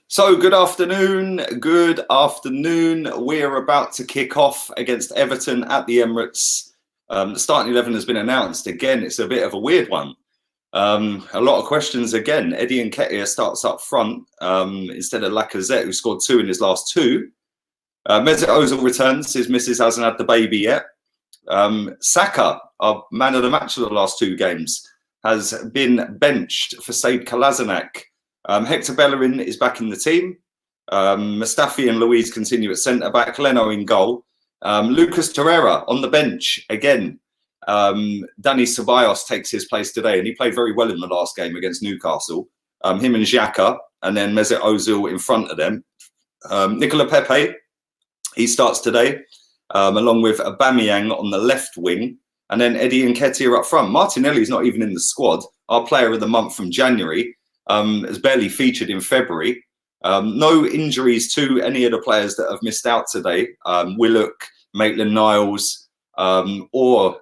So good afternoon. We're about to kick off against Everton at the Emirates. The starting 11 has been announced. Again, it's a bit of a weird one. A lot of questions again. Eddie Nketiah starts up front instead of Lacazette, who scored 2 in his last 2. Mesut Ozil returns. His missus hasn't had the baby yet. Saka, our man of the match for the last 2 games, has been benched for Said Kolasinac. Hector Bellerin is back in the team. Mustafi and Luiz continue at centre-back. Leno in goal. Lucas Torreira on the bench again. Dani Ceballos takes his place today, and he played very well in the last game against Newcastle. Him and Xhaka, and then Mesut Ozil in front of them. Nicola Pepe, he starts today, along with Aubameyang on the left wing, and then Eddie Nketiah up front. Martinelli's not even in the squad. Our player of the month from January. Has barely featured in February. No injuries to any of the players that have missed out today. Willock, Maitland-Niles, or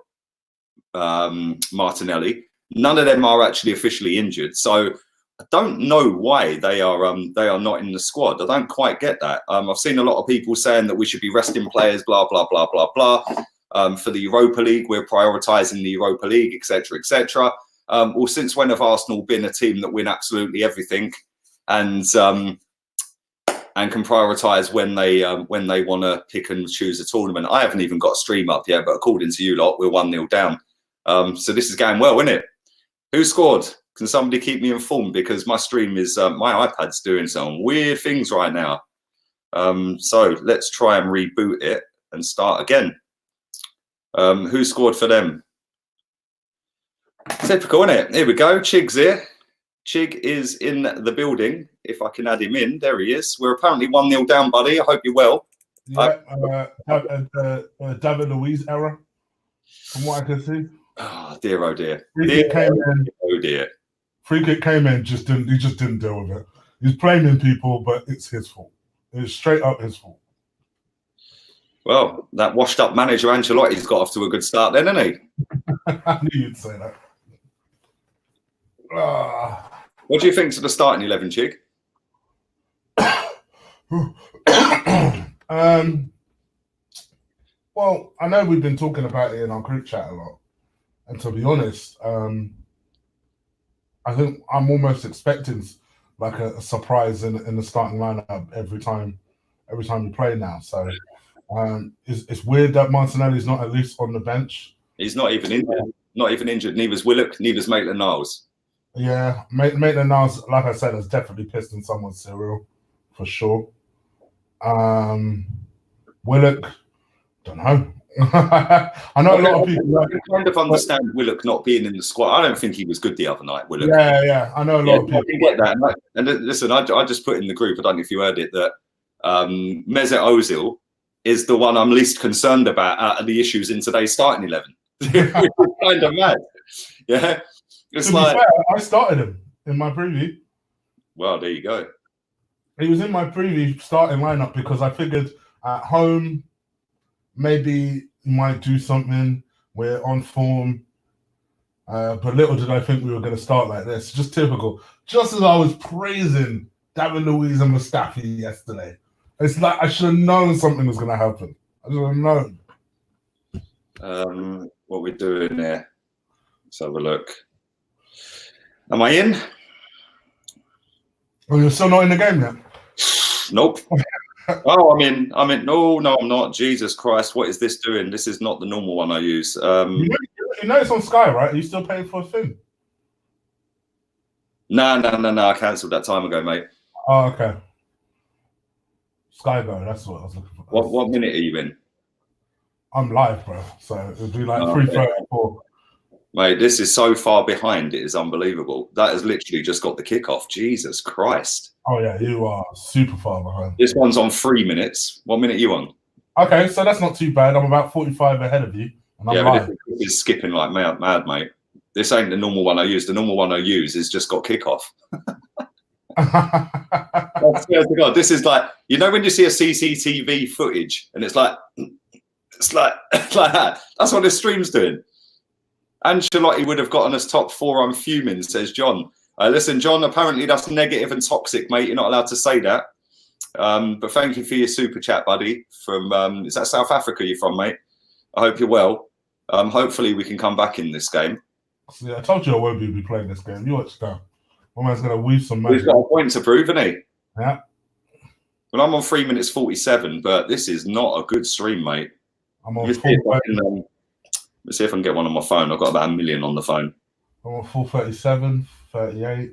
Martinelli. None of them are actually officially injured. So I don't know why they are not in the squad. I don't quite get that. I've seen a lot of people saying that we should be resting players, blah blah blah blah blah. For the Europa League, we're prioritising the Europa League, etc. etc. Well, since when have Arsenal been a team that win absolutely everything and can prioritise when they want to pick and choose a tournament? I haven't even got a stream up yet, but according to you lot, we're 1-0 down. So this is going well, isn't it? Who scored? Can somebody keep me informed? Because my stream is my iPad's doing some weird things right now. So let's try and reboot it and start again. Who scored for them? Typical, isn't it? Here we go. Chig's here. Chig is in the building. If I can add him in, there he is. We're apparently 1-0 down, buddy. I hope you're well. Yeah, David Luiz error, from what I can see. Oh dear, oh dear. Oh dear. Free kick came in, he just didn't deal with it. He's blaming people, but it's his fault. It's straight up his fault. Well, that washed-up manager Ancelotti's got off to a good start then, hasn't he? I knew you'd say that. What do you think to the starting 11, Chig? Well, I know we've been talking about it in our group chat a lot, and to be honest, I think I'm almost expecting like a surprise in the starting lineup every time we play now. So it's weird that Martinelli's not at least on the bench. He's not even injured. Not even injured. Neither's Willock. Neither's Maitland-Niles. Yeah, Maitland-Niles, like I said, has definitely pissed in someone's cereal, for sure. Willock, don't know. I know a lot of people. I kind of understand Willock not being in the squad. I don't think he was good the other night, Willock. Yeah. I know a lot of people. I can get that. And listen, I just put in the group, I don't know if you heard it, that Mesut Ozil is the one I'm least concerned about out of the issues in today's starting 11. Which is kind of mad. Yeah. It's like, fair, I started him in my preview. Well, there you go. He was in my preview starting lineup because I figured at home maybe he might do something. We're on form. But little did I think we were going to start like this. Just typical. Just as I was praising David Luiz and Mustafi yesterday, it's like I should have known something was going to happen. I should have known. What we're doing there. Let's have a look. Am I in? Oh, you're still not in the game yet? Nope. Oh, I'm in. No, I'm not. Jesus Christ, what is this doing? This is not the normal one I use. You know it's on Sky, right? Are you still paying for a thing? No. I cancelled that time ago, mate. Oh, okay. Sky Go, that's what I was looking for. What minute are you in? I'm live, bro. So it'll be like 3:34. Mate, this is so far behind. It is unbelievable. That has literally just got the kickoff. Jesus Christ. Oh, yeah, you are super far behind. This one's on 3 minutes. What minute are you on? Okay, so that's not too bad. I'm about 45 ahead of you. And I'm live. But this is skipping like mad, mate. This ain't the normal one I use. The normal one I use is just got kickoff. I swear to God, this is like, you know when you see a CCTV footage and it's like that. That's what this stream's doing. Ancelotti would have gotten us top 4. I'm fuming, says John. Listen, John, apparently that's negative and toxic, mate. You're not allowed to say that. But thank you for your super chat, buddy. From is that South Africa you're from, mate? I hope you're well. Hopefully we can come back in this game. Yeah, I told you I won't be playing this game. You watch that. My man's going to weave some magic. He's got a point to prove, isn't he? Yeah. Well, I'm on 3 minutes 47, but this is not a good stream, mate. I'm on Let's see if I can get one on my phone. I've got about 1 million on the phone. I'm on 437, 38,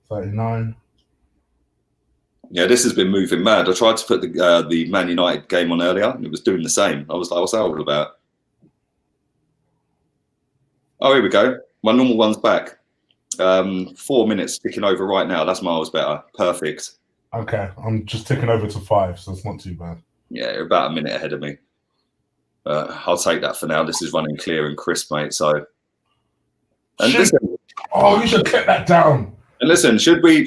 39. Yeah, this has been moving mad. I tried to put the Man United game on earlier, and it was doing the same. I was like, what's that all about? Oh, here we go. My normal one's back. 4 minutes ticking over right now. That's miles better. Perfect. Okay, I'm just ticking over to 5, so it's not too bad. Yeah, you're about a minute ahead of me. I'll take that for now. This is running clear and crisp, mate. So, and listen, you should get that down. And listen, should we be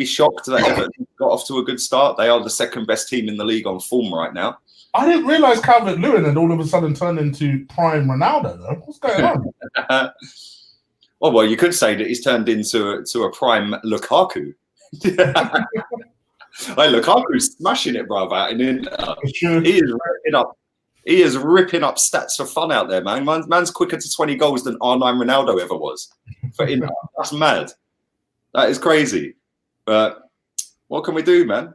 shocked that Everton got off to a good start? They are the second best team in the league on form right now. I didn't realise Calvert-Lewin had all of a sudden turned into prime Ronaldo, though. What's going on? Well, you could say that he's turned into a prime Lukaku. Hey, Lukaku's smashing it, brother. Out in Inter. He is ripping up stats for fun out there, man. Man's quicker to 20 goals than R9 Ronaldo ever was. For Inter. That's mad. That is crazy. But what can we do, man?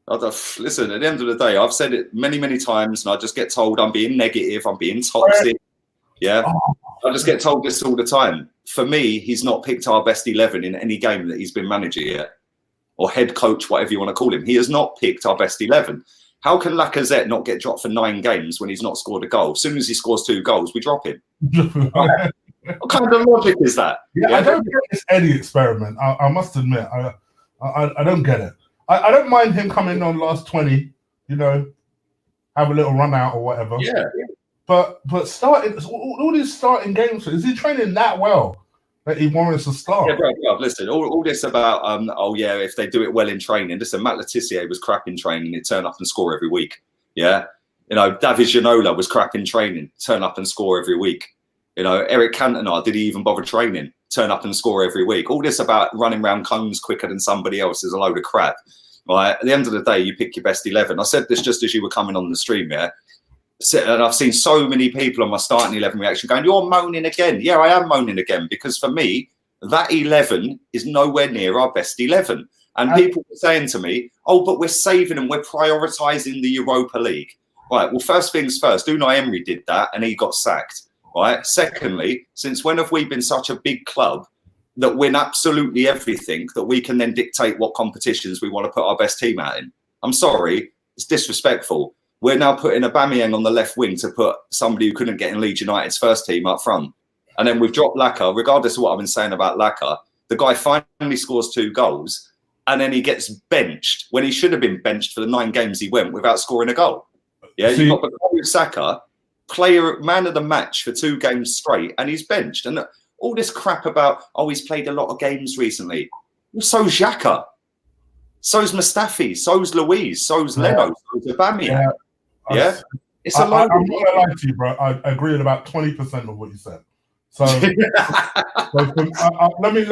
Listen, at the end of the day, I've said it many, many times, and I just get told I'm being negative, I'm being toxic. Yeah, I just get told this all the time. For me, he's not picked our best 11 in any game that he's been manager yet, or head coach, whatever you want to call him. He has not picked our best 11. How can Lacazette not get dropped for 9 games when he's not scored a goal? As soon as he scores 2 goals, we drop him. What kind of logic is that? Yeah, I don't get this Eddie experiment. I must admit, I don't get it. I don't mind him coming on last 20, have a little run out or whatever. Yeah. But starting all these starting games, is he training that well that he wants to start? Yeah, bro, listen, all this about if they do it well in training. Listen, Matt Letizia was crap in training, he'd turn up and score every week. Yeah. David Ginola was crap in training, turn up and score every week. Eric Cantona, did he even bother training? Turn up and score every week. All this about running around cones quicker than somebody else is a load of crap. Right? At the end of the day, you pick your best 11. I said this just as you were coming on the stream, yeah? And I've seen so many people on my starting 11 reaction going, you're moaning again. Yeah, I am moaning again, because for me, that 11 is nowhere near our best 11. And people were saying to me, oh, but we're saving and we're prioritising the Europa League. Right, well, first things first, Unai Emery did that and he got sacked. Right. Secondly, since when have we been such a big club that win absolutely everything, that we can then dictate what competitions we want to put our best team out in? I'm sorry, it's disrespectful. We're now putting Aubameyang on the left wing to put somebody who couldn't get in Leeds United's first team up front. And then we've dropped Laka, regardless of what I've been saying about Laka. The guy finally scores 2 goals and then he gets benched when he should have been benched for the 9 games he went without scoring a goal. Yeah, you've got Bukayo Saka, man of the match for 2 games straight, and he's benched. And all this crap about, he's played a lot of games recently. Well, so's Xhaka. So's Mustafi. So's Louise. So's Leno. So's Aubameyang. Yeah? It's a load I'm not going to lie to you, bro. I agree with about 20% of what you said. So, let me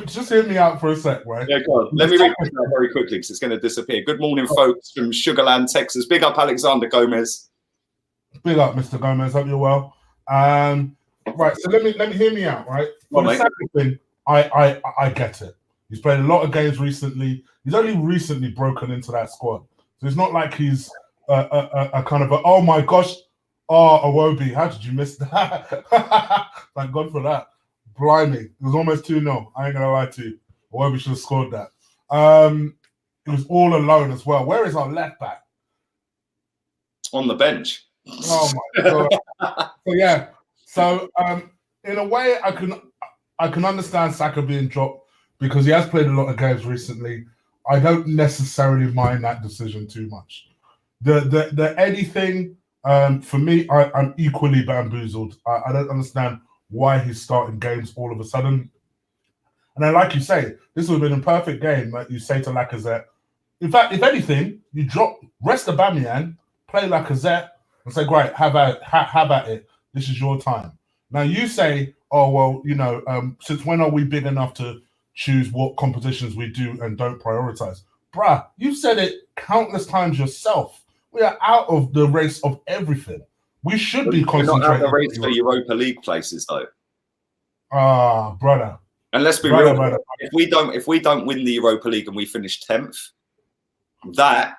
just hear me out for a sec, right? Yeah, go on. Let me read this out very quickly because it's going to disappear. Good morning, folks, from Sugarland, Texas. Big up, Alexander Gomez. Big up, Mr. Gomez. Hope you're well. Right, so let me hear me out, right? For the second thing, I get it. He's played a lot of games recently. He's only recently broken into that squad. So it's not like he's a kind of oh my gosh, Iwobi, how did you miss that? Thank God for that. Blimey, it was almost 2-0. I ain't gonna lie to you. Iwobi should have scored that. It was all alone as well. Where is our left back? On the bench. Oh my God. So yeah. So in a way, I can understand Saka being dropped because he has played a lot of games recently. I don't necessarily mind that decision too much. The Eddie thing, for me, I'm equally bamboozled. I don't understand why he's starting games all of a sudden. And then, like you say, this would have been a perfect game that you say to Lacazette. In fact, if anything, you rest Aubameyang, play Lacazette, and say, great, have at it. This is your time. Now you say, oh, well, since when are we big enough to choose what competitions we do and don't prioritize? Bruh, you've said it countless times yourself. We are out of the race of everything. We should be concentrating. We're not out of the race for Europa League places, though. Ah, brother. And let's be real. Brother. If we don't win the Europa League and we finish 10th, that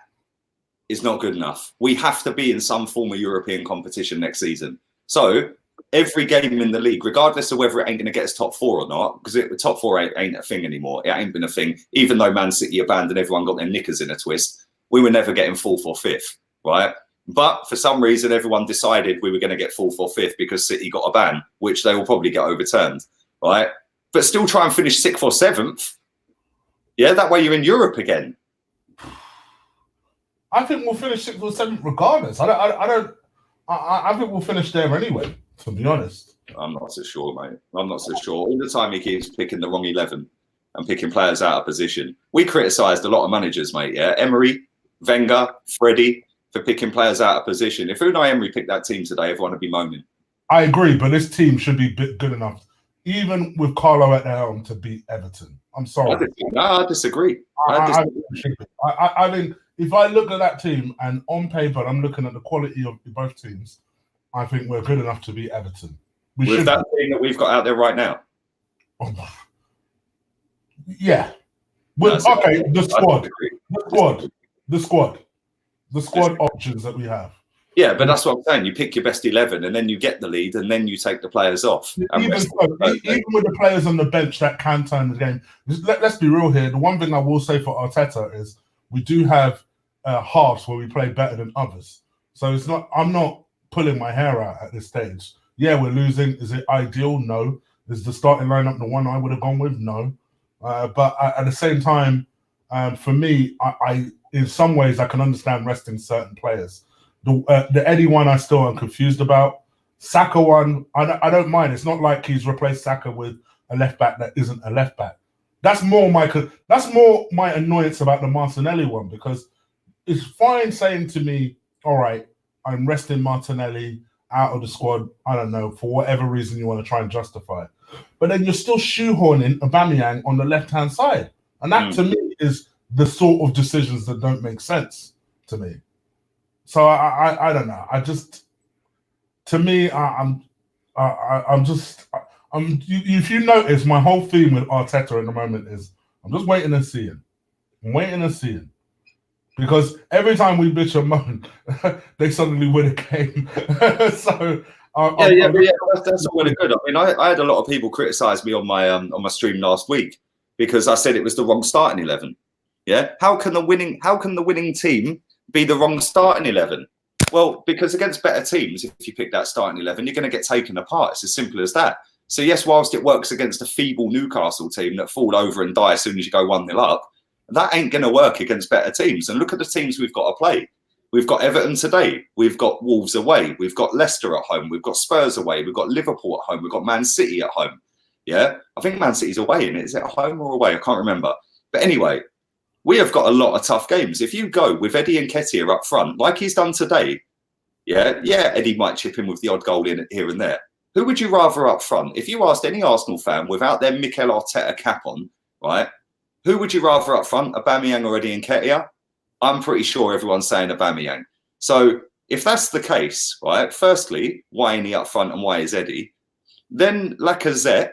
is not good enough. We have to be in some form of European competition next season. So every game in the league, regardless of whether it ain't going to get us top 4 or not, because the top 4 ain't a thing anymore. It ain't been a thing. Even though Man City abandoned, everyone got their knickers in a twist. We were never getting 4th or 5th, right? But for some reason, everyone decided we were going to get 4th or 5th because City got a ban, which they will probably get overturned, right? But still try and finish 6th or 7th. Yeah, that way you're in Europe again. I think we'll finish 6th or 7th regardless. I think we'll finish there anyway, to be honest. I'm not so sure, mate. I'm not so sure. All the time he keeps picking the wrong 11 and picking players out of position. We criticised a lot of managers, mate, yeah? Emery, Wenger, Freddie, for picking players out of position. If Unai Emery picked that team today, everyone would be moaning. I agree, but this team should be good enough, even with Carlo at the helm, to beat Everton. I'm sorry. I disagree. I think if I look at that team and on paper, I'm looking at the quality of both teams, I think we're good enough to beat Everton. With that team that we've got out there right now? Yeah. The squad options that we have. Yeah, but that's what I'm saying. You pick your best 11 and then you get the lead and then you take the players off. Even with the players on the bench that can turn the game. Let's be real here. The one thing I will say for Arteta is we do have halves where we play better than others. So it's not. I'm not pulling my hair out at this stage. Yeah, we're losing. Is it ideal? No. Is the starting lineup the one I would have gone with? No. But at the same time, for me, I in some ways I can understand resting certain players. The Eddie one I still am confused about. Saka one, I don't mind. It's not like he's replaced Saka with a left back that isn't a left back. That's more my annoyance about the Martinelli one, because it's fine saying to me, all right, I'm resting Martinelli out of the squad, I don't know, for whatever reason you want to try and justify it. But then you're still shoehorning Aubameyang on the left-hand side. And that to me is the sort of decisions that don't make sense to me. So I don't know. If you notice, my whole theme with Arteta at the moment is I'm just waiting and seeing. I'm waiting and seeing. Because every time we bitch and moan, they suddenly win a game. So that's all really good. I mean, I had a lot of people criticise me on my stream last week because I said it was the wrong starting 11. Yeah, how can the winning team be the wrong starting 11? Well, because against better teams, if you pick that starting 11, you're going to get taken apart. It's as simple as that. So yes, whilst it works against a feeble Newcastle team that fall over and die as soon as you go 1-0 up, that ain't going to work against better teams. And look at the teams we've got to play. We've got Everton today. We've got Wolves away. We've got Leicester at home. We've got Spurs away. We've got Liverpool at home. We've got Man City at home. Yeah, I think Man City's away in it. Is it at home or away? I can't remember. But anyway, we have got a lot of tough games. If you go with Eddie and Nketiah up front, like he's done today, yeah, Eddie might chip in with the odd goal in here and there. Who would you rather up front? If you asked any Arsenal fan without their Mikel Arteta cap on, right, who would you rather up front, Aubameyang or Eddie Nketiah? I'm pretty sure everyone's saying Aubameyang. So if that's the case, right, firstly, why ain't he up front and why is Eddie? Then Lacazette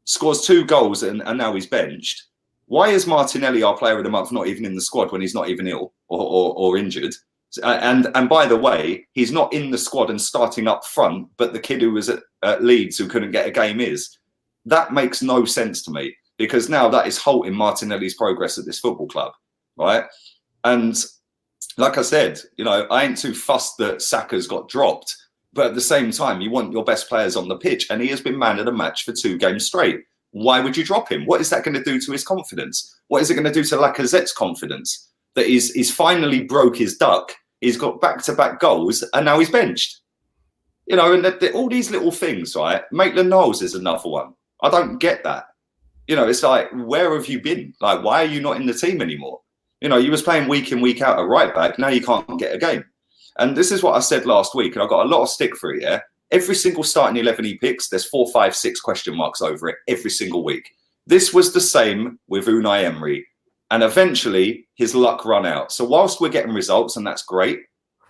scores 2 goals and now he's benched. Why is Martinelli, our player of the month, not even in the squad when he's not even ill or injured? And by the way, he's not in the squad and starting up front, but the kid who was at Leeds who couldn't get a game is. That makes no sense to me, because now that is halting Martinelli's progress at this football club, right? And like I said, I ain't too fussed that Saka's got dropped, but at the same time, you want your best players on the pitch, and he has been man of the match for 2 games straight. Why would you drop him? What is that going to do to his confidence? What is it going to do to Lacazette's confidence? That he's finally broke his duck. He's got back-to-back goals, and now he's benched. And all these little things, right? Maitland-Niles is another one. I don't get that. It's like, where have you been? Like, why are you not in the team anymore? You was playing week in, week out at right back. Now you can't get a game. And this is what I said last week, and I got a lot of stick for it, yeah? every single starting 11 he picks, there's 4, 5, 6 question marks over it every single week. This was the same with Unai Emery. And eventually his luck run out. So whilst we're getting results, and that's great,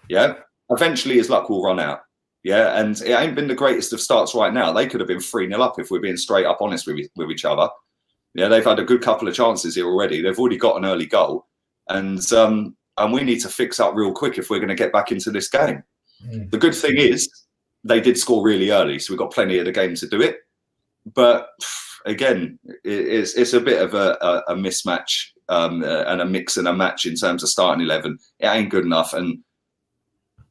yeah, eventually his luck will run out. Yeah, and it ain't been the greatest of starts right now. They could have been 3-0 up if we're being straight up honest with each other. Yeah, they've had a good couple of chances here already. They've already got an early goal. And we need to fix up real quick if we're going to get back into this game. The good thing is they did score really early, so we've got plenty of the game to do it. But again, it's a bit of a mismatch and a mix and a match in terms of starting 11. It ain't good enough. And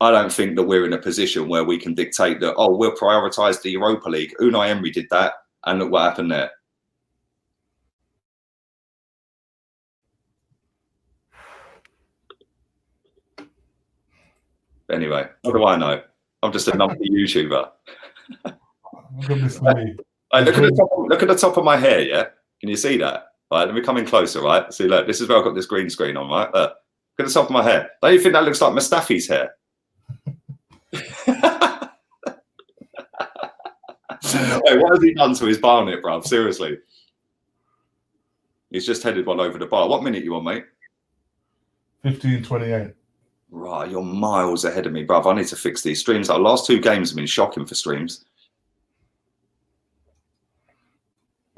I don't think that we're in a position where we can dictate that, oh, we'll prioritise the Europa League. Unai Emery did that, and look what happened there. Anyway, what do I know? I'm just a numpty YouTuber. Right, look at the top of my hair, yeah? Can you see that? Right, let me come in closer, right? See, look, this is where I've got this green screen on, right? Look at the top of my hair. Don't you think that looks like Mustafi's hair? Hey, what has he done to his barnet, bruv? Seriously. He's just headed one over the bar. What minute you on, mate? 15:28. Right, you're miles ahead of me, bruv. I need to fix these streams. Our last 2 games have been shocking for streams.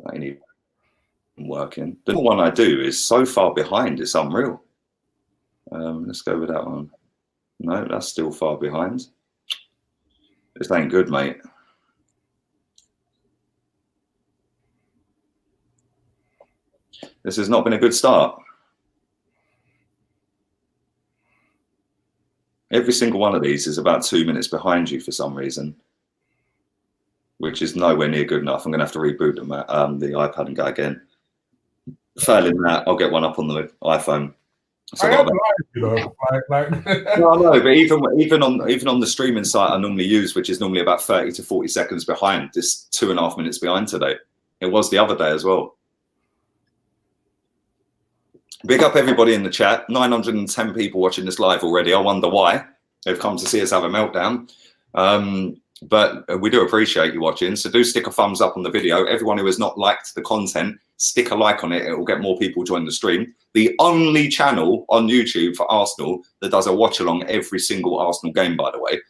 I ain't even working. The one I do is so far behind, it's unreal. Let's go with that one. No, that's still far behind. This ain't good, mate. This has not been a good start. Every single one of these is about 2 minutes behind you for some reason, which is nowhere near good enough. I'm going to have to reboot the iPad and go again. Failing that, I'll get one up on the iPhone. So I no, but even on the streaming site I normally use, which is normally about 30 to 40 seconds behind, this 2.5 minutes behind today. It was the other day as well. Big up everybody in the chat. 910 people watching this live already. I wonder why. They've come to see us have a meltdown. But we do appreciate you watching. So do stick a thumbs up on the video. Everyone who has not liked the content, stick a like on it. It will get more people join the stream. The only channel on YouTube for Arsenal that does a watch along every single Arsenal game, by the way.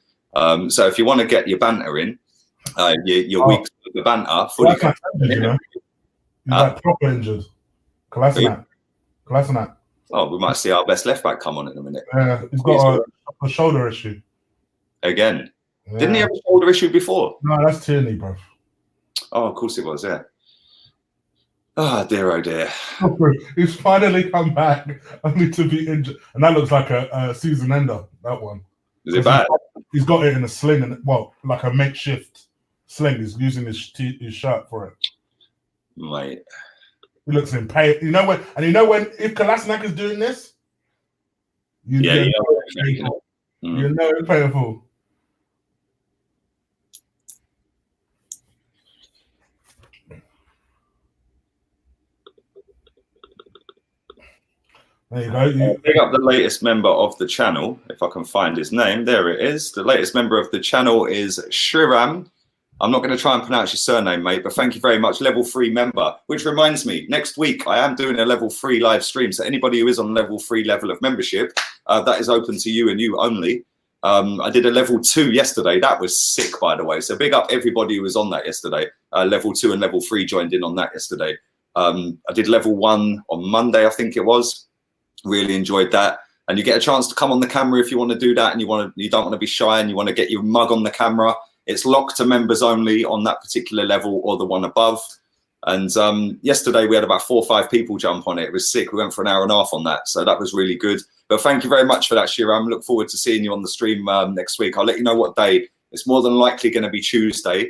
So if you want to get your banter in, your week's the banter fully. He's like proper injured. Kolasinac. Oh, we might see our best left back come on in a minute. He's got a shoulder issue. Again. Yeah. Didn't he have a shoulder issue before? No, that's Tierney, bro. Oh, of course it was, yeah. Oh, dear, oh, dear. He's finally come back only to be injured. And that looks like a season ender, that one. Is it bad? He's got it in a sling, and well, like a makeshift sling. He's using his shirt for it. Mate. He looks in pain. You know when if Kolasinac is doing this, you know it's painful. There you go. Pick up the latest member of the channel, if I can find his name. There it is. The latest member of the channel is Shriram. I'm not going to try and pronounce your surname, mate, but thank you very much. Level 3 member, which reminds me, next week I am doing a level 3 live stream. So anybody who is on level 3 level of membership, that is open to you and you only. I did a level 2 yesterday. That was sick, by the way. So big up everybody who was on that yesterday. Level 2 and level 3 joined in on that yesterday. I did level 1 on Monday, I think it was. Really enjoyed that. And you get a chance to come on the camera if you want to do that, and you don't want to be shy and you want to get your mug on the camera. It's locked to members only on that particular level or the one above. And yesterday we had about 4 or 5 people jump on it. It was sick. We went for an hour and a half on that. So that was really good. But thank you very much for that, Shiram. Look forward to seeing you on the stream next week. I'll let you know what day. It's more than likely going to be Tuesday.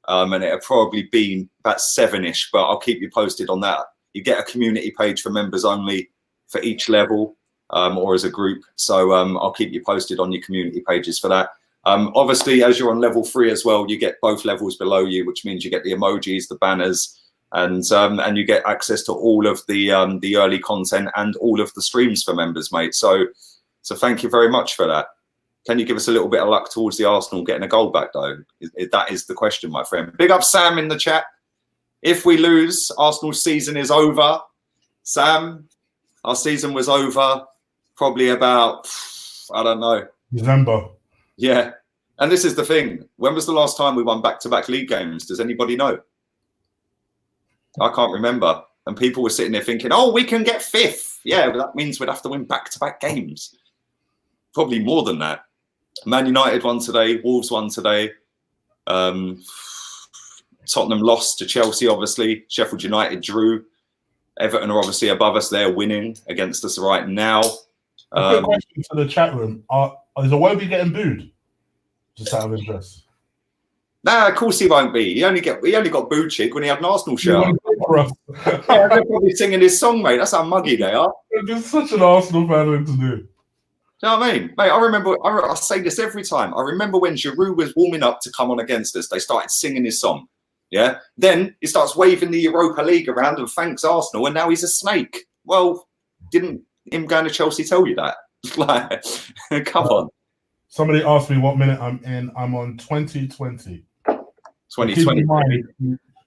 And it'll probably be about 7-ish, but I'll keep you posted on that. You get a community page for members only for each level or as a group. So I'll keep you posted on your community pages for that. Obviously, as you're on level 3 as well, you get both levels below you, which means you get the emojis, the banners, and you get access to all of the early content and all of the streams for members, mate. So thank you very much for that. Can you give us a little bit of luck towards the Arsenal getting a goal back, though? That is the question, my friend. Big up Sam in the chat. If we lose, Arsenal's season is over. Sam, our season was over probably about, I don't know. December. Yeah. And this is the thing. When was the last time we won back-to-back league games? Does anybody know? I can't remember. And people were sitting there thinking, oh, we can get 5th. Yeah, but that means we'd have to win back-to-back games. Probably more than that. Man United won today. Wolves won today. Tottenham lost to Chelsea, obviously. Sheffield United drew. Everton are obviously above us. They're winning against us right now. A quick question to the chat room. Is Iwobi getting booed? Just out of interest. Nah, of course he won't be. He only got booed chick when he had an Arsenal shirt. Yeah, they're probably singing his song, mate. That's how muggy they are. It's such an Arsenal fan thing to do. Do you know what I mean? Mate, I remember, I say this every time. I remember when Giroud was warming up to come on against us, they started singing his song. Yeah. Then he starts waving the Europa League around and thanks Arsenal, and now he's a snake. Well, didn't him going to Chelsea tell you that? Like, come on. Somebody asked me what minute I'm in. I'm on 2020. 2020.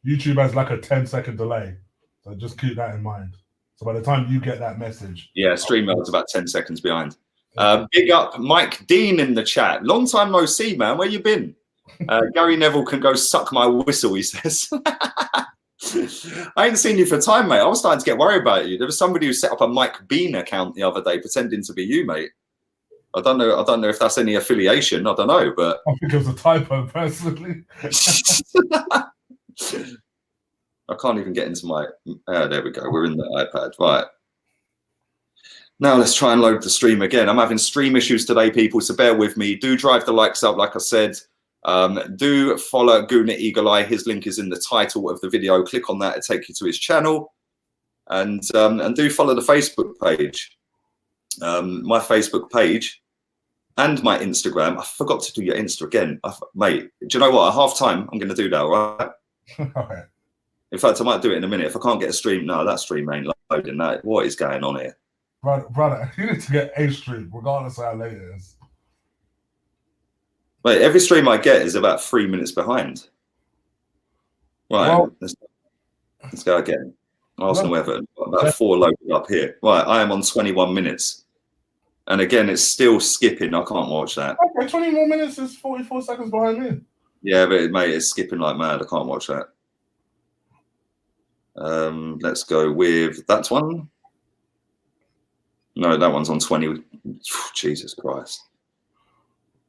YouTube has like a 10-second delay. So just keep that in mind. So by the time you get that message. Yeah, StreamYard's about 10 seconds behind. Big up Mike Dean in the chat. Long time no see, man. Where you been? Gary Neville can go suck my whistle, he says. I ain't seen you for time, mate. I was starting to get worried about you. There was somebody who set up a Mike Bean account the other day pretending to be you, mate. I don't know if that's any affiliation. I don't know, but I think it was a typo, personally. I can't even get into my. There we go. We're in the iPad, right? Now let's try and load the stream again. I'm having stream issues today, people, so bear with me. Do drive the likes up, like I said. Do follow Guna Eagle Eye. His link is in the title of the video. Click on that; it'll take you to his channel, and do follow the Facebook page. My Facebook page and my Instagram. I forgot to do your Insta again, mate. Do you know what? At half time, I'm going to do that. All right. All right. In fact, I might do it in a minute. If I can't get a stream, no, that stream ain't loading. That what is going on here? Brother, you need to get a stream, regardless of how late it is. Wait, every stream I get is about 3 minutes behind. Right, well, let's go again. Arsenal Everton, about 4 loaded up here. Right, I am on 21 minutes. And again, it's still skipping. I can't watch that. Okay, 20 more minutes is 44 seconds behind me. Yeah, but mate, it's skipping like mad. I can't watch that. Let's go with that one. No, that one's on 20. Jesus Christ.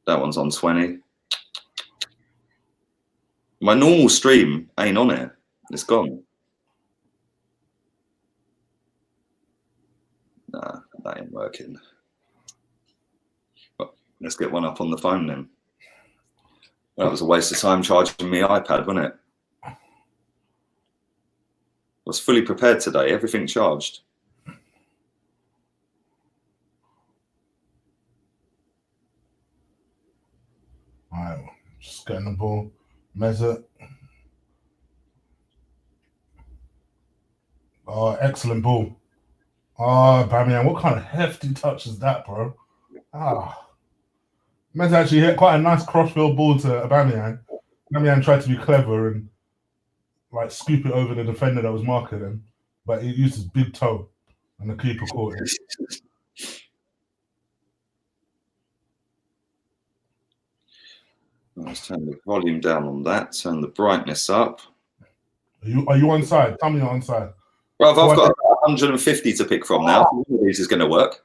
That one's on 20. My normal stream ain't on it. It's gone. Nah, that ain't working. Well, let's get one up on the phone then. That was a waste of time charging my iPad, wasn't it? I was fully prepared today, everything charged. All right, just getting the ball. Measure. Oh, excellent ball. Oh, Bamian, what kind of hefty touch is that, bro? Meant to actually hit quite a nice crossfield ball to Aubameyang. Aubameyang tried to be clever and like scoop it over the defender that was marking him, but he used his big toe and the keeper caught it. Let's turn the volume down on that, turn the brightness up. Are you on side? Tell me you're on side. Well, I've got 150 to pick from now. One of these is going to work.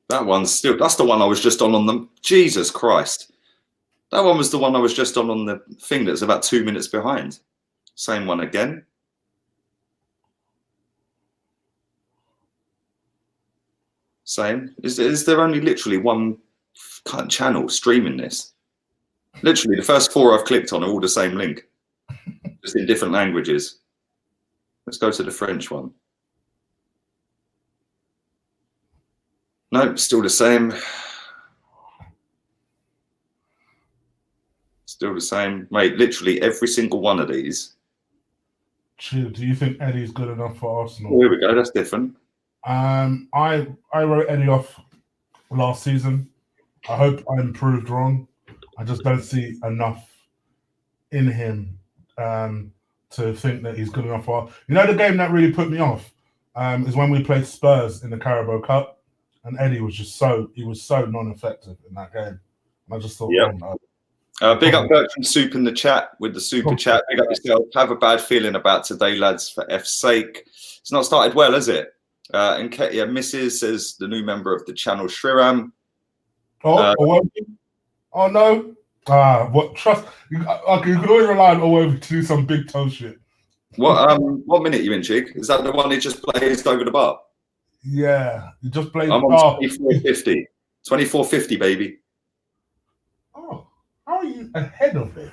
That one's still, that's the one I was just on the, Jesus Christ. That one was the one I was just on the thing that's about 2 minutes behind. Same one again. Same. Is there only literally one channel streaming this? Literally, the first 4 I've clicked on are all the same link, just in different languages. Let's go to the French one. Nope, still the same. Still the same. Mate, literally every single one of these. Do you think Eddie's good enough for Arsenal? Oh, here we go, that's different. I wrote Eddie off last season. I hope I'm proved wrong. I just don't see enough in him to think that he's good enough for. You know, the game that really put me off is when we played Spurs in the Carabao Cup, and Eddie was just so non-effective in that game. And I just thought, big up Bertrand Soup in the chat with the super chat. Big up yourself. Have a bad feeling about today, lads, for F's sake. It's not started well, has it? And Ketia misses, says the new member of the channel, Shriram. Oh no. What trust? You can always rely on Owobi to do some big toe shit. What minute you in, Chig? Is that the one he just blazed over the bar? Yeah, he just blazed. I'm on 24.50. 24.50, baby. Oh, how are you ahead of it?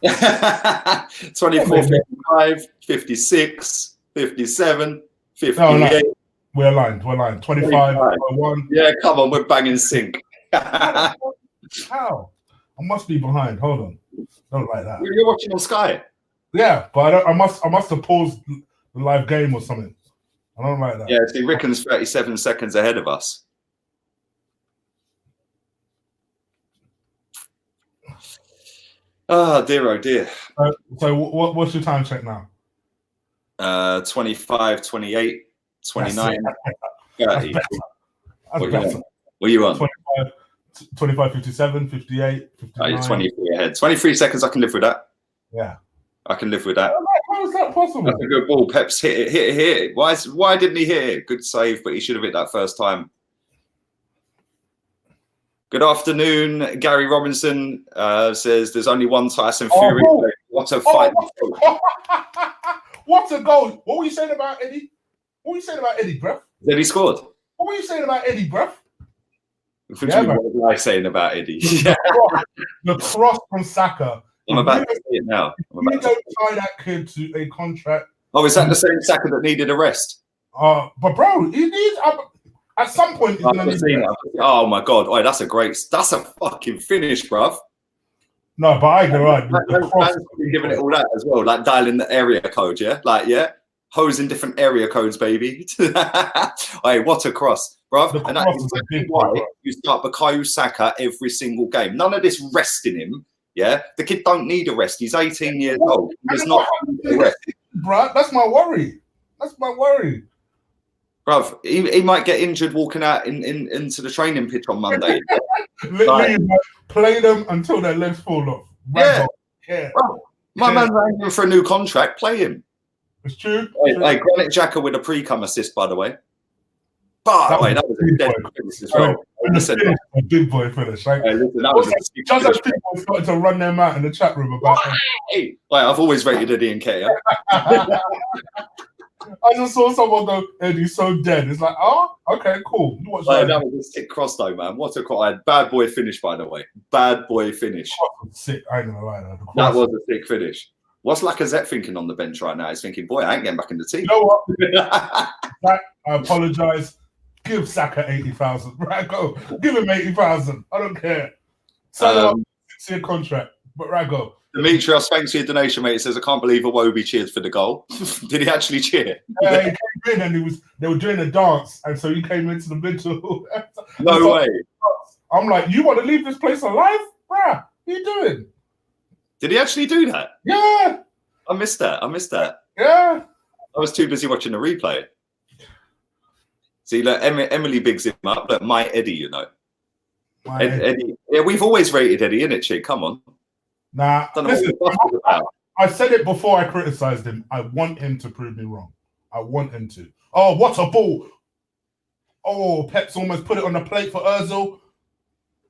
24.55, 56, 57, 58. No. We're aligned. 25.1. Yeah, come on, we're banging sync. How? I must be behind. Hold on. Don't like that. You're watching on Sky. Yeah, but I must have paused the live game or something. I don't like that. Yeah, see, Rickon's 37 seconds ahead of us. Oh dear, oh dear. So what's your time check now? 25, 28, 29, 30. That's What are you on? 25, 57, 58, 59. You're 23 ahead. 23 seconds, I can live with that. Yeah. I can live with that. How is that possible? That's a good ball. Pep's hit it. Why didn't he hit it? Good save, but he should have hit that first time. Good afternoon. Gary Robinson says there's only one Tyson Fury. What a fight. What a goal. What were you saying about Eddie? What were you saying about Eddie, bruv? Then he scored. What were you saying about Eddie, bruv? What was I saying about Eddie? The cross from Saka. I'm about to see it now. You don't tie that kid to a contract. Oh, is that the same Saka that needed a rest? But bro, he needs at some point. Oh my god! Oh, that's a fucking finish, bruv. No, but I go right. Giving it all that as well, like dialing the area code, yeah, hosing different area codes, baby. Hey, what a cross, bruv! And that's exactly why you start Bukayo Saka every single game. None of this resting him. Yeah, the kid don't need a rest. He's 18 years old. He does not need a rest. Bruh, that's my worry. Bruv, he might get injured walking out into the training pitch on Monday. Play them until their legs fall off. Yeah. Bruv, my man's aiming for a new contract. Play him. It's true. Hey, Granit Xhaka with a pre-cum assist, by the way. That was a dead finish as well. A big boy finish. Like, just as people started to run them out in the chat room about Hey, I've always rated Eddie and Ketia. I just saw someone go, Eddie's so dead. It's like, oh, okay, cool. That was a sick cross though, man. What a cross. Bad boy finish, by the way. Bad boy finish. Sick. I ain't gonna lie. That was a sick finish. What's Lacazette thinking on the bench right now? He's thinking, boy, I ain't getting back in the team. You know what? I apologize. Give Saka 80,000. Right, go. Give him 80,000. I don't care. Sign him up 6-year contract. But right, go. Demetrios, thanks for your donation, mate. He says, I can't believe Iwobi cheered for the goal. Did he actually cheer? Yeah, he came in and they were doing a dance, and so he came into the middle. No way. I'm like, you want to leave this place alive? Bruh, what are you doing? Did he actually do that? Yeah. I missed that. Yeah. I was too busy watching the replay. See, look, Emily bigs him up. Look, my Eddie, you know. Eddie. Yeah, we've always rated Eddie, innit, Chick? Come on. Nah, listen, I said it before I criticized him. I want him to prove me wrong. I want him to. Oh, what a ball. Oh, Pep's almost put it on the plate for Ozil.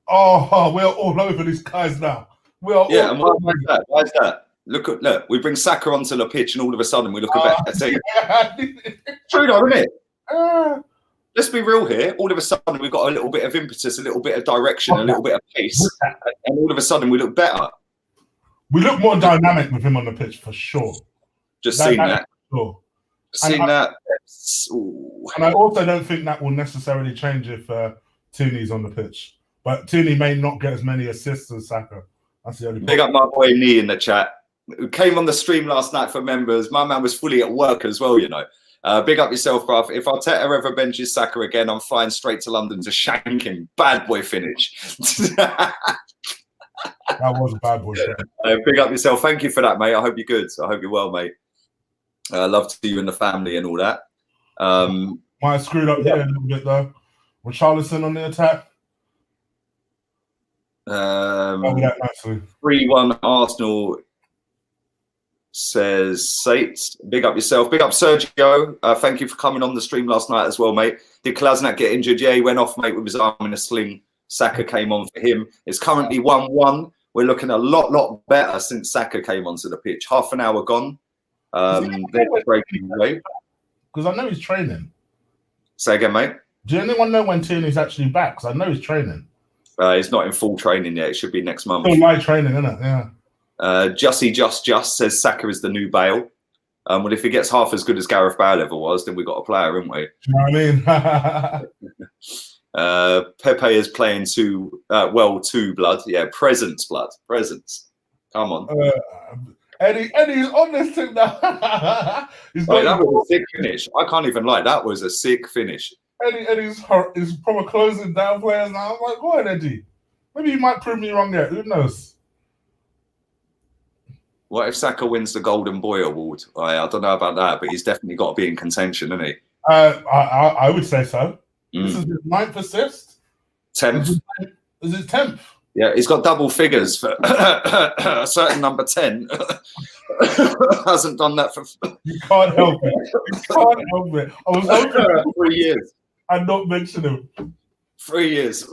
Oh, we're all over these guys now. And why is that? Look, we bring Saka onto the pitch and all of a sudden we look a better team. True though, isn't it? Let's be real here. All of a sudden we've got a little bit of impetus, a little bit of direction, a little bit of pace. And all of a sudden we look better. We look more dynamic with him on the pitch for sure. Just seeing that. Sure. Seeing that. And I also don't think that will necessarily change if Tooney's on the pitch. But Tooney may not get as many assists as Saka. That's the only Big up my boy Nee in the chat. Who came on the stream last night for members. My man was fully at work as well, you know. Big up yourself, bruv. If Arteta ever benches Saka again, I'm flying straight to London to shank him. Bad boy finish. That was a bad boy finish. Big up yourself. Thank you for that, mate. I hope you're good. I hope you're well, mate. Love to you and the family and all that. Might have screwed up here a little bit, though. Richarlison on the attack. 3-1 Arsenal, says Sates. Big up yourself. Big up Sergio. Thank you for coming on the stream last night as well, mate. Did Kolasinac get injured? Yeah, he went off, mate, with his arm in a sling. Saka came on for him. It's currently 1-1. We're looking a lot better since Saka came onto the pitch. Half an hour gone. They're breaking away. Because I know he's training. Say again, mate. Do anyone know when Tierney's actually back? Because I know he's training. He's not in full training yet. It should be next month. Still light training, isn't it? Yeah. Jussie Just says Saka is the new Bale. Well, if he gets half as good as Gareth Bale ever was, then we've got a player, haven't we? You know what I mean? Pepe is playing two blood. Yeah, presence blood. Presence. Come on. Eddie's on this thing now. That was a sick finish. I can't even lie. That was a sick finish. Eddie's probably closing down players now. I'm like, go ahead, Eddie. Maybe you might prove me wrong yet. Who knows? What if Saka wins the Golden Boy Award? I don't know about that, but he's definitely got to be in contention, isn't he? I would say so. This is his 9th assist. 10th. Is it 10th? Yeah, he's got double figures for a certain number 10. Hasn't done that for... You can't help it. You can't help it. I was hoping 3 years. And not mention him. 3 years.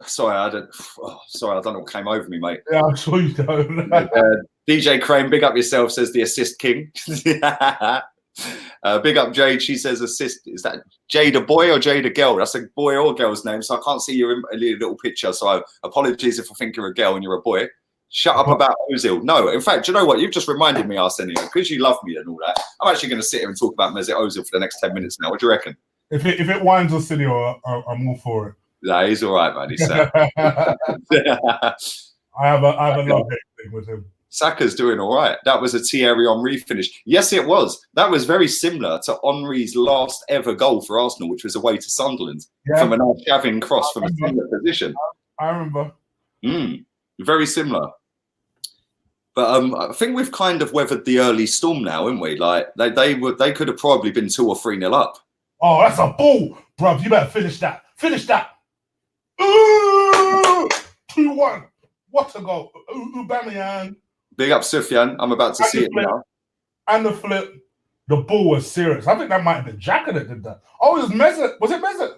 Sorry, I don't know what came over me, mate. Yeah, I'm sure you don't. DJ Crane, big up yourself, says the assist king. Big up Jade, she says assist. Is that Jade a boy or Jade a girl? That's a boy or girl's name, so I can't see your little picture. So apologies if I think you're a girl and you're a boy. Shut up about Ozil. No, in fact, do you know what? You've just reminded me, Arsenio, because you love me and all that. I'm actually going to sit here and talk about Mesut Ozil for the next 10 minutes now. What do you reckon? If it winds Arsenio, I'm all for it. Nah, he's all right, man. He's sad. I have a love-hate thing with him. Saka's doing all right. That was a Thierry Henry finish. Yes, it was. That was very similar to Henry's last ever goal for Arsenal, which was away to Sunderland from an shaving cross from a similar position. I remember. Very similar. But I think we've kind of weathered the early storm now, haven't we? Like they could have probably been 2 or 3-0 up. Oh, that's a ball, bruv. You better finish that. Finish that. Ooh! 2-1. What a goal. Aubameyang. Big up Sufyan. I'm about to see it now. And the flip. The ball was serious. I think that might have been Xhaka that did that. Oh, it was Mesut. Was it Mesut?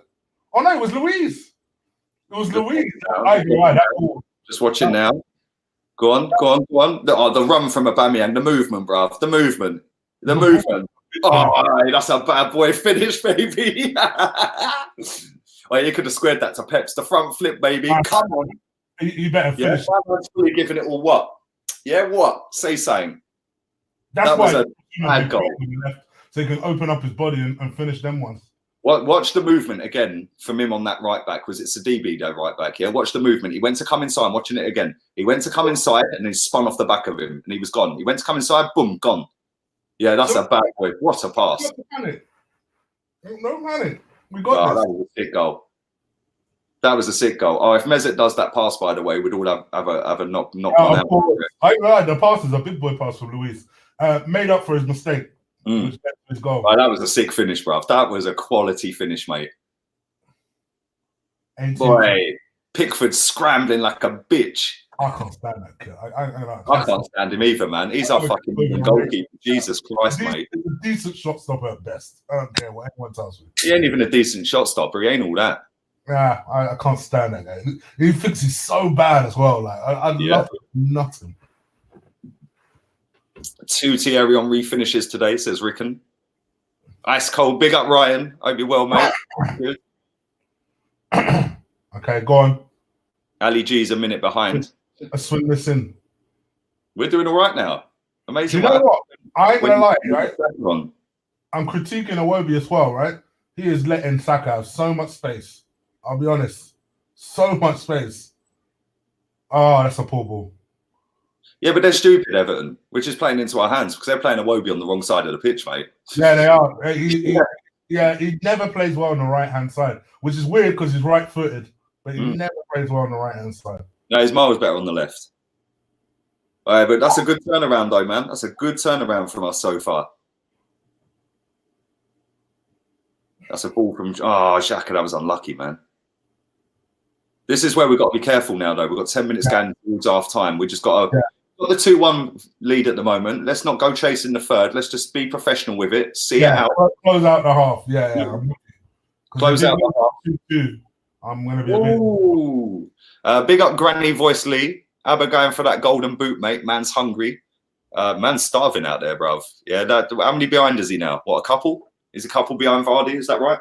Oh, no, it was Luis. It was Luis. Just watch it now. Go on. The run from Aubameyang. The movement, bruv. The movement. Oh, that's a bad boy finish, baby. Well, you could have squared that to Peps. The front flip, baby. Come on. You better finish. Yeah, really giving it all what? Yeah, what? Say something. That was a bad goal. So he can open up his body and finish them ones. Watch the movement again from him on that right back. Was it Sidibe, though, right back? Yeah, watch the movement. He went to come inside. I'm watching it again. He went to come inside and then spun off the back of him and he was gone. He went to come inside, boom, gone. Yeah, that's a bad boy. What a pass. No panic. We got this. That was a sick goal. That was a sick goal. Oh, if Mesut does that pass, by the way, we'd all have a knock one out. I lied. The pass is a big boy pass from Luis. Made up for his mistake. His goal. Oh, that was a sick finish, bruv. That was a quality finish, mate. Boy, Pickford scrambling like a bitch. I can't stand that kid. I can't stand him either, man. He's our fucking goalkeeper. Jesus Christ, mate. He's a decent shot stopper at best. I don't care what anyone tells me. He ain't even a decent shot stopper. He ain't all that. Nah, I can't stand that guy. He thinks he's so bad as well. Like I love nothing. 2 Thierry Henry finishes today, says Rickon. Ice cold. Big up, Ryan. Hope you're well, mate. Good. Okay, go on. Ali G's a minute behind. Let's swing this in. We're doing all right now. Amazing. You know what? I ain't gonna lie, right? On. I'm critiquing Iwobi as well, right? He is letting Saka have so much space. I'll be honest. So much space. Oh, that's a poor ball. Yeah, but they're stupid, Everton. We're just playing into our hands because they're playing Iwobi on the wrong side of the pitch, mate. Yeah, they are. He never plays well on the right-hand side, which is weird because he's right-footed, but he never plays well on the right-hand side. No, he's miles better on the left. All right, but that's a good turnaround, though, man. That's a good turnaround from us so far. That's a ball from... Oh, Xhaka, that was unlucky, man. This is where we've got to be careful now, though. We've got 10 minutes going towards half-time. We just got to... Got the 2-1 lead at the moment. Let's not go chasing the third. Let's just be professional with it. See it out. Close out the half. Yeah. Close out the half. 2-2. I'm going to be a bit... big up Granny Voice Lee. Abba going for that golden boot, mate. Man's hungry. Man's starving out there, bruv. Yeah, how many behind is he now? What, a couple? Is a couple behind Vardy? Is that right?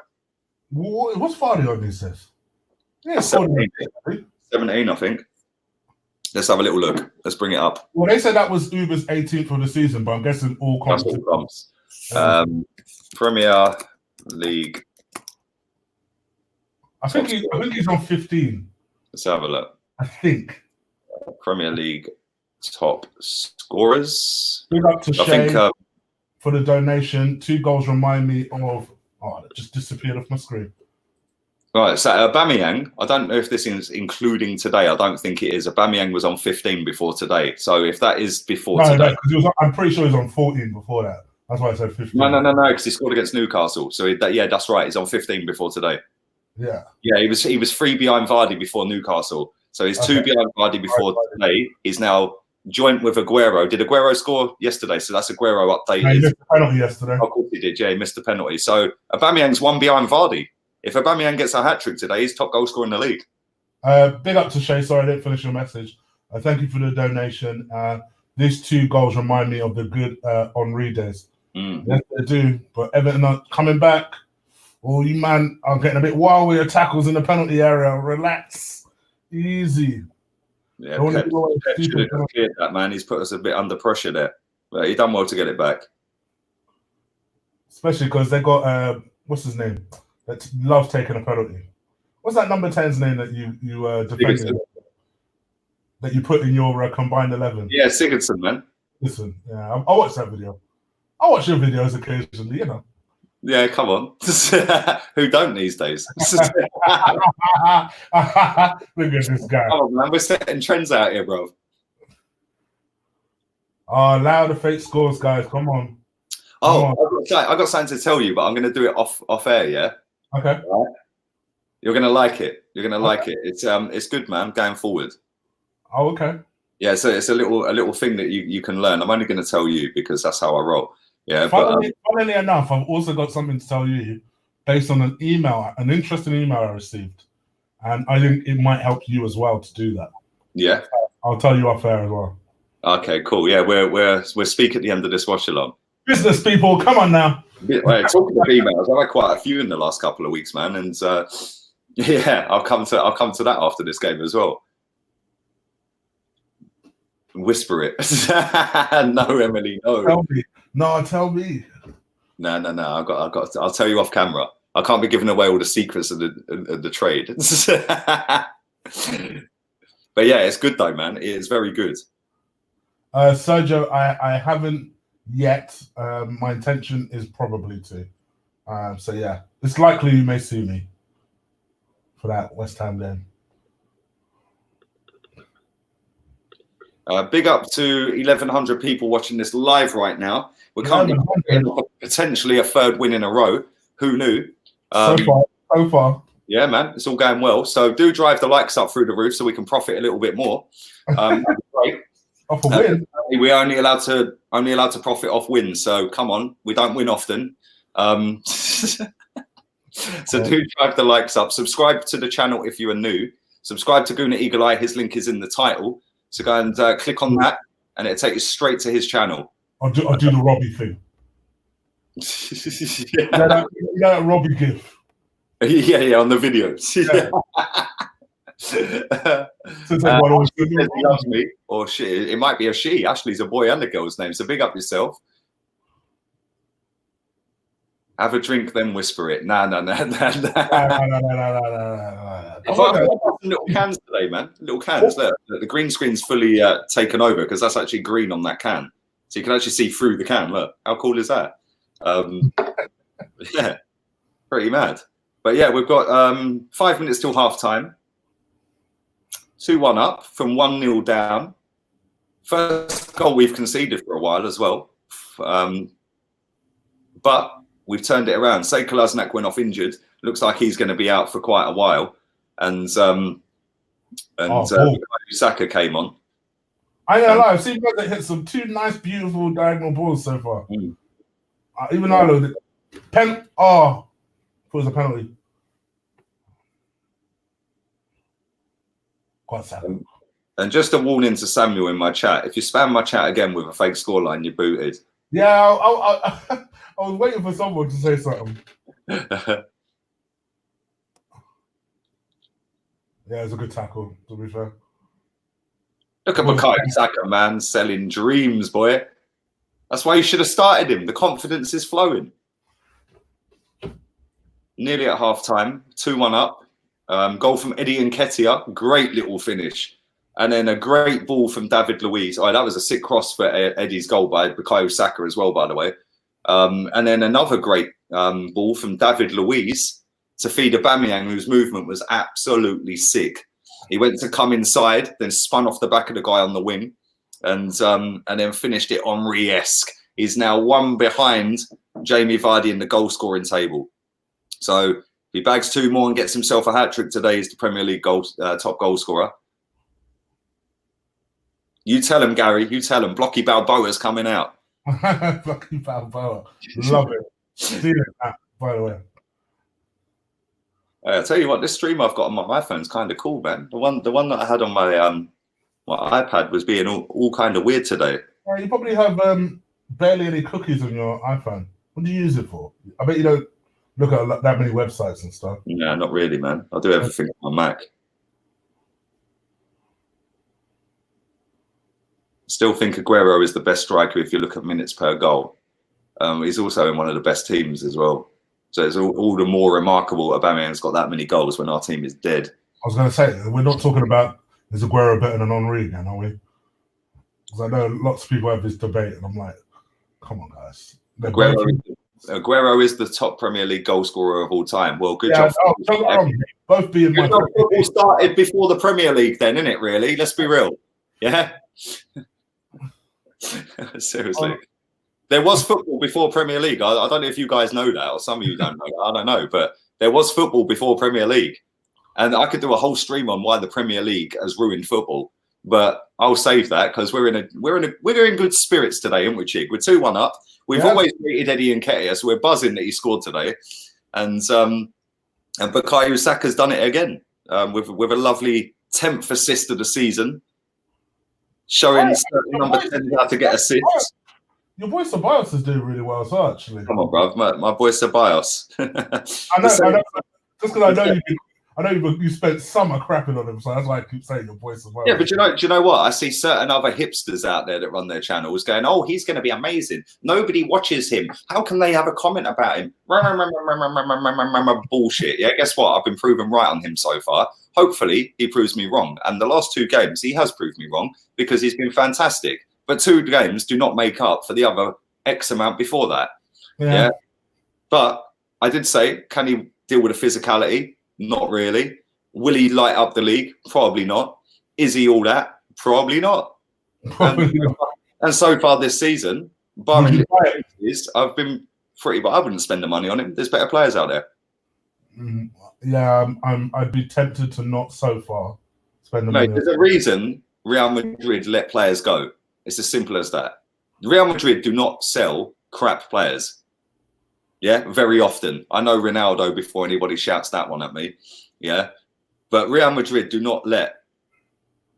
What's Vardy on this? Yeah, 17, I think. Let's have a little look. Let's bring it up. Well, they said that was Uber's 18th of the season, but I'm guessing all comes. Premier League. I think he's on 15. Let's have a look. I think. Premier League top scorers. Big up to Shay for the donation. 2 goals remind me of... Oh, that just disappeared off my screen. Right, so Aubameyang, I don't know if this is including today. I don't think it is. Aubameyang was on 15 before today. So if that is before today... I'm pretty sure he was on 14 before that. That's why I said 15. No, because he scored against Newcastle. So, yeah, that's right. He's on 15 before today. Yeah. Yeah, he was 3 behind Vardy before Newcastle. So he's 2 behind Vardy before today. He's now joint with Aguero. Did Aguero score yesterday? So that's Aguero updated. No, he missed the penalty yesterday. Of course he did. Yeah, he missed the penalty. So Aubameyang's 1 behind Vardy. If Aubameyang gets a hat-trick today, he's top goal scorer in the league. Big up to Shay. Sorry, I didn't finish your message. Thank you for the donation. These 2 goals remind me of the good Henry days. Yes, they do. But Everton are coming back. Oh, you man are getting a bit wild with your tackles in the penalty area. Relax. Easy. Yeah, Pep should have cleared that, man. He's put us a bit under pressure there. But he done well to get it back. Especially because they got, what's his name? That loves taking a penalty. What's that number 10's name that you defended? That you put in your combined 11? Yeah, Sigurdsson, man. Listen, yeah, I watch that video. I watch your videos occasionally, you know. Yeah, come on. Who don't these days? Look at this guy. Come on, man. We're setting trends out here, bro. Allow the fake scores, guys. Come on. I got something to tell you, but I'm going to do it off air, yeah? Okay. Right. You're going to like it. You're going to like it. It's good, man, going forward. Oh, okay. Yeah, so it's a little thing that you can learn. I'm only going to tell you because that's how I roll. Yeah, funnily enough, I've also got something to tell you based on an interesting email I received, and I think it might help you as well to do that. Yeah, I'll tell you off air as well. Okay, cool. Yeah, we're speak at the end of this watch along. Business people, come on now. Wait, talking of emails, I've had quite a few in the last couple of weeks, man, and yeah, I'll come to that after this game as well. Whisper it. No, Emily, no. Tell me. No, tell me. No. I'll tell you off camera. I can't be giving away all the secrets of the trade. But yeah, it's good though, man. It is very good. Sergio, I haven't yet. My intention is probably to. So yeah, it's likely you may see me for that West Ham game. Big up to 1,100 people watching this live right now. We're currently potentially a third win in a row. Who knew? So far. Yeah, man, it's all going well. So do drive the likes up through the roof so we can profit a little bit more. Great. Off a win. We're only allowed to profit off wins. So come on, we don't win often. So do drive the likes up. Subscribe to the channel if you are new. Subscribe to Guna Eagle Eye. His link is in the title. So go and click on that, and it'll take you straight to his channel. I'll do the Robbie thing. Yeah. That Robbie gif. Yeah, on the videos. Yeah. He loves me, or she. It might be a she. Ashley's a boy and a girl's name. So big up yourself. Have a drink, then whisper it. Nah. No. I've got little cans today, man. Little cans. Look, the green screen's fully taken over because that's actually green on that can. So you can actually see through the can. Look, how cool is that? Yeah, pretty mad. But yeah, we've got 5 minutes till half time. 2-1 up from 1-0 down. First goal we've conceded for a while as well. But we've turned it around. Say Kolasinac went off injured. Looks like he's going to be out for quite a while. And Saka came on. I know, I've seen guys that hit some 2 nice, beautiful diagonal balls so far. Even I know it was a penalty. Quite sad. And just a warning to Samuel in my chat: if you spam my chat again with a fake scoreline, you're booted. Yeah, I was waiting for someone to say something. Yeah, it's a good tackle, to be fair. Look at Bukayo Saka, man, selling dreams, boy. That's why you should have started him. The confidence is flowing. Nearly at half time, 2-1 up. Goal from Eddie Nketiah, great little finish. And then a great ball from David Luiz. Oh, that was a sick cross for Eddie's goal by Bukayo Saka as well, by the way. And then another great ball from David Luiz to feed Aubameyang, whose movement was absolutely sick. He went to come inside, then spun off the back of the guy on the wing, and then finished it Henry-esque. He's now 1 behind Jamie Vardy in the goal scoring table. So if he bags 2 more and gets himself a hat trick today, he's the Premier League top goal scorer. You tell him, Gary. You tell him. Blocky Balboa's coming out. Blocky Balboa. Love it. See that, by the way. I tell you what, this stream I've got on my iPhone is kind of cool, man. The one that I had on my iPad was being all kind of weird today. Yeah, you probably have barely any cookies on your iPhone. What do you use it for? I bet you don't look at that many websites and stuff. No, not really, man. I do everything on my Mac. Still think Aguero is the best striker if you look at minutes per goal. He's also in one of the best teams as well. So it's all the more remarkable Aubameyang's got that many goals when our team is dead. I was going to say, we're not talking about is Aguero better than Henry again, are we? Because I know lots of people have this debate, and I'm like, come on, guys. Aguero is the top Premier League goal scorer of all time. Well, good job. Both being my football started before the Premier League then, isn't it, really? Let's be real. Yeah? Seriously. There was football before Premier League. I don't know if you guys know that, or some of you don't know that. I don't know, but there was football before Premier League, and I could do a whole stream on why the Premier League has ruined football. But I'll save that because we're in good spirits today, aren't we, Chig? We're 2-1 up. We've always rated Eddie Nketiah, so we're buzzing that he scored today, and Bukayo Saka's done it again with a lovely 10th assist of the season, showing number 10 how to get assists. Your boy Ceballos is doing really well as well, actually. Come on, bruv. My boy Ceballos. I know. Just because I know you spent summer crapping on him, so that's why I keep saying your boy Ceballos. Yeah, but do you know what? I see certain other hipsters out there that run their channels going, "Oh, he's going to be amazing. Nobody watches him. How can they have a comment about him?" Bullshit. Yeah, guess what? I've been proven right on him so far. Hopefully, he proves me wrong. And the last 2 games, he has proved me wrong because he's been fantastic. But 2 games do not make up for the other X amount before that. Yeah. But I did say, can he deal with the physicality? Not really. Will he light up the league? Probably not. Is he all that? Probably not. And so far this season, barring I've been pretty, but I wouldn't spend the money on him. There's better players out there. Yeah, I'd be tempted to not so far spend the money. There's a reason Real Madrid let players go. It's as simple as that. Real Madrid do not sell crap players. Yeah, very often. I know Ronaldo before anybody shouts that one at me. Yeah, but Real Madrid do not let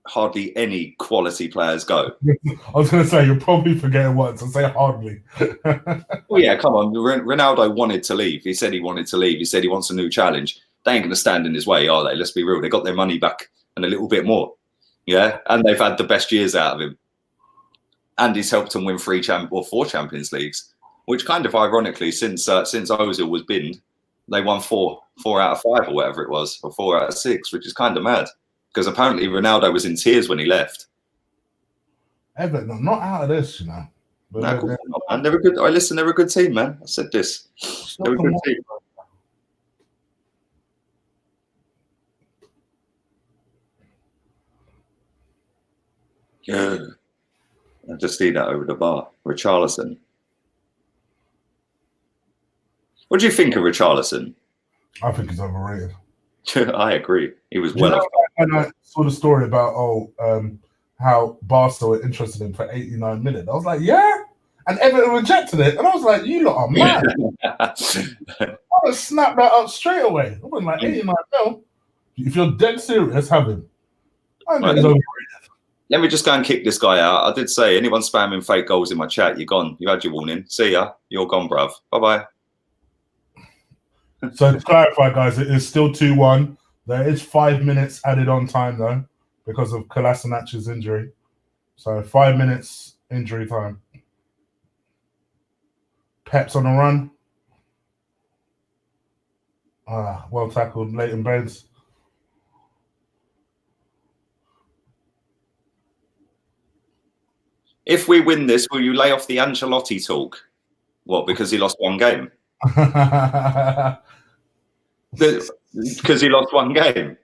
hardly any quality players go. I was going to say, you're probably forgetting what to say hardly. Well, yeah, come on. Ronaldo wanted to leave. He said he wanted to leave. He said he wants a new challenge. They ain't going to stand in his way, are they? Let's be real. They got their money back and a little bit more. Yeah, and they've had the best years out of him. And he's helped them win 4 Champions Leagues. which kind of ironically, since Ozil was binned, they won four out of 5 or whatever it was, or 4 out of 6, which is kind of mad because apparently Ronaldo was in tears when he left. Everton, not out of this, you know. No, of course not, man. They're a good. Listen, they're a good team, man. I said this. They're a good team. Yeah, I just see that over the bar. Richarlison. What do you think of Richarlison? I think he's overrated. I agree. He was When I saw the story about how Barca were interested in him for 89 minutes, I was like, yeah, and Everton rejected it, and I was like, you lot are mad. I would snap that up straight away. I was like, 89 mil. If you're dead serious, have him. I think he's overrated. Let me just go and kick this guy out. I did say, anyone spamming fake goals in my chat, you're gone. You had your warning. See ya. You're gone, bruv. Bye-bye. So to clarify, guys, it is still 2-1. There is 5 minutes added on time, though, because of Kolasinac's injury. So 5 minutes injury time. Pep's on the run. Well tackled, Leighton Baines. If we win this, will you lay off the Ancelotti talk? What, because he lost 1 game? Because he lost 1 game.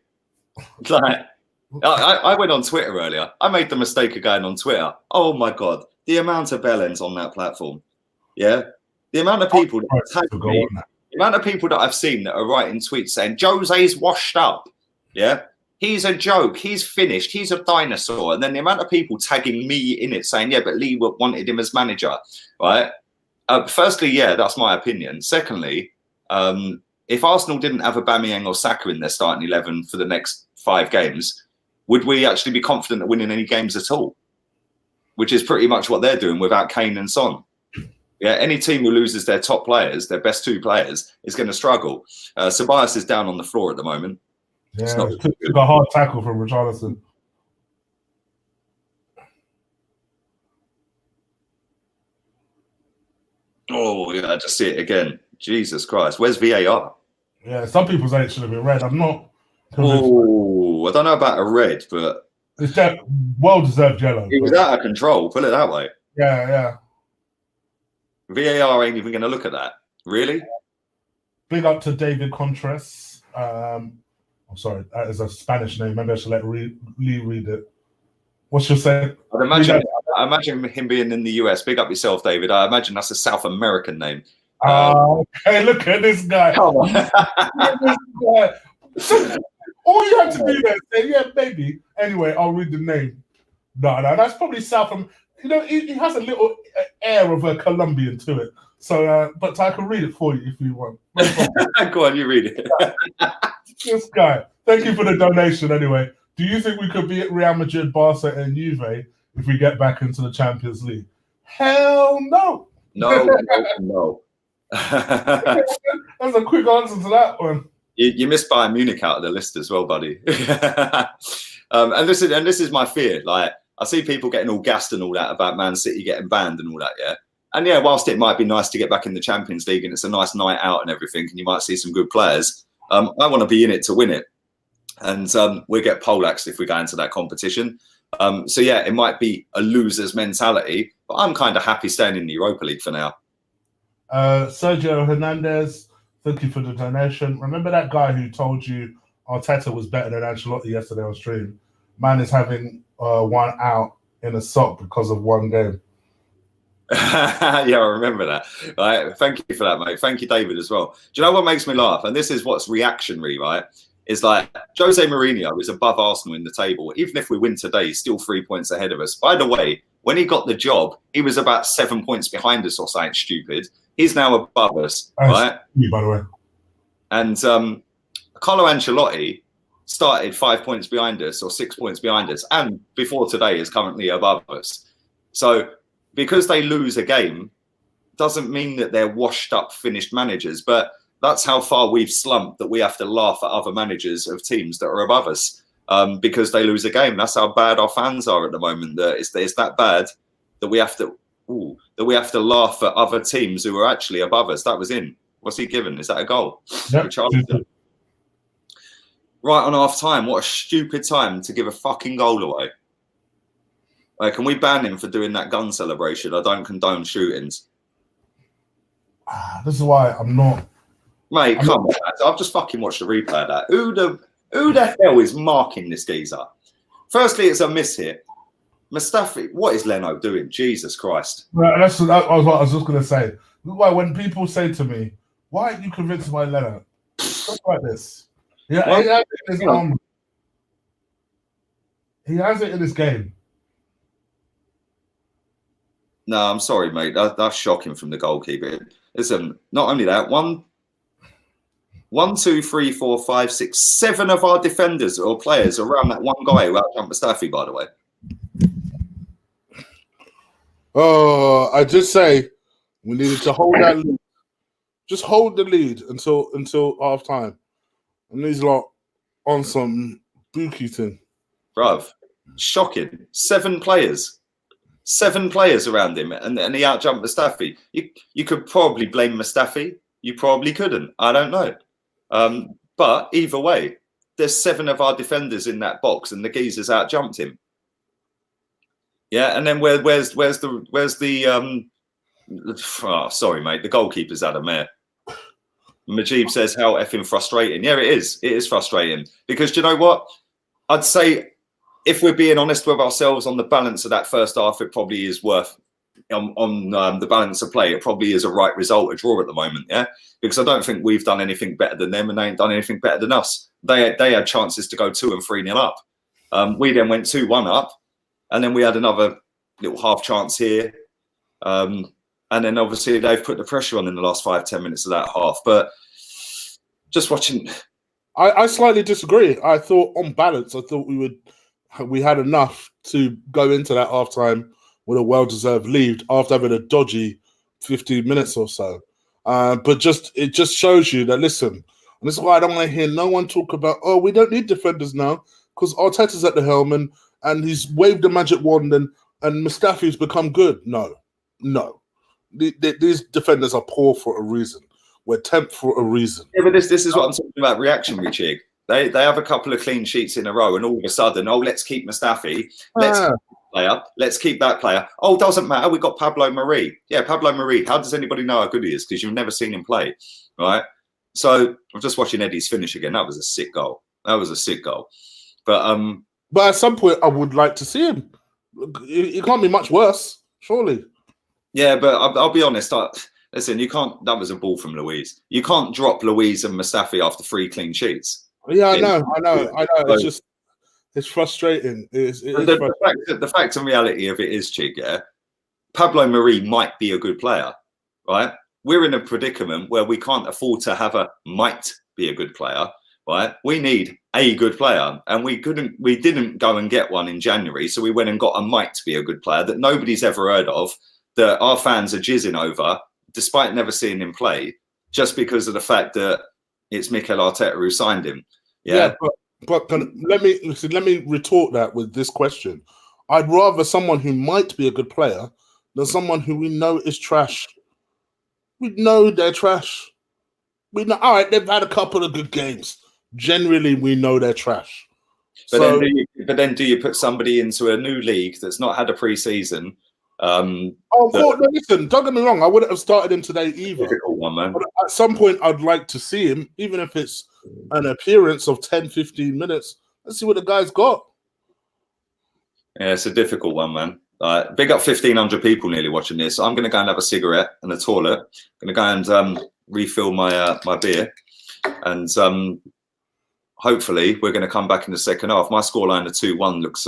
Like, I went on Twitter earlier. I made the mistake of going on Twitter. Oh my God, the amount of bellends on that platform. Yeah, the amount of people the amount of people that I've seen that are writing tweets saying Jose's washed up. Yeah, he's a joke. He's finished. He's a dinosaur. And then the amount of people tagging me in it saying, yeah, but Lee wanted him as manager, right? Firstly, yeah, that's my opinion. Secondly, if Arsenal didn't have Aubameyang or Saka in their starting 11 for the next 5 games, would we actually be confident of winning any games at all? Which is pretty much what they're doing without Kane and Son. Yeah, any team who loses their top players, their best 2 players, is going to struggle. Ceballos is down on the floor at the moment. Yeah, it took a hard tackle from Richarlison. Oh, yeah, I just see it again. Jesus Christ. Where's VAR? Yeah, some people say it should have been red. I'm not. Oh, I don't know about a red, but it's well-deserved yellow. It was out of control, put it that way. Yeah. VAR ain't even going to look at that. Really? Big up to David Contreras. I'm sorry, that is a Spanish name. Maybe I should let Lee read it. What's your say? I imagine him being in the US. Big up yourself, David. I imagine that's a South American name. Okay, look at this guy. Come on. All you have to do is say, yeah, maybe. Anyway, I'll read the name. No, that's probably South America. You know, he has a little air of a Colombian to it. So, but I can read it for you if you want. Go on, you read it. This guy. Thank you for the donation anyway. Do you think we could beat Real Madrid, Barca, and Juve if we get back into the Champions League? Hell no. No. That's a quick answer to that one. You missed Bayern Munich out of the list as well, buddy. And this is my fear. Like, I see people getting all gassed and all that about Man City getting banned and all that, yeah. And yeah, whilst it might be nice to get back in the Champions League and it's a nice night out and everything, and you might see some good players, I want to be in it to win it. And we'll get poleaxed if we go into that competition. So yeah, it might be a loser's mentality, but I'm kind of happy staying in the Europa League for now. Sergio Hernandez, thank you for the donation. Remember that guy who told you Arteta was better than Ancelotti yesterday on stream? Man is having one out in a sock because of 1 game. Yeah, I remember that. Right, thank you for that, mate. Thank you, David, as well. Do you know what makes me laugh? And this is what's reactionary, right? Is like Jose Mourinho is above Arsenal in the table. Even if we win today, he's still 3 points ahead of us. By the way, when he got the job, he was about 7 points behind us or something stupid. He's now above us, right? By the way. And Carlo Ancelotti started 5 points behind us or 6 points behind us, and before today is currently above us. So because they lose a game doesn't mean that they're washed up, finished managers. But that's how far we've slumped that we have to laugh at other managers of teams that are above us because they lose a game. That's how bad our fans are at the moment. That it's that bad that we have to ooh, that we have to laugh at other teams who are actually above us. That was in. What's he given? Is that a goal? Yep. Right on half time. What a stupid time to give a fucking goal away. Like, can we ban him for doing that gun celebration? I don't condone shootings. This is why I'm not. Mate, come on. I've just fucking watched the replay of that. Who the hell is marking this geezer? Firstly, it's a miss hit. Mustafi, what is Leno doing? Jesus Christ. That's what I was just going to say. Why when people say to me, why are you convinced by Leno? Stuff like this. Yeah, well, he has it in his game. No, I'm sorry, mate. That's shocking from the goalkeeper. Listen, not only that, 1, 2, 3, 4, 5, 6, 7 of our defenders or players around that one guy who outjumped Mustafi, by the way. Oh, I just say we needed to hold that lead. Just hold the lead until half time. And these lot on some bookie thing. Bruv, shocking. 7 players. 7 players around him, and he outjumped Mustafi. You could probably blame Mustafi. You probably couldn't. I don't know. But either way, there's 7 of our defenders in that box, and the geezers outjumped him. Yeah, and then where's the oh, sorry, mate, the goalkeeper's had a mare. Majib says, how effing frustrating. Yeah, it is. It is frustrating. Because do you know what? I'd say, if we're being honest with ourselves on the balance of that first half, it probably is worth, on the balance of play, it probably is a right result, a draw at the moment, yeah? Because I don't think we've done anything better than them, and they ain't done anything better than us. They had chances to go 2 and 3-0 up. We then went 2-1 up, and then we had another little half chance here. And then obviously they've put the pressure on in the last 5-10 minutes of that half. But just watching, I slightly disagree. I thought on balance, I thought we had enough to go into that halftime with a well-deserved lead after having a dodgy 15 minutes or so. But it just shows you that, listen, and this is why I don't want to hear no one talk about, oh, we don't need defenders now because Arteta's at the helm and he's waved the magic wand and Mustafi's become good. No. These defenders are poor for a reason. We're 10th for a reason. Yeah, but this is what I'm talking about, reactionary, Chig. They have a couple of clean sheets in a row, and all of a sudden, oh, let's keep Mustafi. Let's keep that player. Let's keep that player. Oh, doesn't matter. We've got Pablo Mari. Yeah, Pablo Mari. How does anybody know how good he is? Because you've never seen him play, right? So I'm just watching Eddie's finish again. That was a sick goal. But at some point, I would like to see him. It can't be much worse, surely. Yeah, but I'll be honest. Listen, you can't. That was a ball from Luiz. You can't drop Luiz and Mustafi after 3 clean sheets. Yeah, I know. It's frustrating. The fact and reality of it is, Chig, yeah, Pablo Mari might be a good player, right? We're in a predicament where we can't afford to have a might be a good player, right? We need a good player, and we didn't go and get one in January, so we went and got a might be a good player that nobody's ever heard of, that our fans are jizzing over, despite never seeing him play, just because of the fact that it's Mikel Arteta who signed him. Yeah, but let me retort that with this question. I'd rather someone who might be a good player than someone who we know is trash. We know they're trash. We know, all right, they've had a couple of good games. Generally, we know they're trash. But then do you put somebody into a new league that's not had a pre-season? Listen, don't get me wrong. I wouldn't have started him today either. Difficult one, man. But at some point, I'd like to see him, even if it's an appearance of 10, 15 minutes. Let's see what the guy's got. Yeah, it's a difficult one, man. Big up 1,500 people nearly watching this. I'm going to go and have a cigarette in the toilet. I'm going to go and refill my beer. And hopefully we're going to come back in the second half. My scoreline of 2-1 looks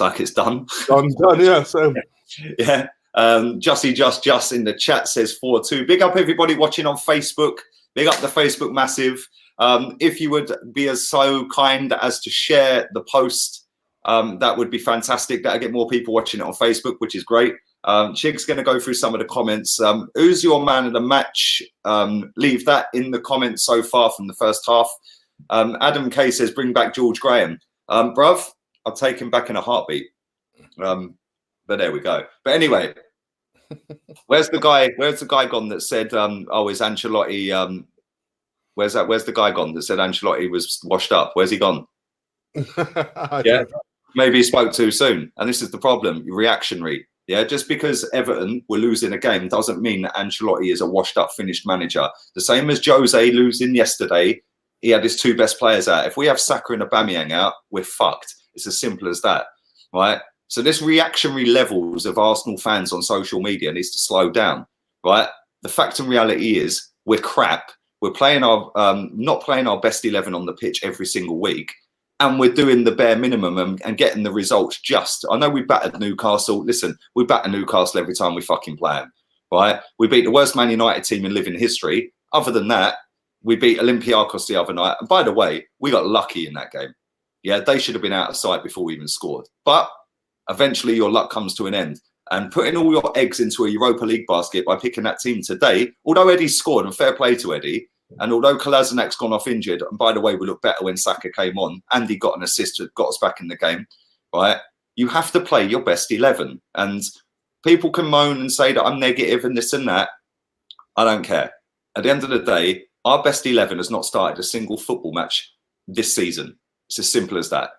like it's done. Done, yeah. So. Yeah. Jussie Just in the chat says 4-2. Big up everybody watching on Facebook. Big up the Facebook massive. If you would be as so kind as to share the post, that would be fantastic. That'll get more people watching it on Facebook, which is great. Chig's going to go through some of the comments. Who's your man of the match? Leave that in the comments so far from the first half. Adam K says, bring back George Graham. Bruv, I'll take him back in a heartbeat. But there we go. But anyway, Where's the guy? Where's the guy gone that said, "Oh, is Ancelotti?" Where's that? Where's the guy gone that said Ancelotti was washed up? Where's he gone? Yeah, maybe he spoke too soon, and this is the problem. You're reactionary. Yeah, just because Everton were losing a game doesn't mean that Ancelotti is a washed-up, finished manager. The same as Jose losing yesterday, he had his 2 best players out. If we have Saka and Aubameyang out, we're fucked. It's as simple as that, right? So this reactionary levels of Arsenal fans on social media needs to slow down, right? The fact and reality is we're crap. We're playing our not playing our best 11 on the pitch every single week. And we're doing the bare minimum and getting the results just. I know we battered Newcastle. Listen, we batter Newcastle every time we fucking play them, right? We beat the worst Man United team in living history. Other than that, we beat Olympiacos the other night. And by the way, we got lucky in that game. Yeah, they should have been out of sight before we even scored. But eventually your luck comes to an end. And putting all your eggs into a Europa League basket by picking that team today, although Eddie scored, and fair play to Eddie, and although Kolasinac's gone off injured, and by the way, we looked better when Saka came on, and he got an assist that got us back in the game, right? You have to play your best 11. And people can moan and say that I'm negative and this and that. I don't care. At the end of the day, our best 11 has not started a single football match this season. It's as simple as that.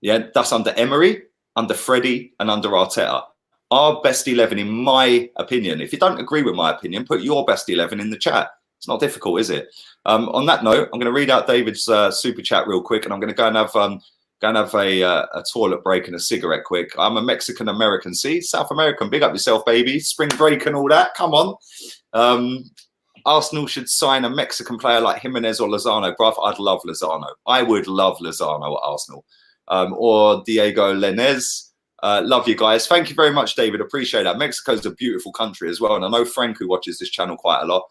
Yeah, that's under Emery, under Freddie, and under Arteta. Our best 11, in my opinion. If you don't agree with my opinion, put your best 11 in the chat. It's not difficult, is it? On that note, I'm going to read out David's super chat real quick, and I'm going to go and have a toilet break and a cigarette quick. I'm a Mexican American. See, South American. Big up yourself, baby. Spring break and all that. Come on. Arsenal should sign a Mexican player like Jimenez or Lozano. Bruv, I'd love Lozano. I would love Lozano at Arsenal. Or Diego Lenez. Love you guys. Thank you very much, David. Appreciate that. Mexico's a beautiful country as well. And I know Frank, who watches this channel quite a lot,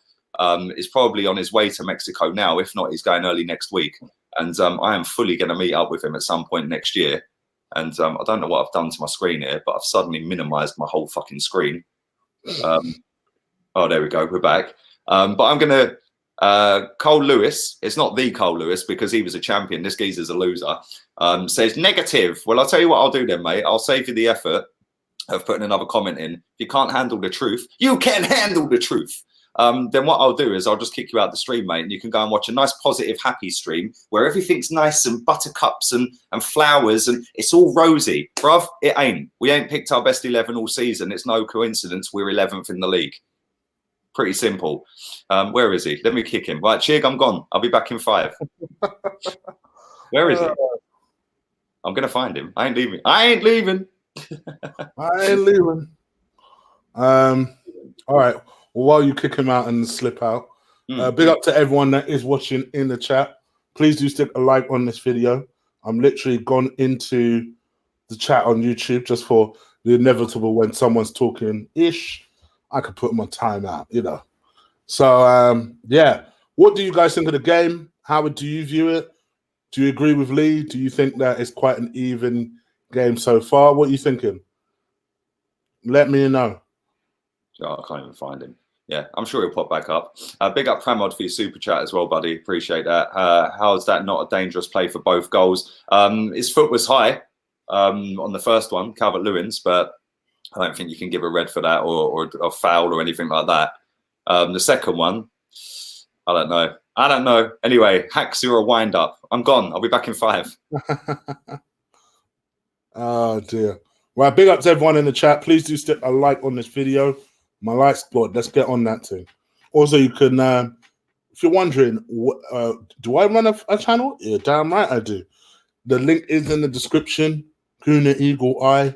is probably on his way to Mexico now. If not, he's going early next week. And I am fully going to meet up with him at some point next year. And I don't know what I've done to my screen here, but I've suddenly minimized my whole fucking screen. Oh, there we go. We're back. But I'm going to... Cole Lewis, it's not the Cole Lewis because he was a champion. This geezer's a loser. Says negative. Well, I'll tell you what I'll do then, mate. I'll save you the effort of putting another comment in. If you can't handle the truth, you can handle the truth. Then what I'll do is I'll just kick you out the stream, mate, and you can go and watch a nice, positive, happy stream where everything's nice and buttercups and flowers and it's all rosy. Bruv, it ain't. We ain't picked our best 11 all season. It's no coincidence we're 11th in the league. Pretty simple. Where is he? Let me kick him. Right, Chig, I'm gone. I'll be back in 5. Where is he? I'm going to find him. I ain't leaving. I ain't leaving. I ain't leaving. All right. Well, while you kick him out and slip out, big up to everyone that is watching in the chat. Please do stick a like on this video. I'm literally gone into the chat on YouTube just for the inevitable when someone's talking ish. I could put my time out, you know. So, yeah. What do you guys think of the game? How do you view it? Do you agree with Lee? Do you think that it's quite an even game so far? What are you thinking? Let me know. Oh, I can't even find him. Yeah, I'm sure he'll pop back up. Big up Pramod for your super chat as well, buddy. Appreciate that. How is that not a dangerous play for both goals? His foot was high on the first one, Calvert-Lewin's, but I don't think you can give a red for that or a foul or anything like that. The second one, I don't know. I don't know. Anyway, hacks are a wind up. I'm gone. I'll be back in 5. Oh, dear. Well, big up to everyone in the chat. Please do stick a like on this video. My like squad. Let's get on that too. Also, you can, if you're wondering, do I run a channel? Yeah, damn right I do. The link is in the description. Kuna Eagle Eye.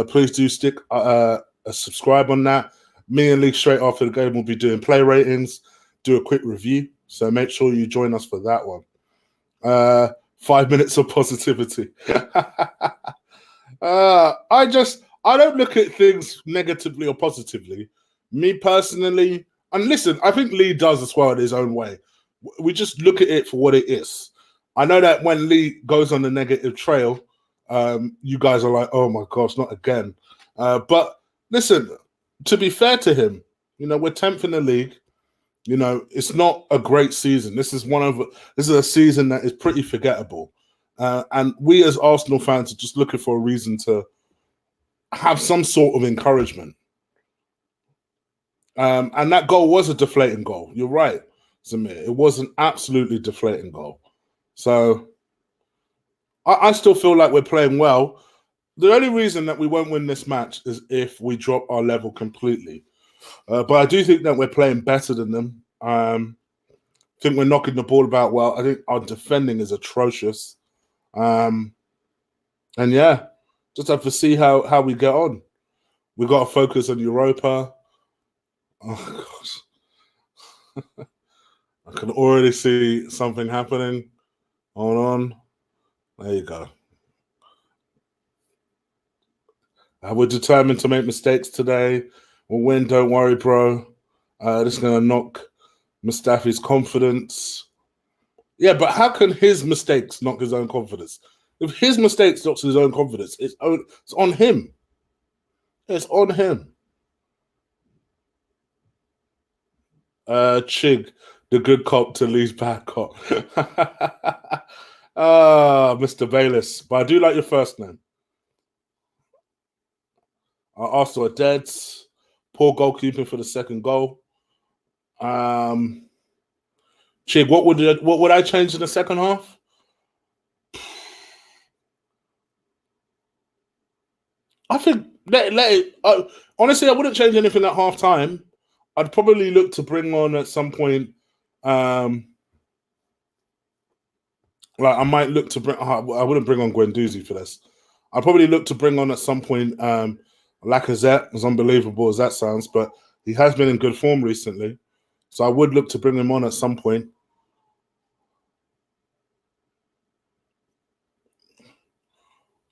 Please do stick a subscribe on that. Me and Lee straight after the game will be doing play ratings, do a quick review. So make sure you join us for that one. 5 minutes of positivity. I don't look at things negatively or positively. Me personally, and listen, I think Lee does as well in his own way. We just look at it for what it is. I know that when Lee goes on the negative trail, you guys are like, oh my gosh, not again. But listen, to be fair to him, you know, we're 10th in the league. You know, it's not a great season. This is a season that is pretty forgettable. And we as Arsenal fans are just looking for a reason to have some sort of encouragement. And that goal was a deflating goal. You're right, Zamir. It was an absolutely deflating goal. So I still feel like we're playing well. The only reason that we won't win this match is if we drop our level completely. But I do think that we're playing better than them. I think we're knocking the ball about well. I think our defending is atrocious. And yeah, just have to see how we get on. We've got to focus on Europa. Oh, gosh. I can already see something happening. Hold on. There you go. We're determined to make mistakes today. We'll win, don't worry, bro. This is going to knock Mustafi's confidence. Yeah, but how can his mistakes knock his own confidence? If his mistakes knocks his own confidence, it's on him. It's on him. Chig, the good cop to Lee's bad cop. Mr. Bayless. But I do like your first name. Arsenal are dead. Poor goalkeeping for the second goal. Chig, what would I change in the second half? I think let it. Honestly, I wouldn't change anything at half time. I'd probably look to bring on at some point. Like I might look to bring. I wouldn't bring on Guendouzi for this. I'd probably look to bring on at some point. Lacazette, as unbelievable as that sounds, but he has been in good form recently, so I would look to bring him on at some point.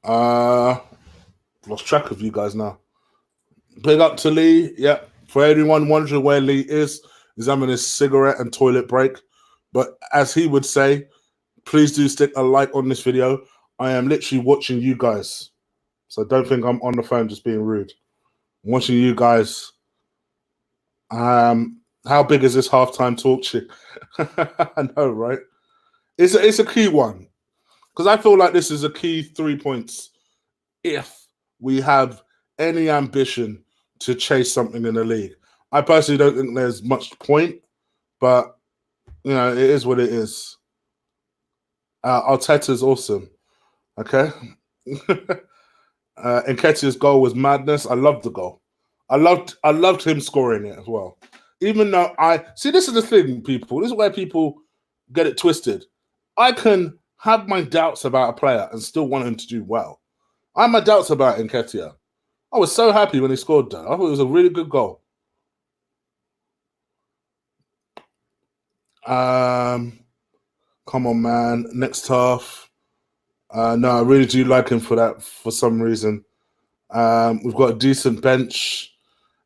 Lost track of you guys now. Big up to Lee. Yeah, for anyone wondering where Lee is, he's having his cigarette and toilet break. But as he would say, please do stick a like on this video. I am literally watching you guys. So don't think I'm on the phone just being rude. I'm watching you guys. How big is this halftime talk shit? I know, right? It's a key one. Because I feel like this is a key 3 points if we have any ambition to chase something in the league. I personally don't think there's much point, but you know, it is what it is. Arteta's awesome. Okay. Nketiah's goal was madness. I loved the goal. I loved him scoring it as well. Even though this is the thing, people. This is where people get it twisted. I can have my doubts about a player and still want him to do well. I have my doubts about Nketiah. I was so happy when he scored that. I thought it was a really good goal. Come on, man. Next half. No, I really do like him for that for some reason. We've got a decent bench.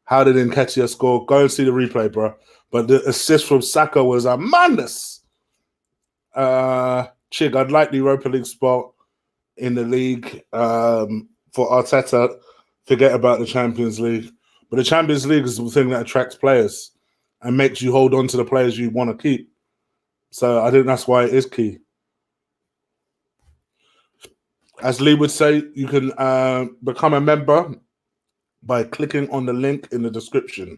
How did Nketiah score? Go and see the replay, bro. But the assist from Saka was a madness. Chig, I'd like the Europa League spot in the league for Arteta. Forget about the Champions League. But the Champions League is the thing that attracts players and makes you hold on to the players you want to keep. So I think that's why it is key. As Lee would say, you can become a member by clicking on the link in the description,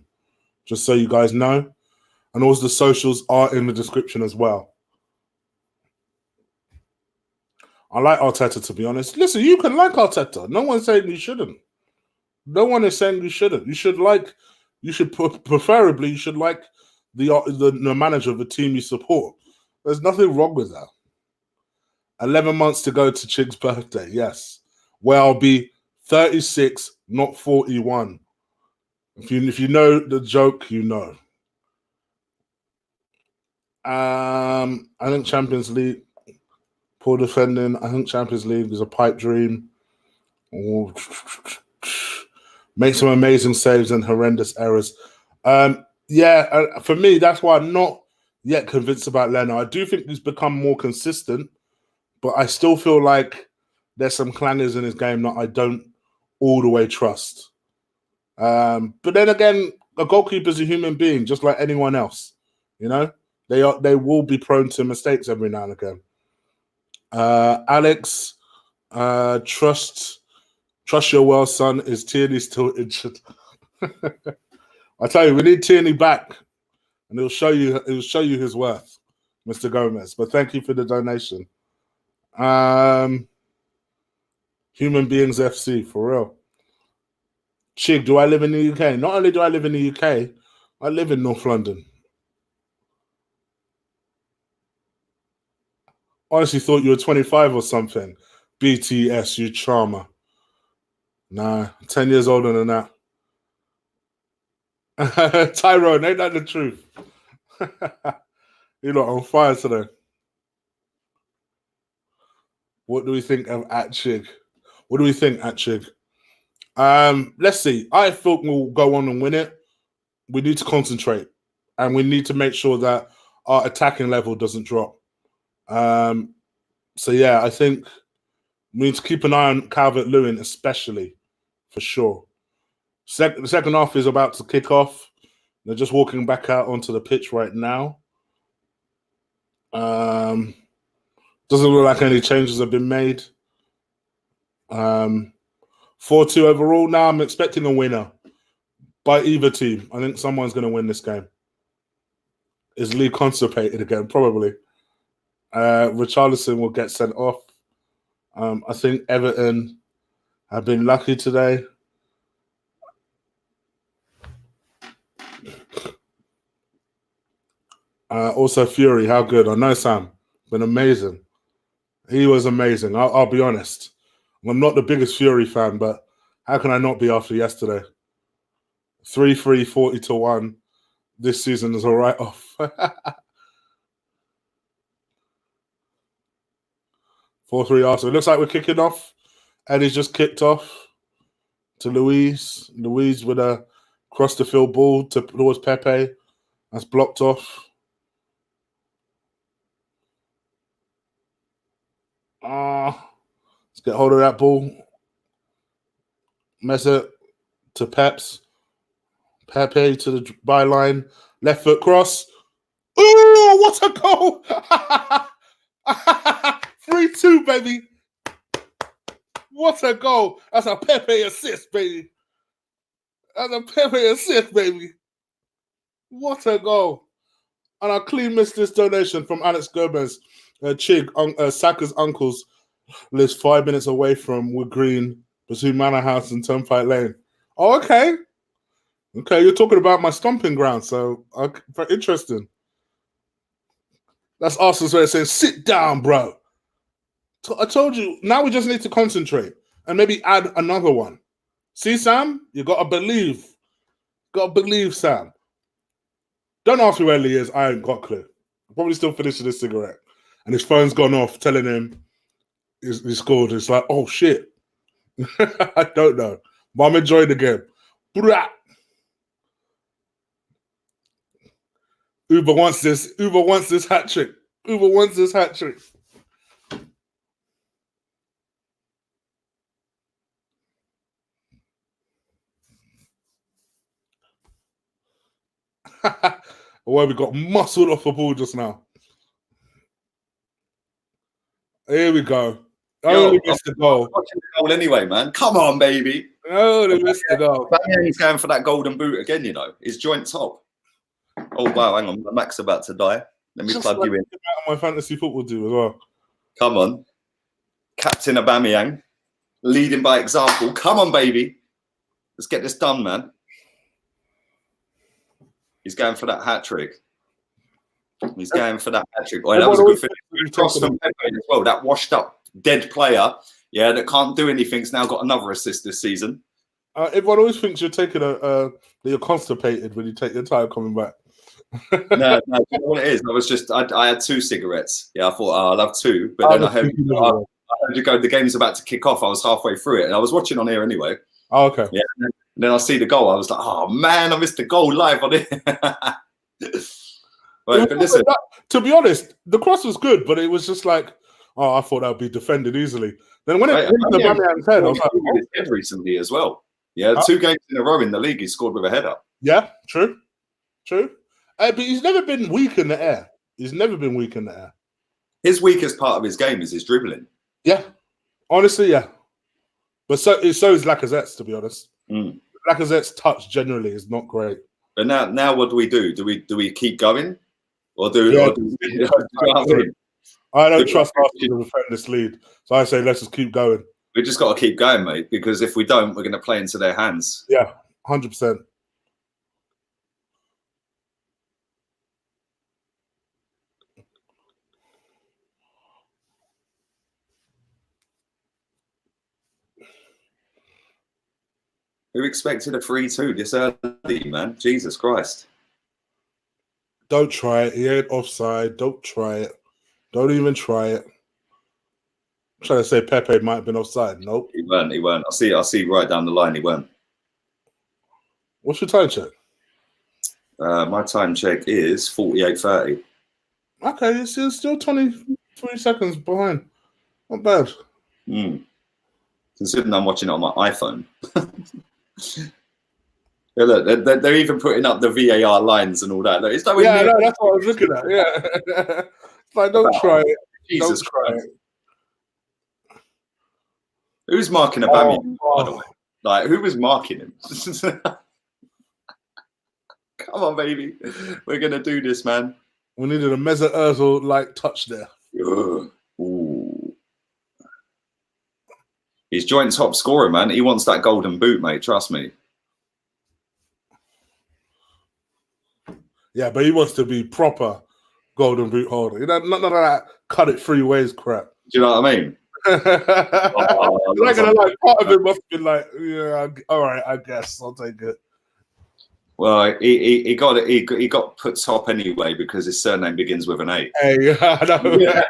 just so you guys know. And all the socials are in the description as well. I like Arteta, to be honest. Listen, you can like Arteta. No one's saying you shouldn't. No one is saying you shouldn't. Preferably, you should like the manager of the team you support. There's nothing wrong with that. 11 months to go to Chig's birthday, yes. Where I'll be 36, not 41. If you know the joke, you know. I think Champions League, poor defending. I think Champions League is a pipe dream. Make some amazing saves and horrendous errors. For me, that's why I'm not yet convinced about Leno. I do think he's become more consistent, but I still feel like there's some clangers in his game that I don't all the way trust. But then again, a goalkeeper is a human being, just like anyone else. You know, they will be prone to mistakes every now and again. Alex, trust your well, son. Is Tierney still injured? I tell you, we need Tierney back, and it'll show you his worth, Mr. Gomez. But thank you for the donation. Human Beings FC, for real. Chig, do I live in the UK? Not only do I live in the UK, I live in North London. Honestly thought you were 25 or something. BTS, you charmer. Nah, 10 years older than that. Tyrone, ain't that the truth? You're not on fire today. What do we think of Atchig? What do we think, Atchig? Let's see. I thought we'll go on and win it. We need to concentrate, and we need to make sure that our attacking level doesn't drop. So yeah, I think we need to keep an eye on Calvert-Lewin, especially, for sure. The second half is about to kick off. They're just walking back out onto the pitch right now. Doesn't look like any changes have been made. 4-2 overall. Now I'm expecting a winner by either team. I think someone's going to win this game. Is Lee constipated again? Probably. Richarlison will get sent off. I think Everton have been lucky today. Also, Fury, how good? I know Sam. Been amazing. He was amazing. I'll be honest. I'm not the biggest Fury fan, but how can I not be after yesterday? 3-3, 40-1. This season is a write-off. 4-3 Arsenal. It looks like we're kicking off. Eddie's just kicked off to Luis. Luis with a cross-the-field ball towards Pepe. That's blocked off. Let's get hold of that ball. Mesut to Peps. Pepe to the byline. Left foot cross. Ooh, what a goal! 3-2, baby. What a goal. That's a Pepe assist, baby. That's a Pepe assist, baby. What a goal. And I clean missed this donation from Alex Gomez. Chig, Saka's uncles, lives 5 minutes away from Wood Green, between Manor House and Turnpike Lane. Oh, okay. Okay, you're talking about my stomping ground, so very interesting. That's Arsenal's way of saying, sit down, bro. I told you, now we just need to concentrate and maybe add another one. See, Sam? You got to believe. Got to believe, Sam. Don't ask me where Lee is. I ain't got a clue. I'm probably still finishing his cigarette. And his phone's gone off telling him he scored. It's like, oh, shit. I don't know. But I'm enjoying the game. Uber wants this. Uber wants this hat trick. Uber wants this hat trick. Well, we got muscled off the ball just now. Here we go. Only missed the goal. Watching the goal anyway, man. Come on, baby. Only missed the goal. He's going for that golden boot again, you know. His joint top. Oh, wow. Hang on. Mac's about to die. Let me plug you in. My fantasy football team as well. Come on. Captain Aubameyang. Leading by example. Come on, baby. Let's get this done, man. He's going for that hat trick. He's going for that hat trick. Oh, that was a good finish. Cross from Pepe as well. That washed up dead player, yeah, that can't do anything's now got another assist this season. Everyone always thinks you're taking that you're constipated when you take your time coming back. No, you know what it is? I had 2 cigarettes. Yeah, I thought I'll have 2, but then I heard you go. The game's about to kick off. I was halfway through it, and I was watching on here anyway. Oh, okay. Yeah. And then I see the goal. I was like, oh man, I missed the goal live on it. But listen, to be honest, the cross was good, but it was just like, oh, I thought that would be defended easily. Then when it hit the Aubameyang's head, I was like, his head recently as well. Yeah, 2 games in a row in the league, he scored with a header. Yeah, true. But he's never been weak in the air. His weakest part of his game is his dribbling. Yeah, honestly, yeah. But so is Lacazette's, to be honest. Lacazette's touch generally is not great. But now what do we do? Do we keep going, or do? Yeah. Or do we, you know what I mean? I don't trust Arsenal to defend this lead, so I say let's just keep going. We just got to keep going, mate. Because if we don't, we're going to play into their hands. Yeah, 100%. Who expected a 3-2 this early, man? Jesus Christ! Don't try it. He ain't offside. Don't try it. Don't even try it. I'm trying to say Pepe might have been offside. Nope. He weren't. He weren't. I see right down the line. He weren't. What's your time check? My time check is 48:30. Okay, it's still 23 seconds behind. Not bad. Considering I'm watching it on my iPhone. Yeah, look, they're even putting up the VAR lines and all that. Look, it's no, that's what I was looking at. Yeah. It's like, don't try it. Jesus Don't try Christ. it. Who's marking Aubameyang, by the way? Like, who was marking him? Come on, baby. We're going to do this, man. We needed a Mesut Ozil-like touch there. Ooh. He's joint top scorer, man. He wants that golden boot, mate. Trust me. Yeah, but he wants to be proper golden boot holder. You know, none of that cut it 3 ways crap. Do you know what I mean? Not gonna lie, part of it must have been like, yeah, all right, I guess I'll take it. Well, he got it. He got put top anyway because his surname begins with an A. Hey, I know. Yeah.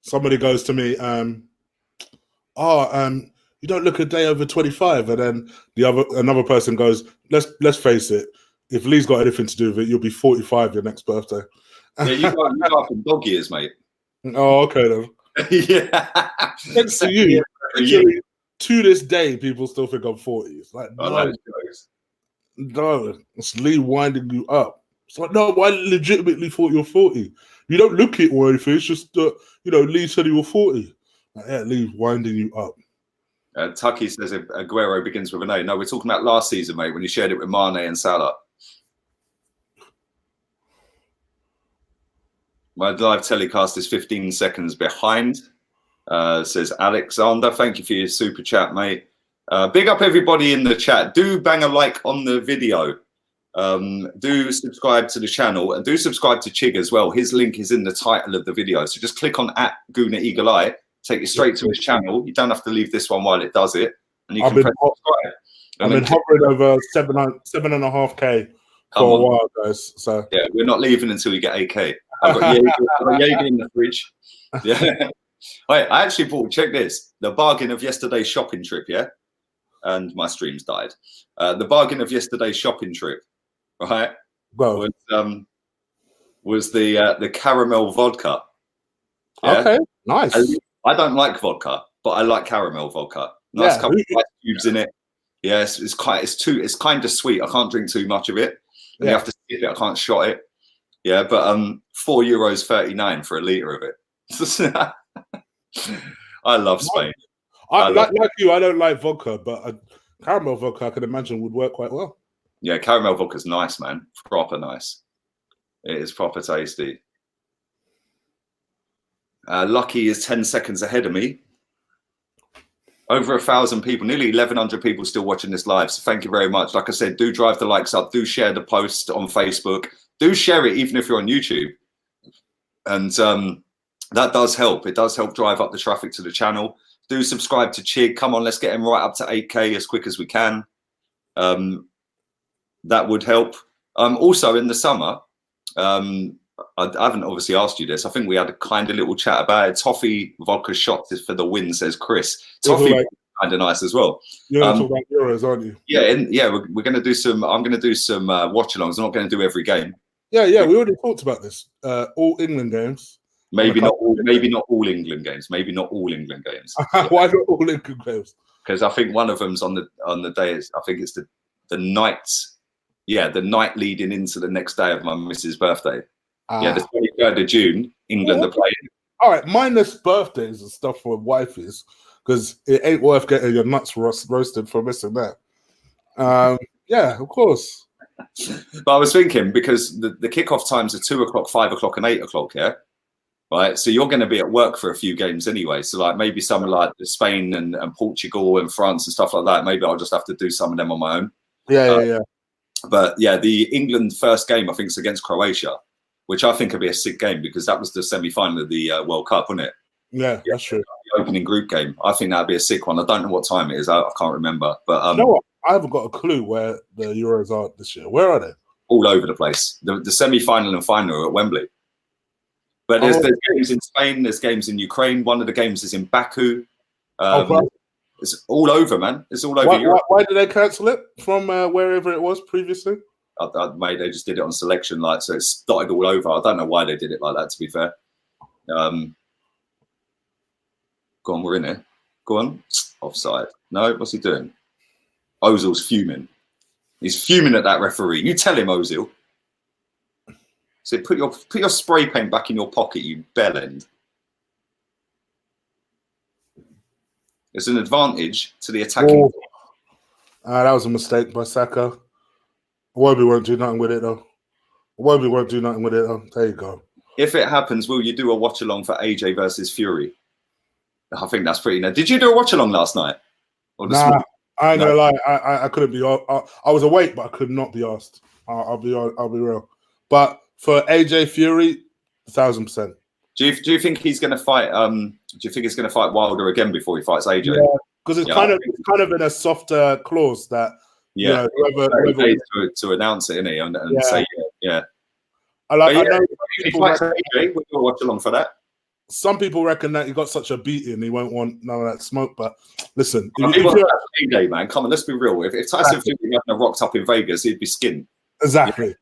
Somebody goes to me, you don't look a day over 25, and then another person goes, let's face it, if Lee's got anything to do with it, you'll be 45 your next birthday. Yeah, you go up in dog years, mate. Oh, okay then. Yeah. Thanks to you. Literally, to this day, people still think I'm 40. It's like, no, it's Lee winding you up. It's like, no, I legitimately thought you're 40. You don't look it or anything. It's just, Lee said you were 40. Like, yeah, Lee's winding you up. Tucky says Aguero begins with an A. No, we're talking about last season, mate, when you shared it with Mane and Salah. My live telecast is 15 seconds behind, says Alexander. Thank you for your super chat, mate. Big up everybody in the chat. Do bang a like on the video. Do subscribe to the channel and do subscribe to Chig as well. His link is in the title of the video. So just click on @Guna take you straight to his channel. You don't have to leave this one while it does it. And you can press subscribe. I've been hovering over 7.5K for a while, guys. So yeah, we're not leaving until we get AK. I've got Jaeger in the fridge. Yeah. Wait, I actually bought, check this, the bargain of yesterday's shopping trip, yeah? And my streams died. The bargain of yesterday's shopping trip, right? Well, was the caramel vodka. Yeah? Okay, nice. I don't like vodka, but I like caramel vodka. Nice couple of ice cubes in it. Yes, it's kind of sweet. I can't drink too much of it. And you have to skip it. I can't shot it. Yeah, but €4.39 for a litre of it. I love Spain. Like you, I don't like vodka, but caramel vodka I can imagine would work quite well. Yeah, caramel vodka's nice, man. Proper nice. It is proper tasty. Lucky is 10 seconds ahead of me. Over 1,000 people, nearly 1,100 people still watching this live. So thank you very much. Like I said, do drive the likes up. Do share the post on Facebook. Do share it even if you're on YouTube. And that does help. It does help drive up the traffic to the channel. Do subscribe to Chig. Come on, let's get him right up to 8K as quick as we can. That would help. Also, in the summer, I haven't obviously asked you this. I think we had a kind of little chat about it. Toffee vodka shots is for the win, says Chris. Toffee is kind of nice as well. You're going to talk about Euros, aren't you? Yeah, we're going to do some. I'm going to do some watchalongs. I'm not going to do every game. Yeah. We already talked about this. All England games. Maybe not all England games. Maybe not all England games. Why not all England games? Because I think one of them's on the day. I think it's the night. Yeah, the night leading into the next day of my missus' birthday. Yeah, the 23rd of June, England are playing. All right, minus birthdays and stuff for wifeys, because it ain't worth getting your nuts roasted for missing that. Yeah, of course. But I was thinking, because the kickoff times are 2 o'clock, 5 o'clock, and 8 o'clock, yeah? Right, so you're going to be at work for a few games anyway. So like maybe something like Spain and Portugal and France and stuff like that. Maybe I'll just have to do some of them on my own. Yeah. But yeah, the England first game I think is against Croatia, which I think would be a sick game because that was the semi-final of the World Cup, wasn't it? Yeah, that's true. The opening group game. I think that'd be a sick one. I don't know what time it is. I can't remember. But you know what? I haven't got a clue where the Euros are this year. Where are they? All over the place. The semi-final and final are at Wembley. But there's games in Spain, there's games in Ukraine. One of the games is in Baku. It's all over, man. It's all over Europe. Why did they cancel it from wherever it was previously? Mate, they just did it on selection, like, so it's dotted all over. I don't know why they did it like that, to be fair. Go on, we're in here. Go on. Offside. No, what's he doing? Ozil's fuming. He's fuming at that referee. You tell him, Ozil. So put your spray paint back in your pocket, you bellend. It's an advantage to the attacking. That was a mistake by Saka. Iwobi won't do nothing with it though. There you go. If it happens, will you do a watch along for AJ versus Fury? I think that's pretty. Did you do a watch along last night? Nah, I ain't gonna lie. I couldn't be. I was awake, but I could not be asked. I'll be real. But for AJ Fury, 1,000%. Do you think he's going to fight? Do you think he's going to fight Wilder again before he fights AJ? Yeah, because it's kind of in a softer clause that whoever to announce it, innit? And say yeah. I know if he fights AJ, we'll watch along for that. Some people reckon that he got such a beating, he won't want none of that smoke. But listen, AJ, man, come on, let's be real. If Tyson Fury hadn't rocked up in Vegas, he'd be skinned. Exactly.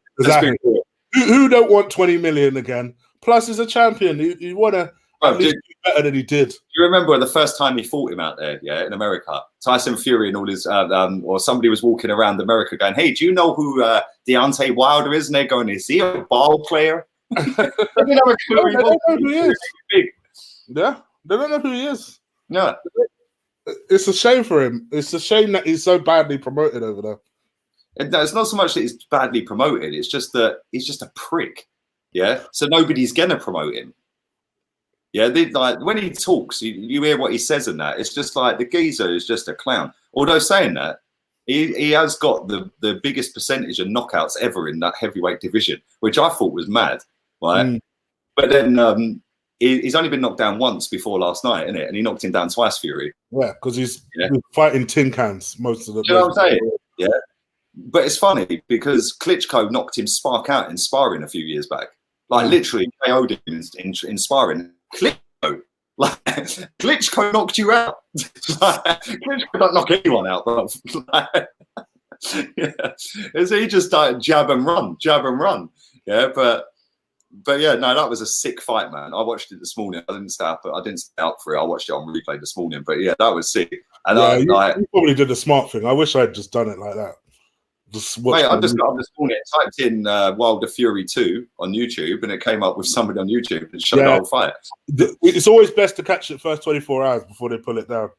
Who don't want 20 million again? Plus, he's a champion. You want to do better than he did. Do you remember the first time he fought him out there? Yeah, in America, Tyson Fury and all his or somebody was walking around America going, "Hey, do you know who Deontay Wilder is?" And they're going, "Is he a ball player?" They don't know who he is. Yeah, they don't know who he is. Yeah, it's a shame for him. It's a shame that he's so badly promoted over there. It's not so much that he's badly promoted. It's just that he's just a prick. Yeah, so nobody's gonna promote him. Yeah, like when he talks, you hear what he says in that. It's just like the geezer is just a clown. Although saying that, he has got the biggest percentage of knockouts ever in that heavyweight division, which I thought was mad. Right, but then he's only been knocked down once before last night, isn't it? And he knocked him down twice, Fury. Yeah, because he's fighting tin cans most of the. Do you know what I'm saying? Yeah. But it's funny because Klitschko knocked him spark out in sparring a few years back. Like literally KO'd him in sparring. Klitschko knocked you out. Klitschko don't knock anyone out. But he just started jab and run. Yeah, but yeah, no, that was a sick fight, man. I watched it this morning. I didn't stay up for it. I watched it on replay this morning. But yeah, that was sick. And you probably did the smart thing. I wish I'd just done it like that. Mate, I just got up this morning, typed in Wilder Fury 2 on YouTube, and it came up with somebody on YouTube and showed the whole fight. It's always best to catch it first 24 hours before they pull it down.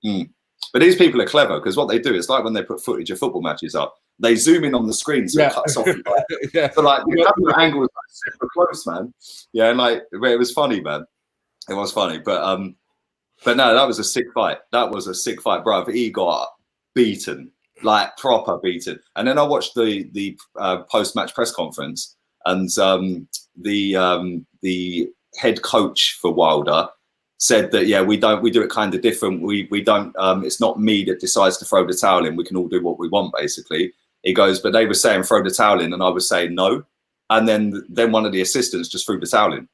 But these people are clever because what they do is like when they put footage of football matches up, they zoom in on the screen so it cuts off. So like the camera angle was like super close, man. Yeah, and like it was funny, man. It was funny, but no, that was a sick fight. That was a sick fight, bro. He got beaten. Like proper beaten. And then I watched the post-match press conference, and the head coach for Wilder said that we do it kind of different. We don't. It's not me that decides to throw the towel in. We can all do what we want, basically. He goes, but they were saying throw the towel in, and I was saying no. And then one of the assistants just threw the towel in.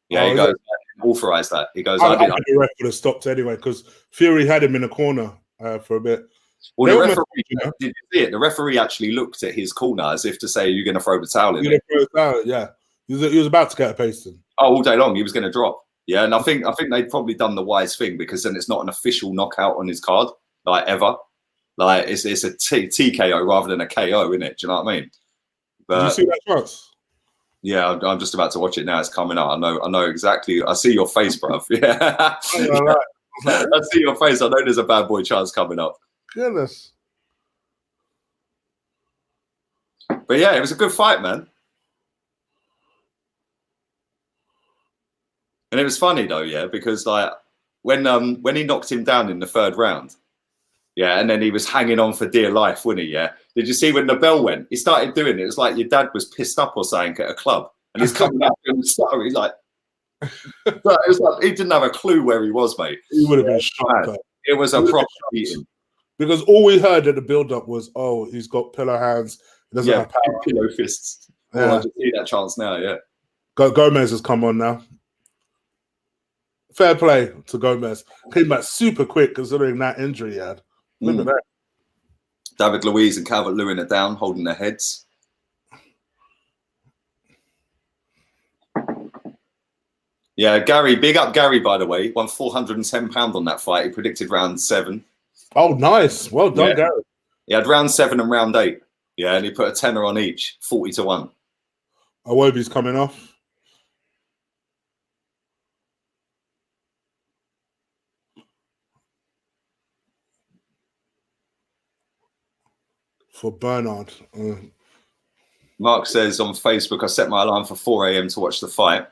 Yeah, he goes, authorize that. He goes, I think the ref would have stopped anyway because Fury had him in a corner for a bit. Well, the referee, did you see it? The referee actually looked at his corner as if to say, "You're going to throw the towel in." Yeah, he was about to get a pasting. Oh, all day long, he was going to drop. Yeah, and I think they'd probably done the wise thing because then it's not an official knockout on his card, like ever. Like it's a TKO rather than a KO, isn't it? Do you know what I mean? But, did you see that chance? Yeah, I'm just about to watch it now. It's coming out. I know exactly. I see your face, bruv. Yeah. I see your face. I know there's a bad boy chance coming up. Goodness. But yeah, it was a good fight, man. And it was funny though, yeah, because like when he knocked him down in the 3rd round, yeah, and then he was hanging on for dear life, wasn't he? Yeah. Did you see when the bell went? He started doing it. It was like your dad was pissed up or something at a club, and he's coming out and stuff. He's like, it was like he didn't have a clue where he was, mate. He would have been shocked. It was a proper beating. Because all we heard at the build-up was, "Oh, he's got pillow hands. He doesn't have power. Pillow fists." Yeah. Oh, I just see that chance now. Yeah. Gomez has come on now. Fair play to Gomez. Came back super quick considering that injury he had. Look at that. David Luiz and Calvert-Lewin are down, holding their heads. Yeah, Gary, big up Gary, by the way. Won £410 on that fight. He predicted round 7. Oh, nice. Well done, Gary. He had round 7 and round 8. Yeah, and he put a tenner on each, 40-1. Iwobi's coming off. For Bernard. Mark says on Facebook, I set my alarm for 4 a.m. to watch the fight,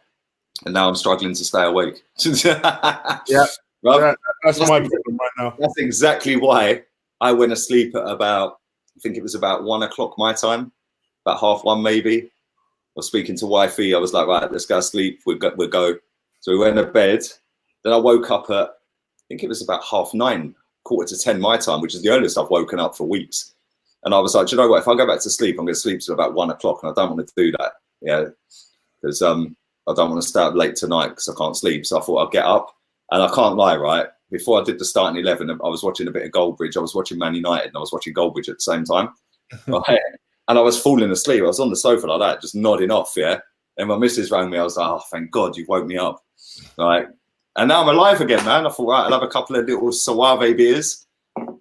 and now I'm struggling to stay awake. Yeah, right? that's my problem right now. That's exactly why I went asleep at about, I think it was about 1 o'clock my time, about 1:30 maybe. I was speaking to wifey. I was like, right, let's go sleep. We'll go. So we went to bed. Then I woke up at, I think it was about 9:30, 9:45 my time, which is the earliest I've woken up for weeks. And I was like, do you know what? If I go back to sleep, I'm going to sleep till about 1 o'clock, and I don't want to do that. Yeah, because I don't want to stay up late tonight because I can't sleep. So I thought I'd get up, and I can't lie, right? Before I did the starting 11, I was watching a bit of Goldbridge. I was watching Man United, and I was watching Goldbridge at the same time. Right? And I was falling asleep. I was on the sofa like that, just nodding off. Yeah. And my missus rang me. I was like, oh, thank God you woke me up. Right. And now I'm alive again, man. I thought, right, I'll have a couple of little Suave beers.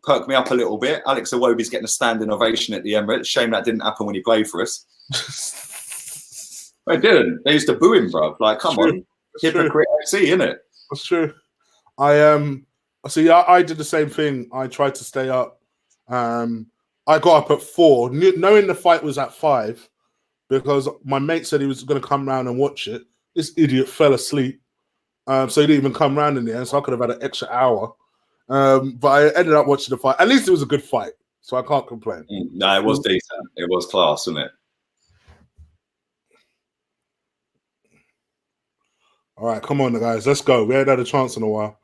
Perk me up a little bit. Alex Iwobi's getting a standing ovation at the Emirates. Shame that didn't happen when he played for us. They didn't. They used to boo him, bro. Like, come on, hypocrite FC, innit? That's true. I did the same thing. I tried to stay up. I got up at 4, knowing the fight was at 5, because my mate said he was going to come round and watch it. This idiot fell asleep, so he didn't even come round in the end. So I could have had an extra hour. But I ended up watching the fight. At least it was a good fight, so I can't complain. No, it was decent. It was class, wasn't it? All right, come on, guys. Let's go. We ain't had a chance in a while.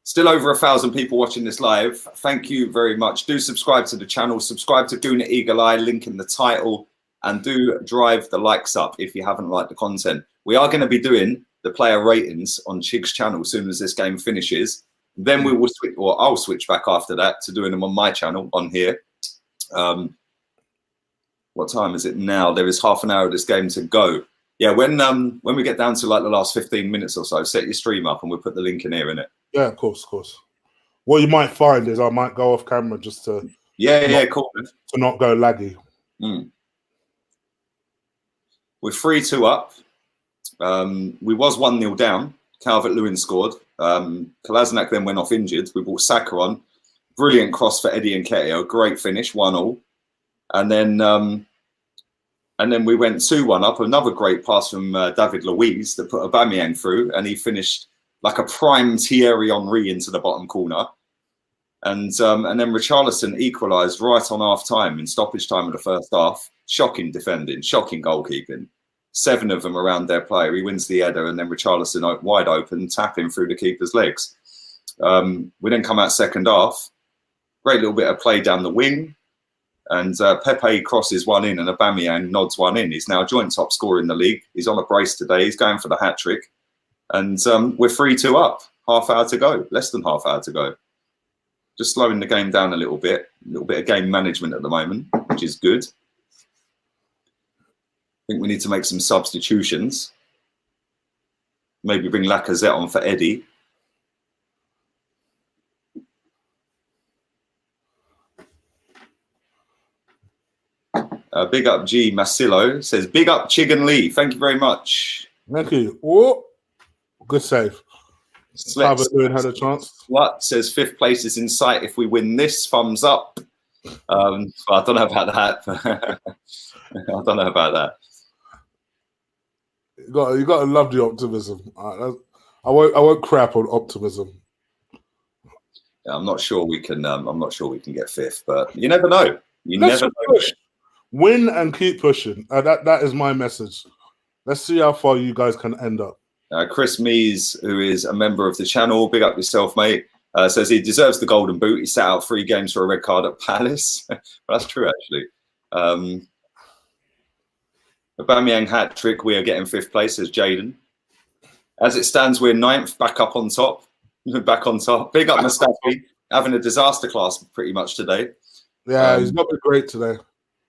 Still over 1,000 people watching this live. Thank you very much. Do subscribe to the channel. Subscribe to Gooner Eagle Eye, link in the title. And do drive the likes up if you haven't liked the content. We are going to be doing the player ratings on Chig's channel as soon as this game finishes. Then we will switch, or I'll switch back after that to doing them on my channel on here. What time is it now? There is half an hour of this game to go. Yeah, when we get down to like the last 15 minutes or so, set your stream up and we'll put the link in here, innit? Yeah, of course. What you might find is I might go off camera just to cool. To not go laggy. We're 3-2 up. We was 1-0 down. Calvert-Lewin scored. Kolasinac then went off injured. We brought Saka on. Brilliant cross for Eddie Nketiah. Great finish, 1-1. And then we went 2-1 up. Another great pass from David Luiz that put Aubameyang through, and he finished like a prime Thierry Henry into the bottom corner. And then Richarlison equalised right on half time in stoppage time of the first half. Shocking defending, shocking goalkeeping. 7 of them around their player. He wins the header, and then Richarlison wide open, tapping through the keeper's legs. We then come out second half. Great little bit of play down the wing. And Pepe crosses one in, and Aubameyang nods one in. He's now joint top scorer in the league. He's on a brace today. He's going for the hat-trick. And we're 3-2 up. Half hour to go. Less than half hour to go. Just slowing the game down a little bit of game management at the moment, which is good. I think we need to make some substitutions. Maybe bring Lacazette on for Eddie. Big up G Masillo says, big up Chigan Lee. Thank you very much. Thank you. Oh, good save. Slex had a chance. What says 5th place is in sight if we win this. Thumbs up. Well, I don't know about that. I don't know about that. You got to love the optimism. I won't crap on optimism. Yeah, I'm not sure we can. I'm not sure we can get 5th, but you never know. Let's push. Win and keep pushing. That is my message. Let's see how far you guys can end up. Chris Mees, who is a member of the channel, big up yourself, mate, says he deserves the golden boot. He sat out 3 games for a red card at Palace. That's true, actually. Aubameyang hat trick. We are getting 5th place, says Jaden. As it stands, we're 9th, back up on top. Back on top. Big up Mustafi, having a disaster class pretty much today. Yeah, he's not been great today.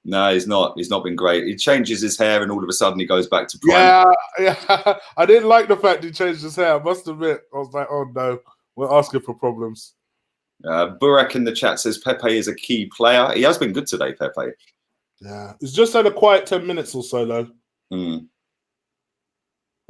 No, he's not. He's not been great. He changes his hair and all of a sudden he goes back to prime. Yeah. I didn't like the fact he changed his hair. I must admit. I was like, oh no, we're asking for problems. Burak in the chat says Pepe is a key player. He has been good today, Pepe. Yeah. He's just had a quiet 10 minutes or so, though.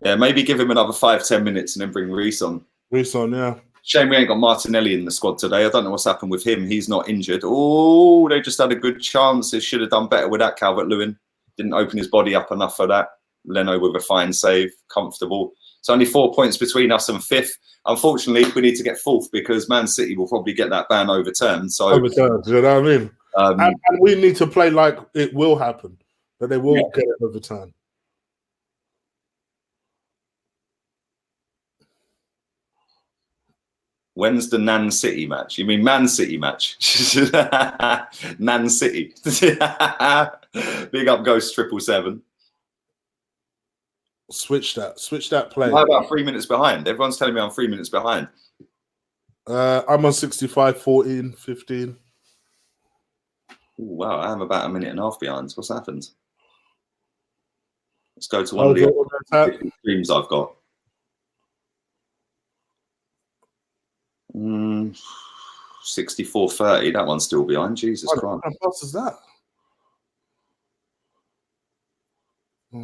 Yeah, maybe give him another 5-10 minutes and then bring Reece on. Yeah. Shame we ain't got Martinelli in the squad today. I don't know what's happened with him. He's not injured. Oh, they just had a good chance. They should have done better with that. Calvert-Lewin didn't open his body up enough for that. Leno with a fine save, comfortable. It's only 4 points between us and 5th. Unfortunately, we need to get 4th because Man City will probably get that ban overturned. You know what I mean? And we need to play like it will happen, that they will get it overturned. When's the Nan City match? You mean Man City match? Nan City. Big up Ghost 777. Switch that play. How about 3 minutes behind? Everyone's telling me I'm 3 minutes behind. I'm on 65, 14, 15. Ooh, wow, I'm about a minute and a half behind. What's happened? Let's go to one of the streams I've got. 64-30. That one's still behind. Jesus Christ. How fast is that?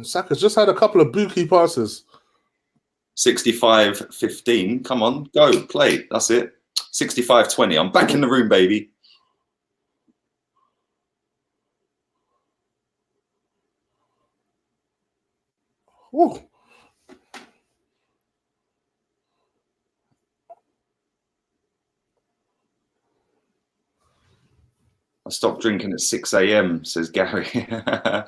Saka's just had a couple of bookie passes. 65-15. Come on, go, play. That's it. 65-20. I'm back in the room, baby. Ooh. I stopped drinking at 6 a.m, says Gary. I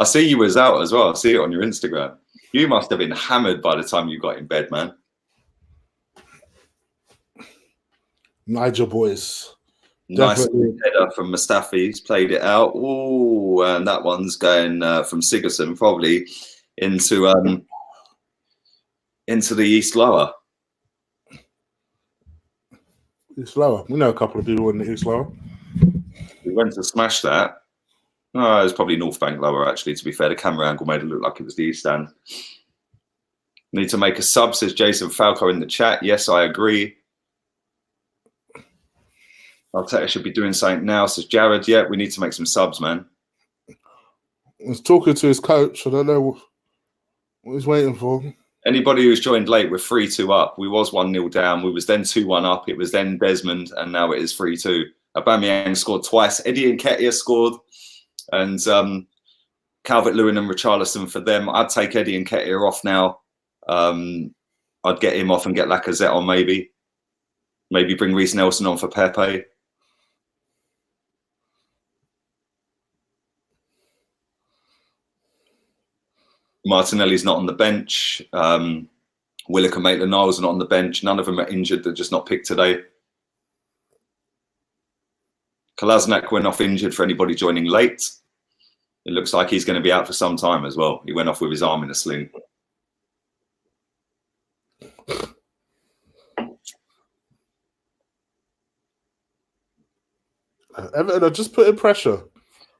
see you was out as well. I see it on your Instagram. You must have been hammered by the time you got in bed, man. Niger boys. Nice header from Mustafi. He's played it out. Oh, and that one's going from Sigerson probably into the East Lower. East Lower. We know a couple of people in the East Lower. We went to smash that. Oh, it was probably North Bank Lower, actually, to be fair. The camera angle made it look like it was the East Stand. Need to make a sub, says Jason Falco in the chat. Yes, I agree. Arteta should be doing something now, says Jared. Yeah, we need to make some subs, man. He's talking to his coach. I don't know what he's waiting for. Anybody who's joined late, we're 3-2 up. We was 1-0 down. We was then 2-1 up. It was then Desmond, and now it is 3-2. Aubameyang scored twice. Eddie Nketiah scored. And Calvert-Lewin and Richarlison for them. I'd take Eddie Nketiah off now. I'd get him off and get Lacazette on maybe. Maybe bring Reece Nelson on for Pepe. Martinelli's not on the bench. Willock and Maitland-Niles are not on the bench. None of them are injured. They're just not picked today. Kolasinac went off injured for anybody joining late. It looks like he's going to be out for some time as well. He went off with his arm in a sling. Everton are just putting pressure.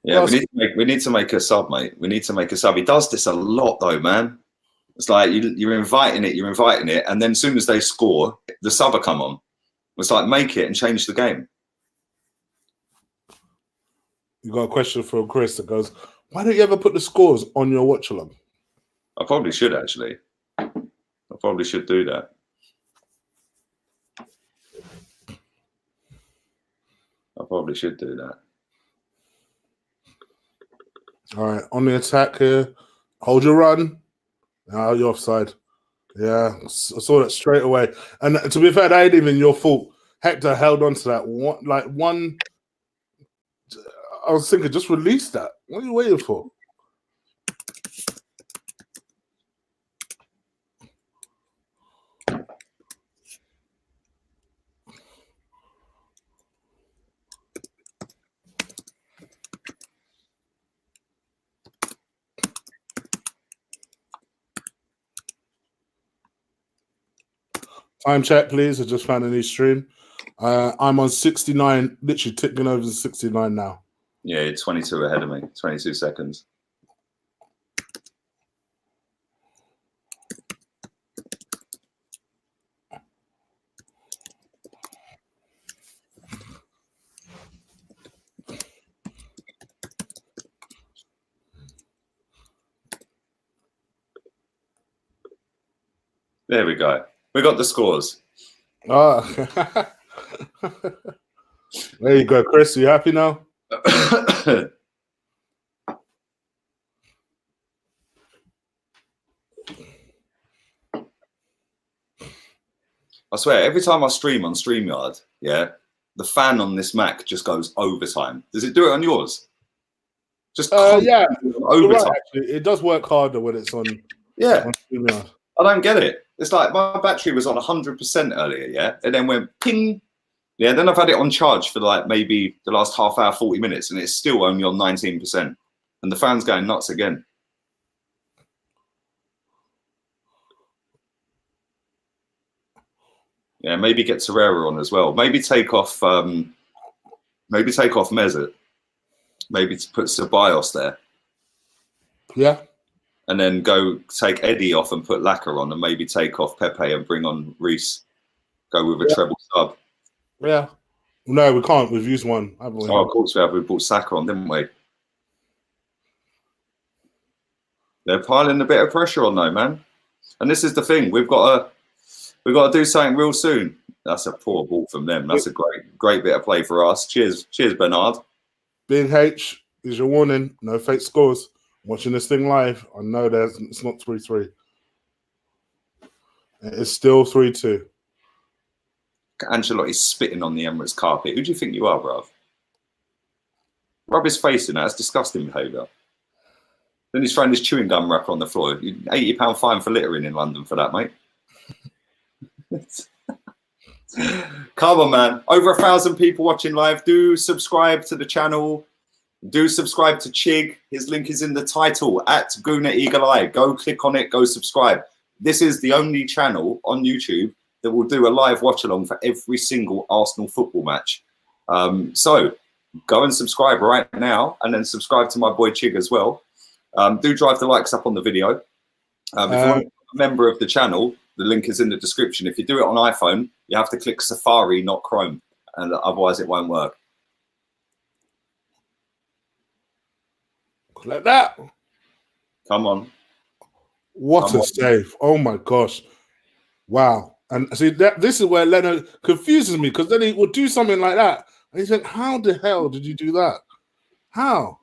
Yeah, we need to make a sub, mate. We need to make a sub. He does this a lot, though, man. It's like you're inviting it, and then as soon as they score, the sub will come on. It's like make it and change the game. You got a question from Chris that goes, Why don't you ever put the scores on your watch along? I probably should actually. I probably should do that. I probably should do that. All right, on the attack here. Hold your run. Now you're offside. Yeah, I saw that straight away. And to be fair, that ain't even your fault. Hector held on to that one. I was thinking, just release that. What are you waiting for? Time check, please. I just found a new stream. I'm on 69, literally ticking over to 69 now. Yeah, you're 22 ahead of me. 22 seconds. There we go. We got the scores. Ah, there you go, Chris. Are you happy now? I swear, every time I stream on StreamYard, yeah, the fan on this Mac just goes overtime. Does it do it on yours? Just yeah, overtime. right, actually. It does work harder when it's on. Yeah, on StreamYard. I don't get it. It's like my battery was on 100% earlier, yeah, and then went ping. Yeah, then I've had it on charge for like maybe the last half hour, 40 minutes, and it's still only on 19%, and the fan's going nuts again. Yeah, maybe get Torreira on as well. Maybe take off. Maybe take off Mesut. Maybe to put Ceballos there. Yeah. And then go take Eddie off and put Lacquer on, and maybe take off Pepe and bring on Reece. Go with a treble sub. Yeah. No, we can't. We've used one, haven't we? Oh, of course we have. We brought Saka on, didn't we? They're piling a bit of pressure on though, man. And this is the thing. We've got to do something real soon. That's a poor ball from them. That's a great bit of play for us. Cheers, Bernard. Big H is your warning. No fake scores. Watching this thing live, I know it's not 3-3. It's still 3-2. Ancelotti's spitting on the Emirates carpet. Who do you think you are, bruv? Rub his face in that. That's disgusting behaviour. Then he's throwing his chewing gum wrapper on the floor. £80 fine for littering in London for that, mate. Come on, man. Over 1,000 people watching live. Do subscribe to the channel. Do subscribe to Chig. His link is in the title, at Guna Eagle Eye. Go click on it. Go subscribe. This is the only channel on YouTube that will do a live watch along for every single Arsenal football match. So go and subscribe right now, and then subscribe to my boy Chig as well. Do drive the likes up on the video. If you want to be a member of the channel, the link is in the description. If you do it on iPhone, you have to click Safari, not Chrome, and otherwise it won't work. Like that. Come on. What a save. Oh my gosh. Wow. And see, this is where Leno confuses me, because then he will do something like that. And he's like, how the hell did you do that? How?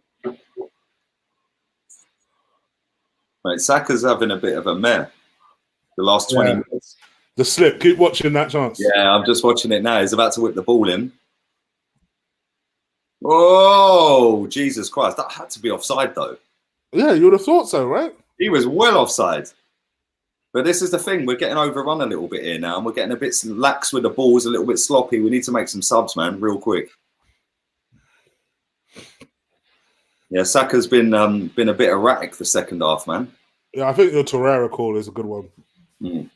Mate, Saka's having a bit of a mare the last 20 minutes. The slip. Keep watching that chance. Yeah, I'm just watching it now. He's about to whip the ball in. Oh, Jesus Christ. That had to be offside, though. Yeah, you would have thought so, right? He was well offside. But this is the thing. We're getting overrun a little bit here now, and we're getting a bit lax with the balls, a little bit sloppy. We need to make some subs, man, real quick. Yeah, Saka's been a bit erratic the second half, man. Yeah, I think your Torreira call is a good one. Mm.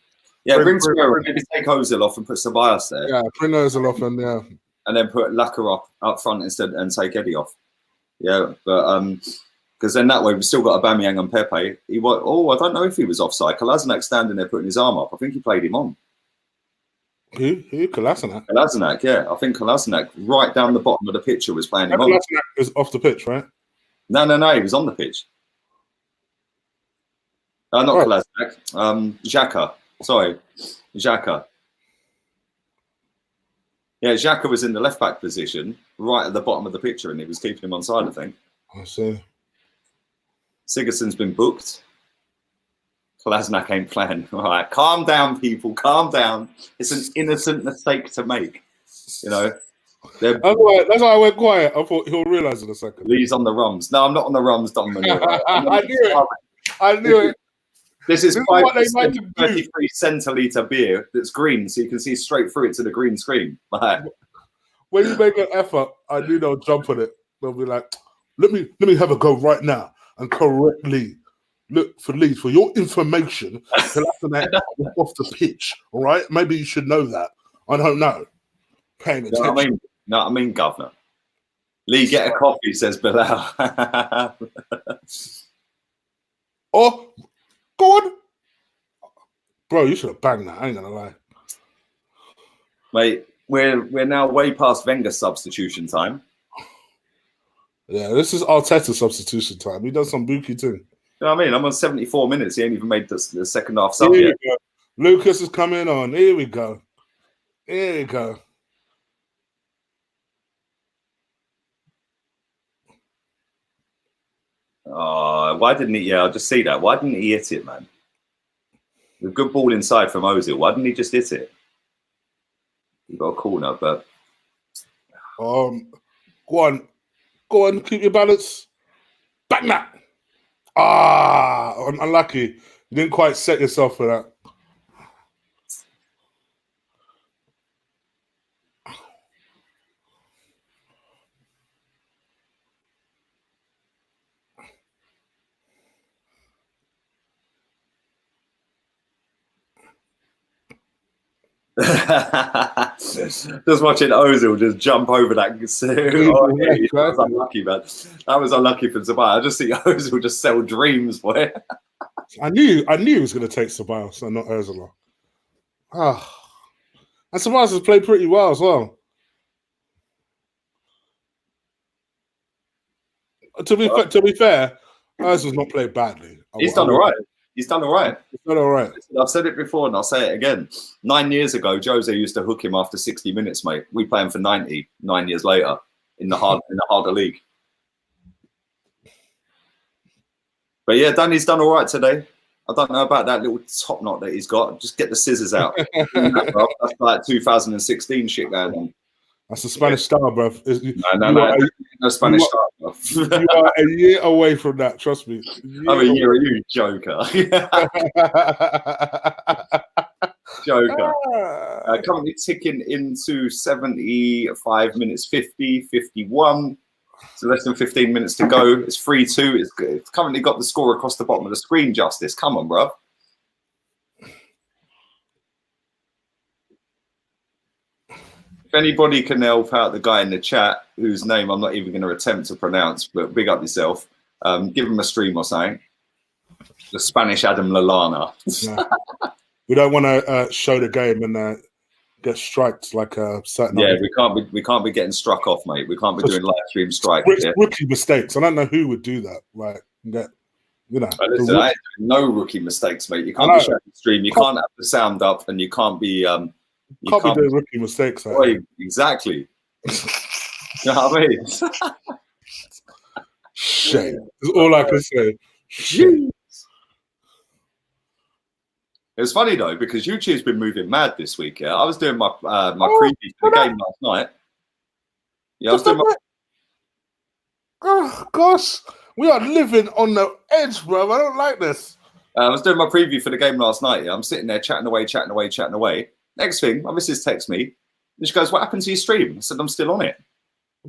Yeah, bring Torreira, maybe take Ozil off and put Ceballos there. Yeah, bring Ozil off and then put Lacquer up front instead and take Eddie off. Yeah, but because then that way we've still got Aubameyang and Pepe. I don't know if he was offside. Kolasinac standing there putting his arm up. I think he played him on. Who? Kolasinac? Kolasinac, yeah. I think Kolasinac right down the bottom of the picture was playing him on. Kolasinac is off the pitch, right? No, he was on the pitch. Not Kolasinac. Xhaka. Sorry, Xhaka. Yeah, Xhaka was in the left-back position, right at the bottom of the picture, and he was keeping him on side, I think. I see. Sigurdsson's been booked. Kolasinac ain't playing. All right, calm down, people. Calm down. It's an innocent mistake to make. You know. That's why I went quiet. I thought he'll realise in a second. Lee's on the rums. No, I'm not on the rums, Don Manure. I knew it. This is 533 centilitre beer that's green, so you can see straight through it to the green screen. When you make an effort, I knew they'll jump on it. They'll be like, let me have a go right now and correctly look for Lee. For your information, Kolasinac was off the pitch, all right? Maybe you should know that. I don't know. Paying attention. No, I mean, Governor. Lee, get a coffee, says Bilal. Oh, go on. Bro, you should have banged that. I ain't going to lie. Mate, we're now way past Wenger substitution time. Yeah, this is Arteta substitution time. He does some bookie too. You know what I mean? I'm on 74 minutes. He ain't even made the second half sub yet. Lucas is coming on. Here we go. Here we go. Oh, why didn't he? Yeah, I'll just see that. Why didn't he hit it, man? The good ball inside from Ozil. Why didn't he just hit it? He got a corner, but go on, keep your balance. Bang that. Unlucky. You didn't quite set yourself for that. just watching Ozil just jump over that. That was unlucky, man. That was unlucky for Ceballos. I just see Ozil just sell dreams, boy. I knew he was going to take Ceballos and not Ozil. And Ceballos has played pretty well as well. To be fair, Ozil's not played badly. He's done all right. He's done all right. He's done all right. I've said it before and I'll say it again. 9 years ago, Jose used to hook him after 60 minutes, mate. We play him for 90 9 years later in the harder league. But yeah, Danny's done all right today. I don't know about that little top knot that he's got. Just get the scissors out. That's like 2016 shit going on. That's a Spanish style, bro. No Spanish style, bro. You are a year away from that, trust me. I'm a year of you, joker. Joker. Currently ticking into 75 minutes 50, 51. So less than 15 minutes to go. It's 3-2. It's currently got the score across the bottom of the screen, Justice. Come on, bro. If anybody can help out the guy in the chat, whose name I'm not even going to attempt to pronounce, but big up yourself, give him a stream or something. The Spanish Adam Lallana. Yeah. We don't want to show the game and get striked like a certain. Yeah, we can't be getting struck off, mate. We can't be doing live stream strikes. Rookie mistakes. I don't know who would do that. Like, listen, I ain't doing no rookie mistakes, mate. You can't be showing the stream. You can't have the sound up, and you can't be. You can't be doing rookie mistakes. Exactly. You know what I mean? Shame. That's all I can say. Shame. It's funny though because YouTube's been moving mad this week. Yeah, I was doing my preview for the game last night. Yeah, I was doing my. Oh gosh, we are living on the edge, bro. I don't like this. I was doing my preview for the game last night. Yeah, I'm sitting there chatting away. Next thing, my missus texts me, and she goes, "What happened to your stream?" I said, "I'm still on it."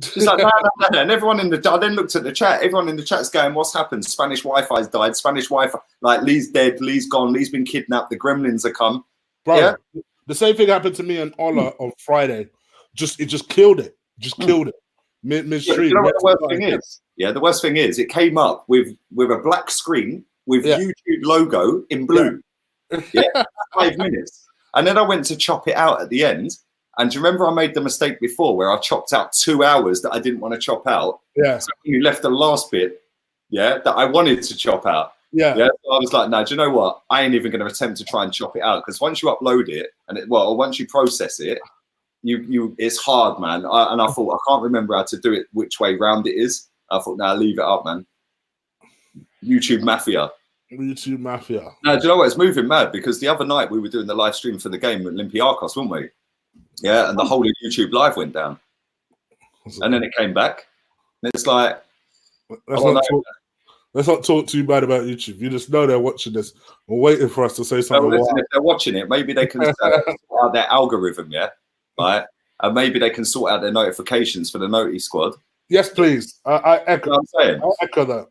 She's like, no. And everyone in the, I then looked at the chat. Everyone in the chat's going, "What's happened? Spanish Wi-Fi's died. Spanish Wi-Fi, like Lee's dead. Lee's gone. Lee's been kidnapped. The gremlins are come." Bro, yeah? The same thing happened to me and Ola on Friday. It just killed it. Killed it. Mid-stream. You know what the worst thing is? Yeah, the worst thing is it came up with a black screen with YouTube logo in blue. Yeah, 5 minutes. And then I went to chop it out at the end. And do you remember I made the mistake before where I chopped out 2 hours that I didn't want to chop out? Yeah. So you left the last bit yeah, that I wanted to chop out. Yeah. Yeah, so I was like, no, do you know what? I ain't even going to attempt to try and chop it out because once you upload it or once you process it, it's hard, man. And I thought I can't remember how to do it, which way round it is. I thought, nah, leave it up, man. YouTube Mafia. YouTube Mafia. No, do you know what? It's moving mad because the other night we were doing the live stream for the game at Olympiacos, weren't we? Yeah, and the whole of YouTube Live went down, and then it came back, and it's like, let's not talk too bad about YouTube. You just know they're watching this. We're waiting for us to say something. Well, listen, if they're watching it, maybe they can sort out their algorithm, yeah, right, and maybe they can sort out their notifications for the Noti Squad. Yes, please. I echo. You know what I'm saying? I echo that.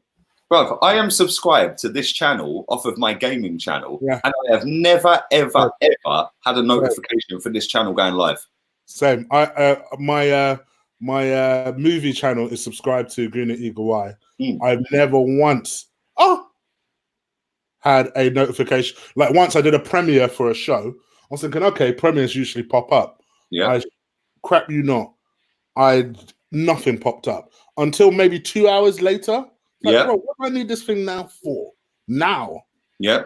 Bro, I am subscribed to this channel off of my gaming channel, yeah. and I have never, ever, ever had a notification for this channel going live. Same. My movie channel is subscribed to Green and Eagle Eye. I've never once had a notification. Like once I did a premiere for a show, I was thinking, okay, premieres usually pop up. Yeah. Crap you not. Nothing popped up until maybe 2 hours later. Like, yeah. Bro, what do I need this thing now for? Now. Yeah.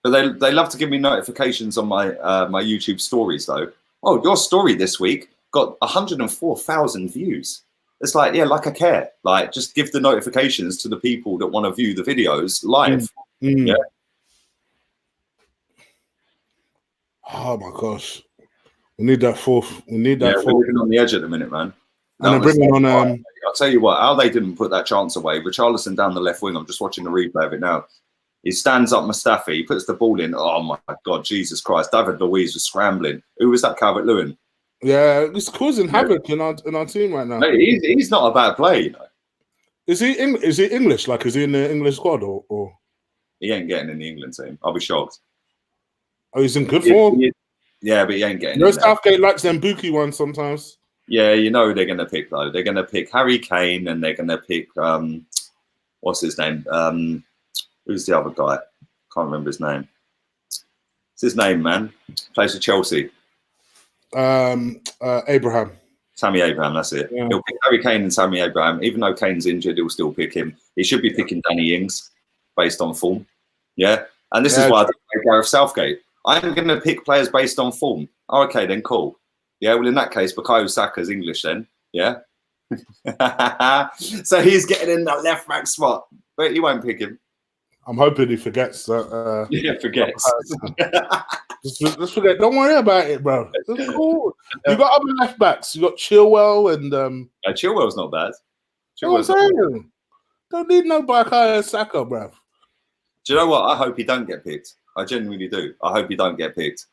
But they love to give me notifications on my my YouTube stories though. Oh, your story this week got 104,000 views. It's like, yeah, like I care. Like, just give the notifications to the people that want to view the videos live. Yeah. Oh my gosh. We need that fourth. We need that fourth. We're living on the edge at the minute, man. And bringing on. I'll tell you what, how they didn't put that chance away. Richarlison down the left wing. I'm just watching the replay of it now. He stands up Mustafi. He puts the ball in. Oh my God, Jesus Christ! David Luiz was scrambling. Who was that? Calvert-Lewin. Yeah, he's causing havoc in our team right now. No, he's not a bad player, you know. Is he English? Like, is he in the English squad or? He ain't getting in the England team. I'll be shocked. Oh, he's in good form. Yeah, but he ain't getting. No, Southgate likes them Buki ones sometimes. Yeah, you know who they're going to pick though. They're going to pick Harry Kane, and they're going to pick what's his name? Who's the other guy? Can't remember his name. What's his name, man? Plays for Chelsea. Abraham. Tammy Abraham, that's it. Yeah. He'll pick Harry Kane and Tammy Abraham. Even though Kane's injured, he'll still pick him. He should be picking Danny Ings based on form. Yeah, and this is why I think Gareth Southgate. I'm going to pick players based on form. Oh, okay, then cool. Yeah, well, in that case, Bukayo Saka's English then. Yeah. So he's getting in that left back spot, but you won't pick him. I'm hoping he forgets that. Yeah, forgets. Just forget. Don't worry about it, bro. It's cool. You got other left backs. You got Chilwell and. Chilwell's not bad. Chilwell's saying. Don't need no Bukayo Saka, bro. Do you know what? I hope he don't get picked. I genuinely do. I hope he don't get picked.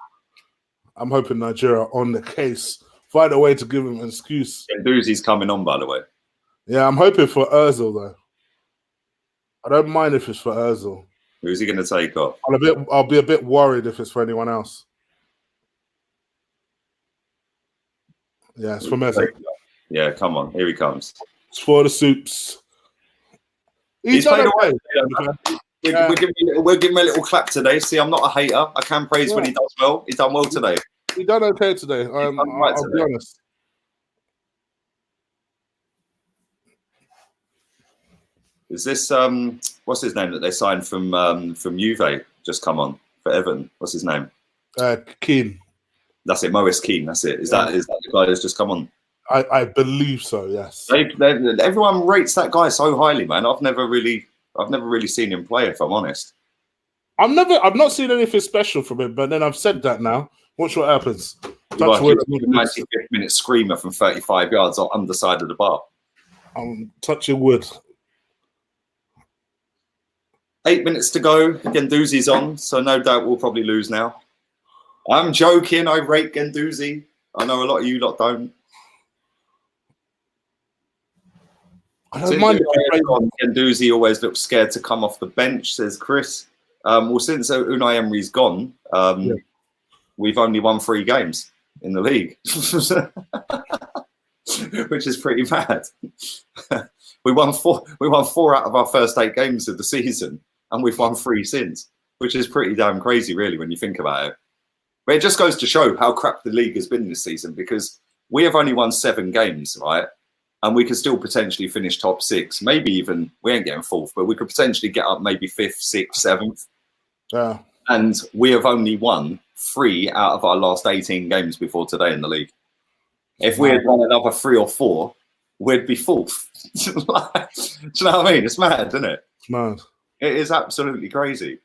I'm hoping Nigeria on the case. Find a way to give him an excuse. Nduzi's coming on, by the way. Yeah, I'm hoping for Ozil though. I don't mind if it's for Ozil. Who's he going to take off? I'll be a bit worried if it's for anyone else. Yeah, it's for Messi. Yeah, come on. Here he comes. It's for the soups. He's played away. We're giving him a little clap today. See, I'm not a hater. I can praise when he does well. He's done well today. He done okay today. I'll be honest. Is this what's his name that they signed from Juve? Just come on for Everton. What's his name? Keane. That's it. Moise Keane. That's it. Is that the guy that's just come on? I believe so. Yes. Everyone rates that guy so highly, man. I've never really seen him play. If I'm honest, I've not seen anything special from him. But then I've said that now. Watch what happens. Touch wood. 95th minute screamer from 35 yards on underside of the bar. I'm touching wood. 8 minutes to go. Guendouzi's on, so no doubt we'll probably lose now. I'm joking. I rate Guendouzi. I know a lot of you lot don't. I don't mind. Guendouzi always looks scared to come off the bench, says Chris. Well, since Unai Emery's gone, we've only won 3 games in the league, which is pretty bad. We won 4 out of our first 8 games of the season, and we've won 3 since, which is pretty damn crazy, really, when you think about it. But it just goes to show how crap the league has been this season, because we have only won 7 games, right? and we could still potentially finish top 6. Maybe even we ain't getting 4th, but we could potentially get up maybe 5th, 6th, 7th. Yeah. And we have only won 3 out of our last 18 games before today in the league. If we had won another 3 or 4, we'd be 4th. Do you know what I mean? It's mad, isn't it? It's mad. It is absolutely crazy.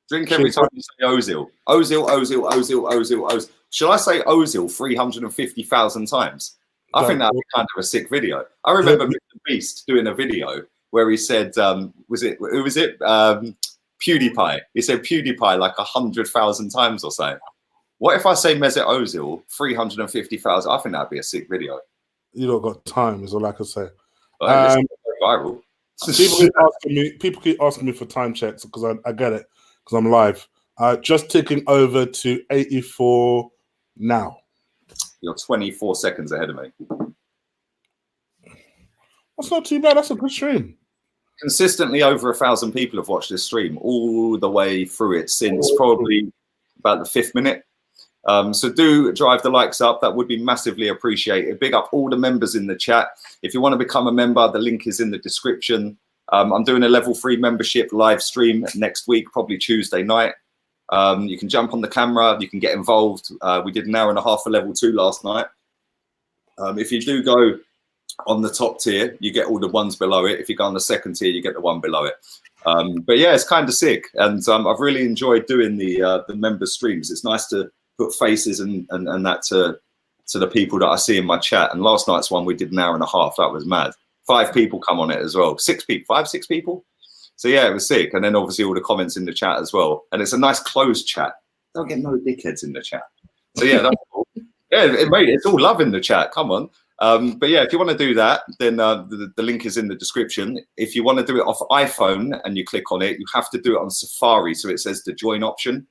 Drink every time you say Ozil. Ozil, Ozil, Ozil, Ozil, Ozil. Should I say Ozil 350,000 times? I think that would be kind of a sick video. I remember Mr. Beast doing a video where he said, who was it? PewDiePie. He said PewDiePie like 100,000 times or so. What if I say Mesut Ozil 350,000? I think that'd be a sick video. You don't got time, is all I can say. Viral. People keep asking me for time checks because I get it because I'm live. Just ticking over to 84 now. You're 24 seconds ahead of me. That's not too bad. That's a good stream. Consistently over 1,000 people have watched this stream all the way through it since probably about the 5th minute. So do drive the likes up. That would be massively appreciated. Big up all the members in the chat. If you want to become a member, the link is in the description. I'm doing a level 3 membership live stream next week, probably Tuesday night. You can jump on the camera. You can get involved. We did an hour and a half for level 2 last night. If you do go on the top tier, you get all the ones below it. If you go on the second tier, you get the one below it. But yeah, it's kind of sick. And I've really enjoyed doing the member streams. It's nice to put faces and that to the people that I see in my chat. And last night's one, we did an hour and a half. That was mad. 5 people come on it as well. 6 people, 5, 6 people. So yeah, it was sick. And then obviously all the comments in the chat as well. And it's a nice closed chat. Don't get no dickheads in the chat. So yeah, that's cool. Yeah, it's all love in the chat. Come on. But yeah, if you want to do that, then the link is in the description. If you want to do it off iPhone and you click on it, you have to do it on Safari. So it says the join option.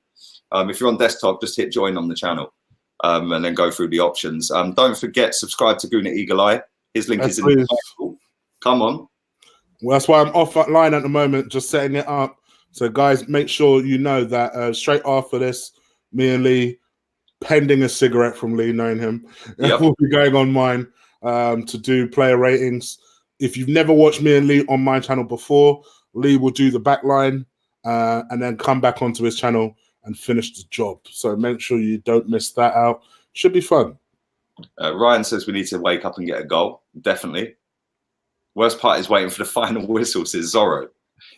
If you're on desktop, just hit join on the channel and then go through the options. Don't forget, subscribe to Guna Eagle Eye. His link is in the title. Come on. Well, that's why I'm offline at the moment, just setting it up. So guys, make sure you know that straight after this, me and Lee, pending a cigarette from Lee, knowing him, we'll be going on mine to do player ratings. If you've never watched me and Lee on my channel before, Lee will do the backline and then come back onto his channel and finish the job. So make sure you don't miss that out. Should be fun. Ryan says we need to wake up and get a goal. Definitely. Worst part is waiting for the final whistle, says Zorro.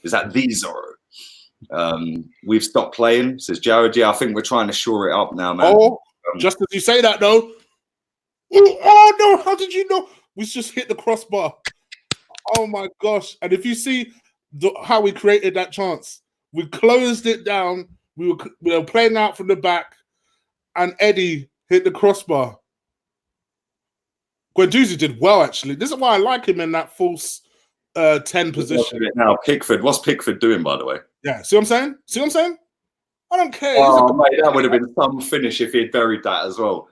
Is that the Zorro? We've stopped playing, says Jared. Yeah, I think we're trying to shore it up now, man. Oh, just as you say that, though. Oh, no, how did you know? We just hit the crossbar. Oh, my gosh. And if you see how we created that chance, we closed it down. We were playing out from the back, and Eddie hit the crossbar. Guendouzi did well, actually. This is why I like him in that false 10 position. Now, Pickford. What's Pickford doing, by the way? Yeah, see what I'm saying? See what I'm saying? I don't care. Oh, mate, that would have been some finish if he had buried that as well.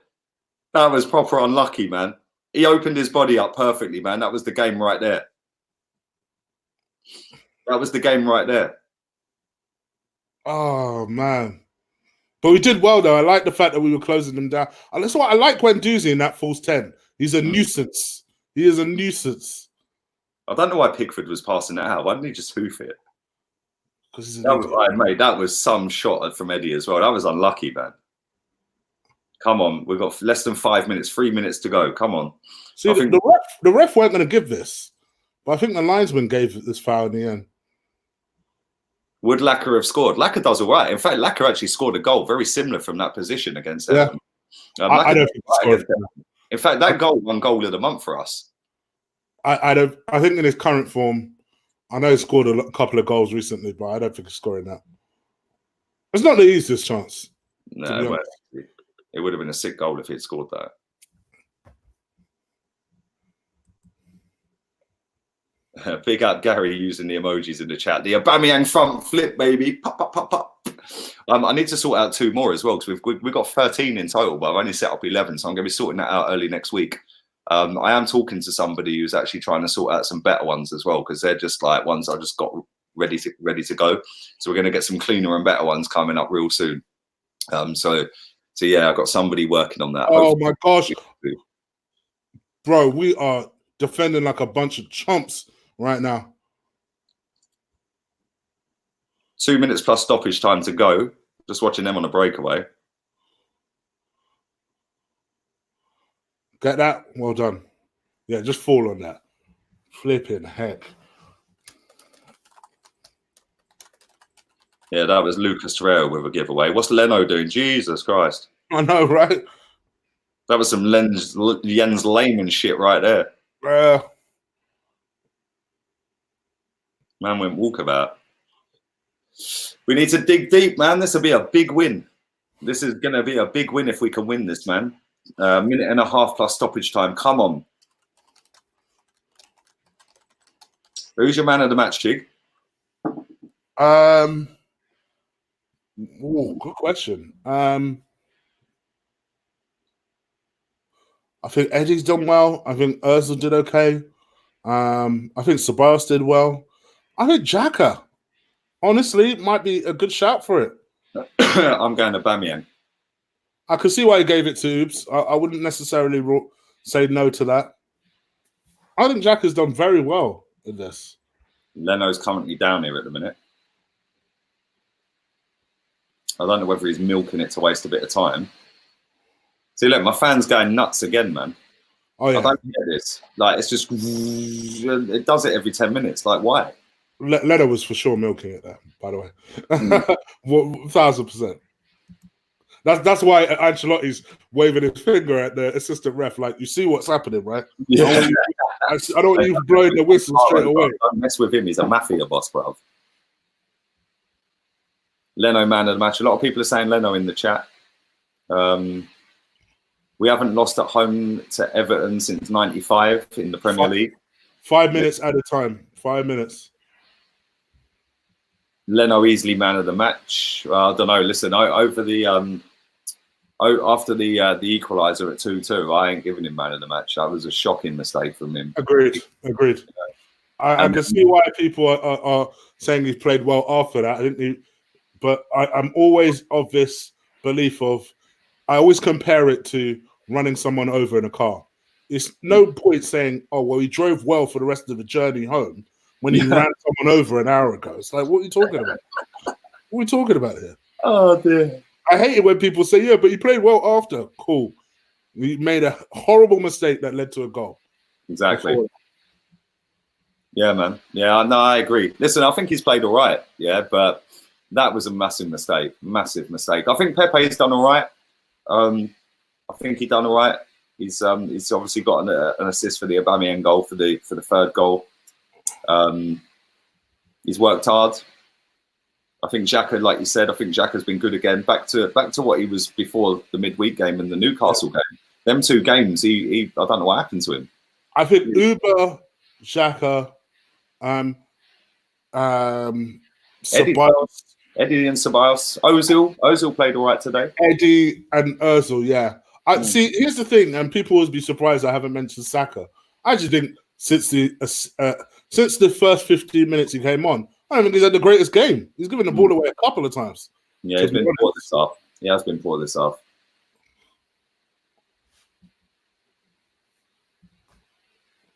That was proper unlucky, man. He opened his body up perfectly, man. That was the game right there. That was the game right there. Oh, man. But we did well, though. I like the fact that we were closing them down. And that's why I like Guendouzi in that false 10. He's a nuisance. He is a nuisance. I don't know why Pickford was passing it out. Why didn't he just hoof it? Because that was some shot from Eddie as well. That was unlucky, man. Come on. We've got less than 5 minutes, 3 minutes to go. Come on. See, the ref weren't going to give this. But I think the linesman gave this foul in the end. Would Laka have scored? Laka does all right. In fact, Laka actually scored a goal very similar from that position against Everton. I don't think he scored. In fact, that goal won goal of the month for us. I think in his current form, I know he scored a couple of goals recently, but I don't think he's scoring that. It's not the easiest chance. No, it would have been a sick goal if he had scored that. Big up Gary using the emojis in the chat. The Aubameyang front flip, baby. Pop, pop, pop, pop. I need to sort out 2 more as well because we've got 13 in total, but I've only set up 11, so I'm going to be sorting that out early next week. I am talking to somebody who's actually trying to sort out some better ones as well because they're just like ones I just got ready to go. So we're going to get some cleaner and better ones coming up real soon. So yeah, I've got somebody working on that. Oh my gosh! Bro, we are defending like a bunch of chumps right now. 2 minutes plus stoppage time to go. Just watching them on a breakaway. Get that? Well done. Yeah, just fall on that. Flipping heck. Yeah, that was Lucas Torreira with a giveaway. What's Leno doing? Jesus Christ. I know, right? That was some Jens Lehmann shit right there. Man went walkabout. We need to dig deep, man. This will be a big win. This is going to be a big win if we can win this, man. Minute and a half plus stoppage time. Come on. Who's your man of the match, Chig? Good question. I think Eddie's done well. I think Ozil did okay. I think Ceballos did well. I think Xhaka, honestly, might be a good shout for it. I'm going to Aubameyang. I could see why he gave it to Oops. I wouldn't necessarily say no to that. I think Xhaka's done very well in this. Leno's currently down here at the minute. I don't know whether he's milking it to waste a bit of time. See, look, my fan's going nuts again, man. Oh, yeah. I don't get this. Like, it's just... It does it every 10 minutes. Like, why? Leno was for sure milking it there, by the way. 1,000%. That's why Ancelotti's waving his finger at the assistant ref. Like, you see what's happening, right? Yeah. I don't want you blowing the whistle straight away. Don't mess with him. He's a mafia boss, bro. Leno, man of the match. A lot of people are saying Leno in the chat. We haven't lost at home to Everton since '95 in the Premier League. 5 minutes at a time. 5 minutes. Leno easily man of the match. I don't know. Listen, over the after the equaliser at 2-2, I ain't giving him man of the match. That was a shocking mistake from him. Agreed. I can see why people are saying he's played well after that. But I'm always of this belief of, I always compare it to running someone over in a car. It's no point saying, oh, well, he drove well for the rest of the journey home when he ran someone over an hour ago. It's like, what are you talking about? What are we talking about here? Oh, dear. I hate it when people say, yeah, but he played well after. Cool. He made a horrible mistake that led to a goal. Exactly. Yeah, man. Yeah, no, I agree. Listen, I think he's played all right. Yeah, but that was a massive mistake. Massive mistake. I think Pepe's done all right. I think he done all right. He's obviously got an assist for the Aubameyang goal for the third goal. He's worked hard. I think Xhaka, like you said, I think Xhaka's been good again. Back to what he was before the midweek game and the Newcastle game. Them two games, he I don't know what happened to him. I think Uber, Xhaka, Ceballos. Eddie and Ceballos. Ozil played all right today. Eddie and Ozil, yeah. See, here's the thing, and people will be surprised I haven't mentioned Saka. I just think since the first 15 minutes he came on, I don't think he's had the greatest game. He's given the ball away a couple of times. Yeah, he's been poor this half. He has been poor this half.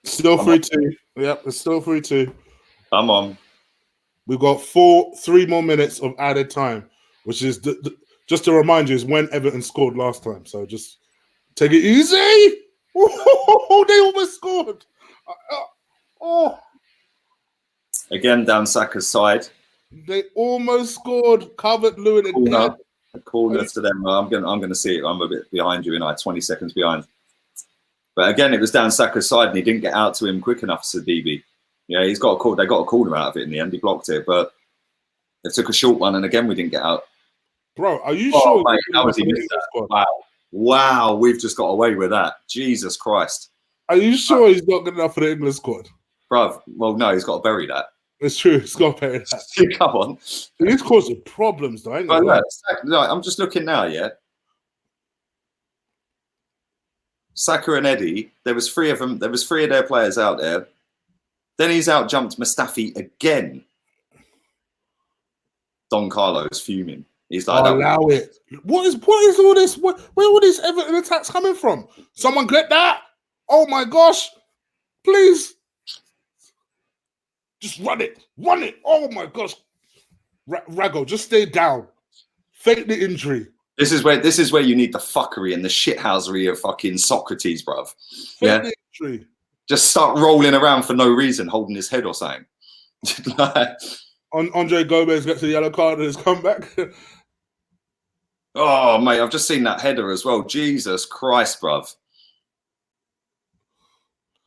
Still 3-2. Yep, it's still 3-2. Come on. We've got 3 more minutes of added time, which is just to remind you, is when Everton scored last time. So just take it easy. Oh, they almost scored. Again, down Saka's side. They almost scored. Covered Lewin again. A corner to them. I'm gonna see it. I'm a bit behind you, and 20 seconds behind. But again, it was down Saka's side, and he didn't get out to him quick enough, Sidibe. Yeah, he's got a call. They got a corner out of it in the end. He blocked it, but it took a short one, and again we didn't get out. Bro, are you sure? Mate, how has he missed that? Wow, we've just got away with that. Jesus Christ. Are you sure he's not good enough for the England squad? Bruv, well, no, he's got to bury that. It's true. He's got to bury that. Come on. He's causing problems, though. I'm just looking now, yeah. Saka and Eddie, there was 3 of them. There was 3 of their players out there. Then he's out-jumped Mustafi again. Don Carlos fuming. He's like, allow it. What is all this? Where are all these Everton attacks coming from? Someone get that. Oh my gosh! Please, just run it. Oh my gosh, Rago, just stay down. Fake the injury. This is where you need the fuckery and the shithousery of fucking Socrates, bruv. Fake the injury. Just start rolling around for no reason, holding his head or something. Andre Gomez gets a yellow card and has come back. Oh, mate, I've just seen that header as well. Jesus Christ, bruv.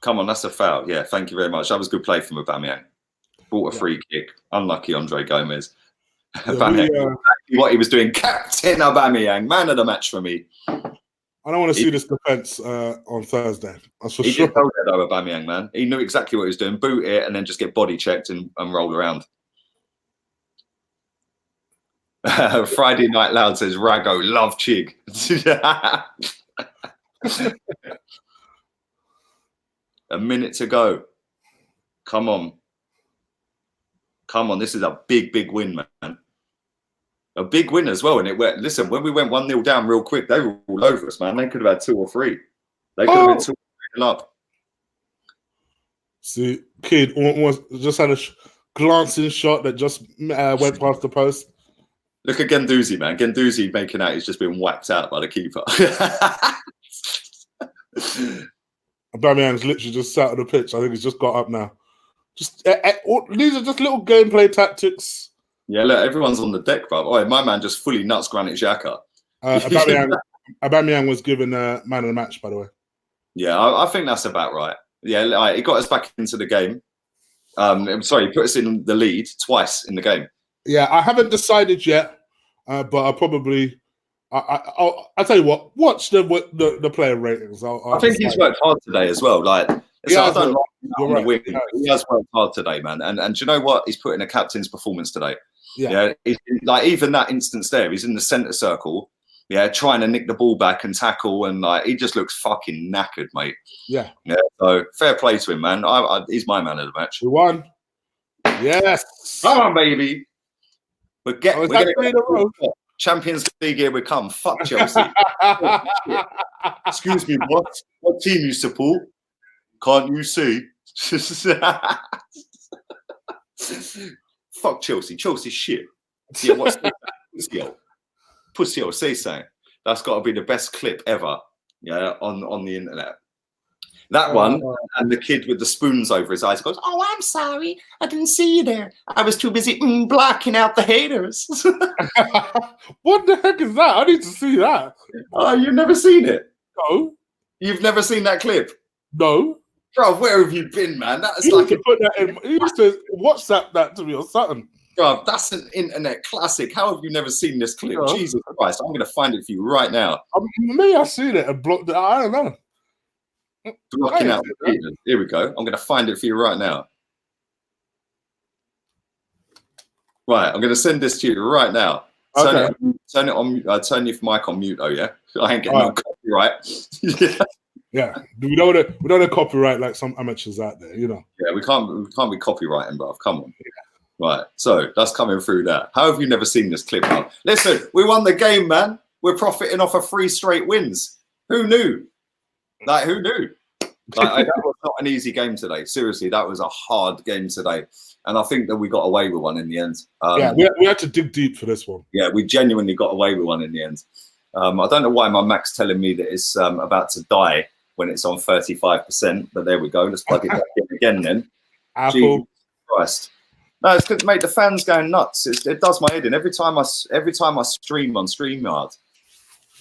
Come on, that's a foul. Yeah, thank you very much. That was good play from Aubameyang. Bought a free kick. Unlucky Andre Gomez. Aubameyang, exactly what he was doing. Captain Aubameyang, man of the match for me. I don't want to see this defence on Thursday. That's for he sure. Did know that, though, Aubameyang, man. He knew exactly what he was doing. Boot it and then just get body checked and roll around. Friday Night Loud says, Rago, love Chig. A minute to go. Come on. Come on. This is a big, big win, man. A big win as well. And listen, when we went 1-0 down real quick, they were all over us, man. They could have had 2 or 3. They could have been 2 or 3 up. See, Kid just had a glancing shot that just went past the post. Look at Guendouzi, man. Guendouzi making out he's just been whacked out by the keeper. Aubameyang's literally just sat on the pitch. I think he's just got up now. Just these are just little gameplay tactics. Yeah, look, everyone's on the deck, bro. Oh, my man just fully nuts Granit Xhaka. Aubameyang was given man of the match, by the way. Yeah, I think that's about right. Yeah, he got us back into the game. I'm sorry, he put us in the lead twice in the game. Yeah, I haven't decided yet, but I'll probably. I'll tell you what. Watch the player ratings. I think he's worked hard today as well. Like, so I don't like him on the wing. He has worked hard today, man. And do you know what? He's put in a captain's performance today. Yeah, like even that instance there, he's in the centre circle. Yeah, trying to nick the ball back and tackle, and like he just looks fucking knackered, mate. Yeah. So fair play to him, man. He's my man of the match. We won. Yes. Come on, baby. We're Champions League, here we come. Fuck Chelsea. Excuse me, what team you support? Can't you see? Fuck Chelsea. Chelsea shit. Yeah, what's that? Pussy, say something. That's got to be the best clip ever. Yeah, on the internet. That one, and the kid with the spoons over his eyes goes, "Oh, I'm sorry, I didn't see you there. I was too busy blocking out the haters." What the heck is that? I need to see that. Oh, you've never seen it? No. You've never seen that clip? No. Bro, where have you been, man? That's you like used to put that in. You used to WhatsApp that to me or something. Bro, that's an internet classic. How have you never seen this clip? Oh. Jesus Christ, I'm going to find it for you right now. I've seen it and blocked it. I don't know. Blocking out the haters. Here we go. I'm going to find it for you right now. Right, I'm going to send this to you right now. Okay. Turn it on. Turn your mic on mute, though. Yeah, I ain't getting no copyright. Yeah, we don't have copyright like some amateurs out there, you know. Yeah, we can't be copywriting, bro. Come on. Yeah. Right, so that's coming through there. How have you never seen this clip, bro? Listen, we won the game, man. We're profiting off of 3 straight wins. Who knew? Like, who knew? Like, that was not an easy game today. Seriously, that was a hard game today. And I think that we got away with one in the end. Yeah, we had to dig deep for this one. Yeah, we genuinely got away with one in the end. I don't know why my Mac's telling me that it's about to die when it's on 35%, but there we go. Let's plug it back in again then. Apple. Jesus Christ. No, it's good, mate. The fans going nuts. It does my head in every time I stream on StreamYard.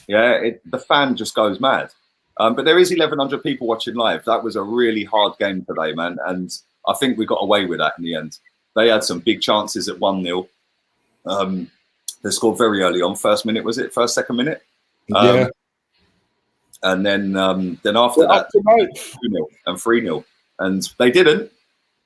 Yeah, the fan just goes mad. But there is 1,100 people watching live. That was a really hard game today, man. And I think we got away with that in the end. They had some big chances at 1-0. They scored very early on. First minute, was it? Second minute? Yeah. And then after that, 2-0 and 3-0. And they didn't.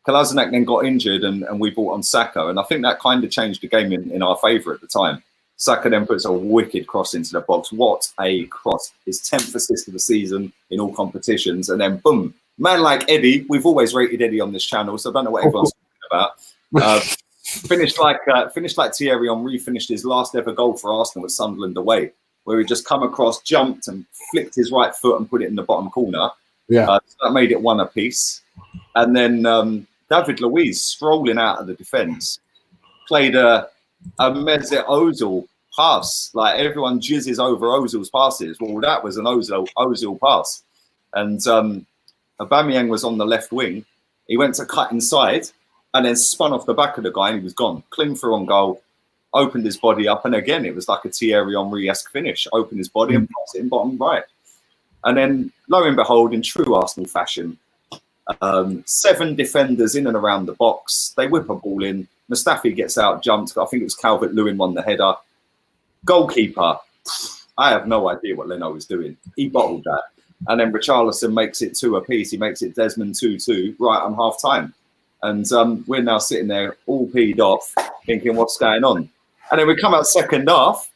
Kolasinac then got injured and we brought on Saka. And I think that kind of changed the game in our favour at the time. Saka then puts a wicked cross into the box. What a cross. His 10th assist of the season in all competitions. And then, boom, man like Eddie. We've always rated Eddie on this channel, so I don't know what everyone's talking about. Finished like Thierry Henry finished his last ever goal for Arsenal with Sunderland away, where he just come across, jumped and flicked his right foot and put it in the bottom corner. Yeah. So that made it 1 apiece. And then David Luiz strolling out of the defence played a Mesut Ozil pass. Like everyone jizzes over Ozil's passes. Well, that was an Ozil pass. And Aubameyang was on the left wing. He went to cut inside and then spun off the back of the guy and he was gone. Clean through on goal, opened his body up. And again, it was like a Thierry Henry-esque finish. Opened his body and passed it in bottom right. And then, lo and behold, in true Arsenal fashion, 7 defenders in and around the box. They whip a ball in. Mustafi gets out, jumped. I think it was Calvert-Lewin won the header. Goalkeeper, I have no idea what Leno was doing. He bottled that. And then Richarlison makes it 2 apiece. He makes it Desmond 2-2 right on half time. And we're now sitting there all peed off, thinking, what's going on? And then we come out second half,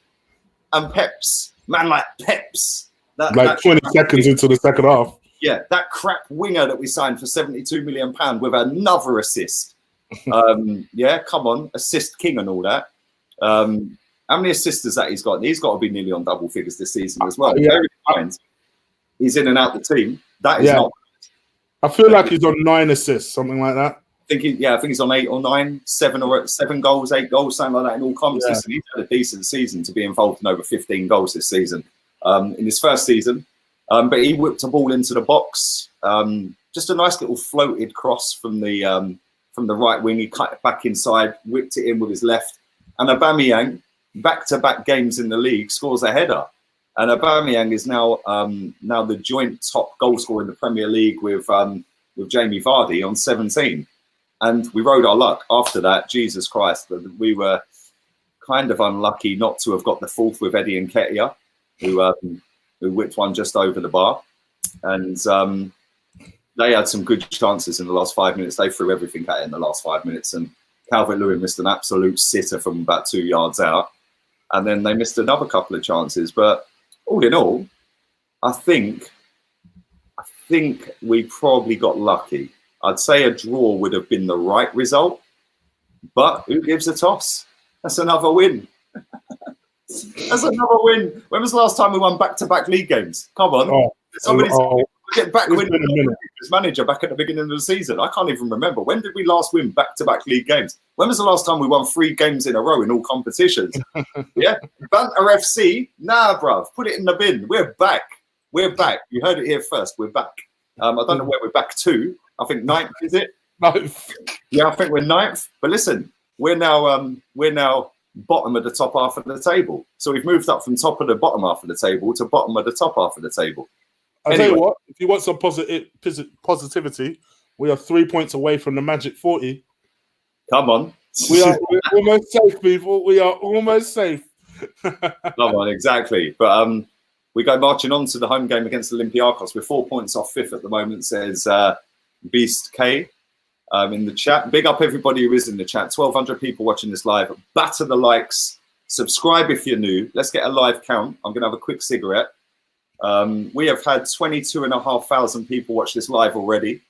and Peps, man like Peps. Like 20 seconds into the second half. Yeah, that crap winger that we signed for £72 million with another assist. Yeah, come on, assist king and all that. How many assists has that he's got? He's got to be nearly on double figures this season as well. Yeah. He's in and out the team. That is not. I feel like he's on 9 assists, something like that. I think he's on 8 or 9, 7 goals, 8 goals, something like that in all competitions. Yeah. He's had a decent season to be involved in over 15 goals this season. In his first season, but he whipped a ball into the box. Just a nice little floated cross from the right wing. He cut it back inside, whipped it in with his left. And Aubameyang, back-to-back games in the league, scores a header. And Aubameyang is now the joint top goal scorer in the Premier League with Jamie Vardy on 17. And we rode our luck after that. Jesus Christ, we were kind of unlucky not to have got the 4th with Eddie Nketiah, who whipped one just over the bar. And they had some good chances in the last 5 minutes. They threw everything at it in the last 5 minutes. And Calvert-Lewin missed an absolute sitter from about 2 yards out. And then they missed another couple of chances. But all in all, I think we probably got lucky. I'd say a draw would have been the right result. But who gives a toss? That's another win. That's another win. When was the last time we won back-to-back league games? Come on. Get back when as manager back at the beginning of the season. I can't even remember. When did we last win back-to-back league games? When was the last time we won 3 games in a row in all competitions? Yeah. Banter FC? Nah, bruv. Put it in the bin. We're back. We're back. You heard it here first. We're back. I don't know where we're back to. I think 9th, is it? 9th. Yeah, I think we're 9th. But listen, we're now bottom of the top half of the table. So we've moved up from top of the bottom half of the table to bottom of the top half of the table. I'll tell you what, if you want some positivity, we are 3 points away from the magic 40. Come on. We're almost safe, people. We are almost safe. Come on, exactly. But we go marching on to the home game against Olympiacos. We're 4 points off 5th at the moment, says Beast K. In the chat. Big up everybody who is in the chat. 1,200 people watching this live. Batter the likes. Subscribe if you're new. Let's get a live count. I'm going to have a quick cigarette. We have had 22,500 people watch this live already.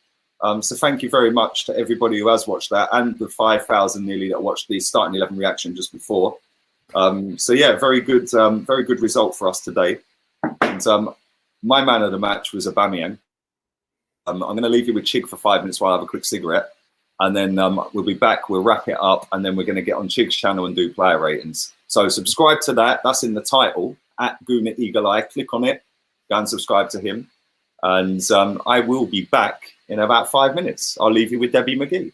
So thank you very much to everybody who has watched that and the 5,000 nearly that watched the starting 11 reaction just before. So yeah, very good result for us today. And my man of the match was Aubameyang. I'm going to leave you with Chig for 5 minutes while I have a quick cigarette. And then we'll be back. We'll wrap it up. And then we're going to get on Chig's channel and do player ratings. So subscribe to that. That's in the title. @Guna Eagle Eye. Click on it. Go and subscribe to him. And I will be back in about 5 minutes. I'll leave you with Debbie McGee.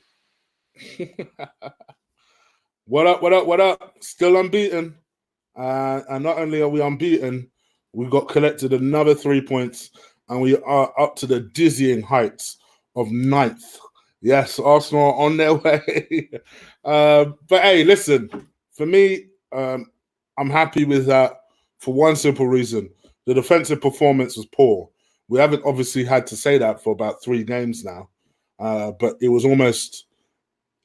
What up, what up, what up? Still unbeaten. And not only are we unbeaten, we got collected another 3 points. And we are up to the dizzying heights of 9th. Yes, Arsenal are on their way. But hey, listen, for me, I'm happy with that for one simple reason. The defensive performance was poor. We haven't obviously had to say that for about 3 games now. But it was almost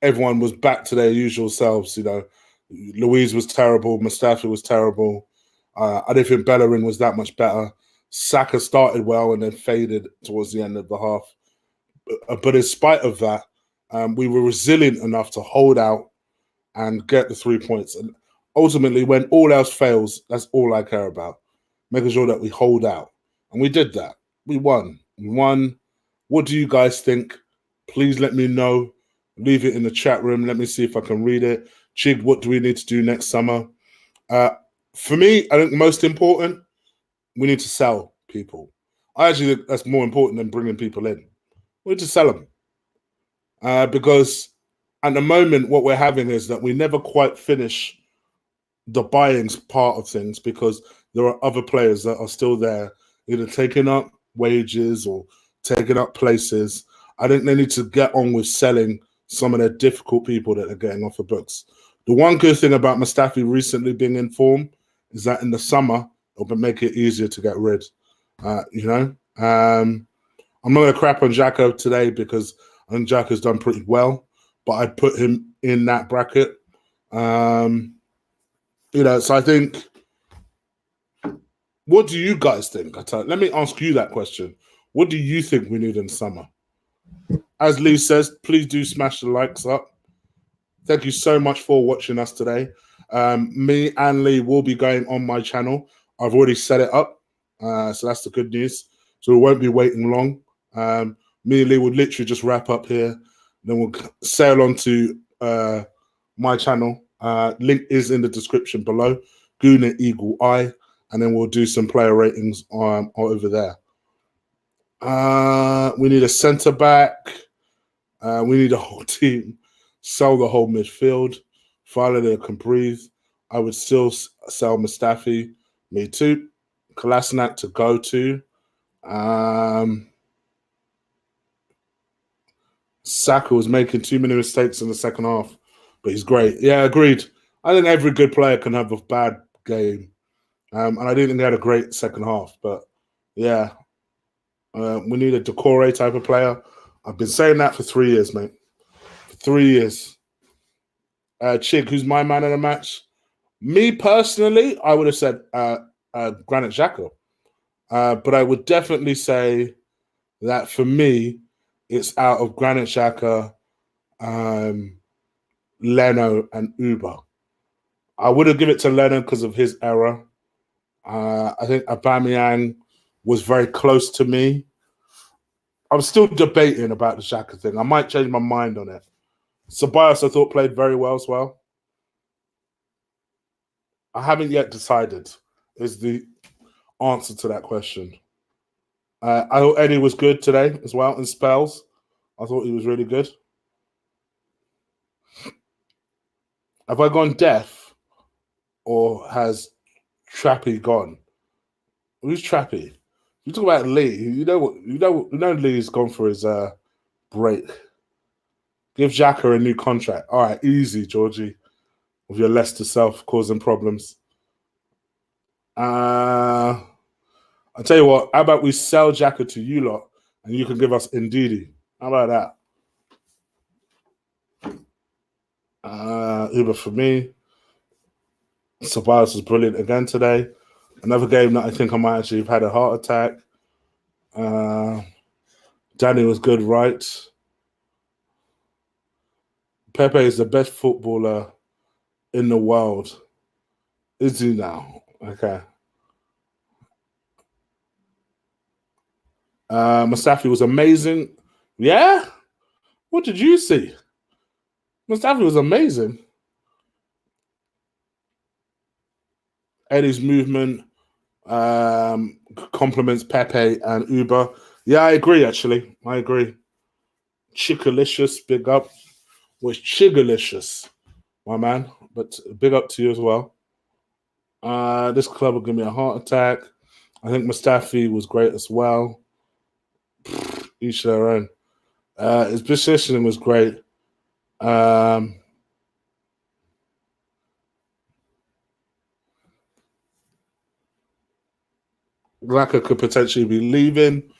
everyone was back to their usual selves. You know, Luiz was terrible. Mustafi was terrible. I didn't think Bellerin was that much better. Saka started well and then faded towards the end of the half. But in spite of that, we were resilient enough to hold out and get the 3 points. And ultimately, when all else fails, that's all I care about. Making sure that we hold out. And we did that. We won. One, what do you guys think? Please let me know. Leave it in the chat room. Let me see if I can read it. Chig, what do we need to do next summer? For me, I think most important, we need to sell people. I actually think that's more important than bringing people in. We need to sell them. Because at the moment, what we're having is that we never quite finish the buying part of things because there are other players that are still there, either taking up wages or taking up places. I think they need to get on with selling some of the difficult people that are getting off the books. The one good thing about Mustafi recently being in form is that in the summer, it'll make it easier to get rid. I'm not going to crap on Xhaka today because I think Xhaka's done pretty well, but I'd put him in that bracket. So I think, what do you guys think? Let me ask you that question. What do you think we need in summer? As Lee says, please do smash the likes up. Thank you so much for watching us today. Me and Lee will be going on my channel. I've already set it up, so that's the good news. So we won't be waiting long. Me and Lee will literally just wrap up here. Then we'll sail on to my channel. Link is in the description below. Guna Eagle Eye. And then we'll do some player ratings over there. We need a centre back. We need a whole team. Sell the whole midfield. Finally, can breathe. I would still sell Mustafi. Me too. Kolasinac to go to. Saka was making too many mistakes in the second half, but he's great. Yeah, agreed. I think every good player can have a bad game. And I didn't think they had a great second half, but yeah. We need a Decore type of player. I've been saying that for 3 years, mate. For 3 years. Chig, who's my man of the match? Me personally, I would have said Granit Xhaka. But I would definitely say that for me, it's out of Granit Xhaka, Leno, and Uber. I would have given it to Leno because of his error. I think Aubameyang was very close to me. I'm still debating about the Xhaka thing. I might change my mind on it. Ceballos, I thought, played very well as well. I haven't yet decided is the answer to that question. I thought Eddie was good today as well in spells. I thought he was really good. Have I gone deaf or has Trappy gone? Who's Trappy? You talk about Lee. You know Lee's gone for his break. Give Xhaka a new contract. All right, easy, Georgie, with your Leicester self causing problems. I'll tell you what. How about we sell Xhaka to you lot, and you can give us Ndidi? How about that? Uber for me. Ceballos was brilliant again today. Another game that I think I might actually have had a heart attack. Danny was good, right? Pepe is the best footballer in the world. Is he now? Okay. Mustafi was amazing. Yeah? What did you see? Mustafi was amazing. Eddie's movement compliments Pepe and Uber. Yeah, I agree, actually. I agree. Chickalicious, big up. Was Chiggalicious, my man. But big up to you as well. This club will give me a heart attack. I think Mustafi was great as well. Each their own. His positioning was great. Laka could potentially be leaving.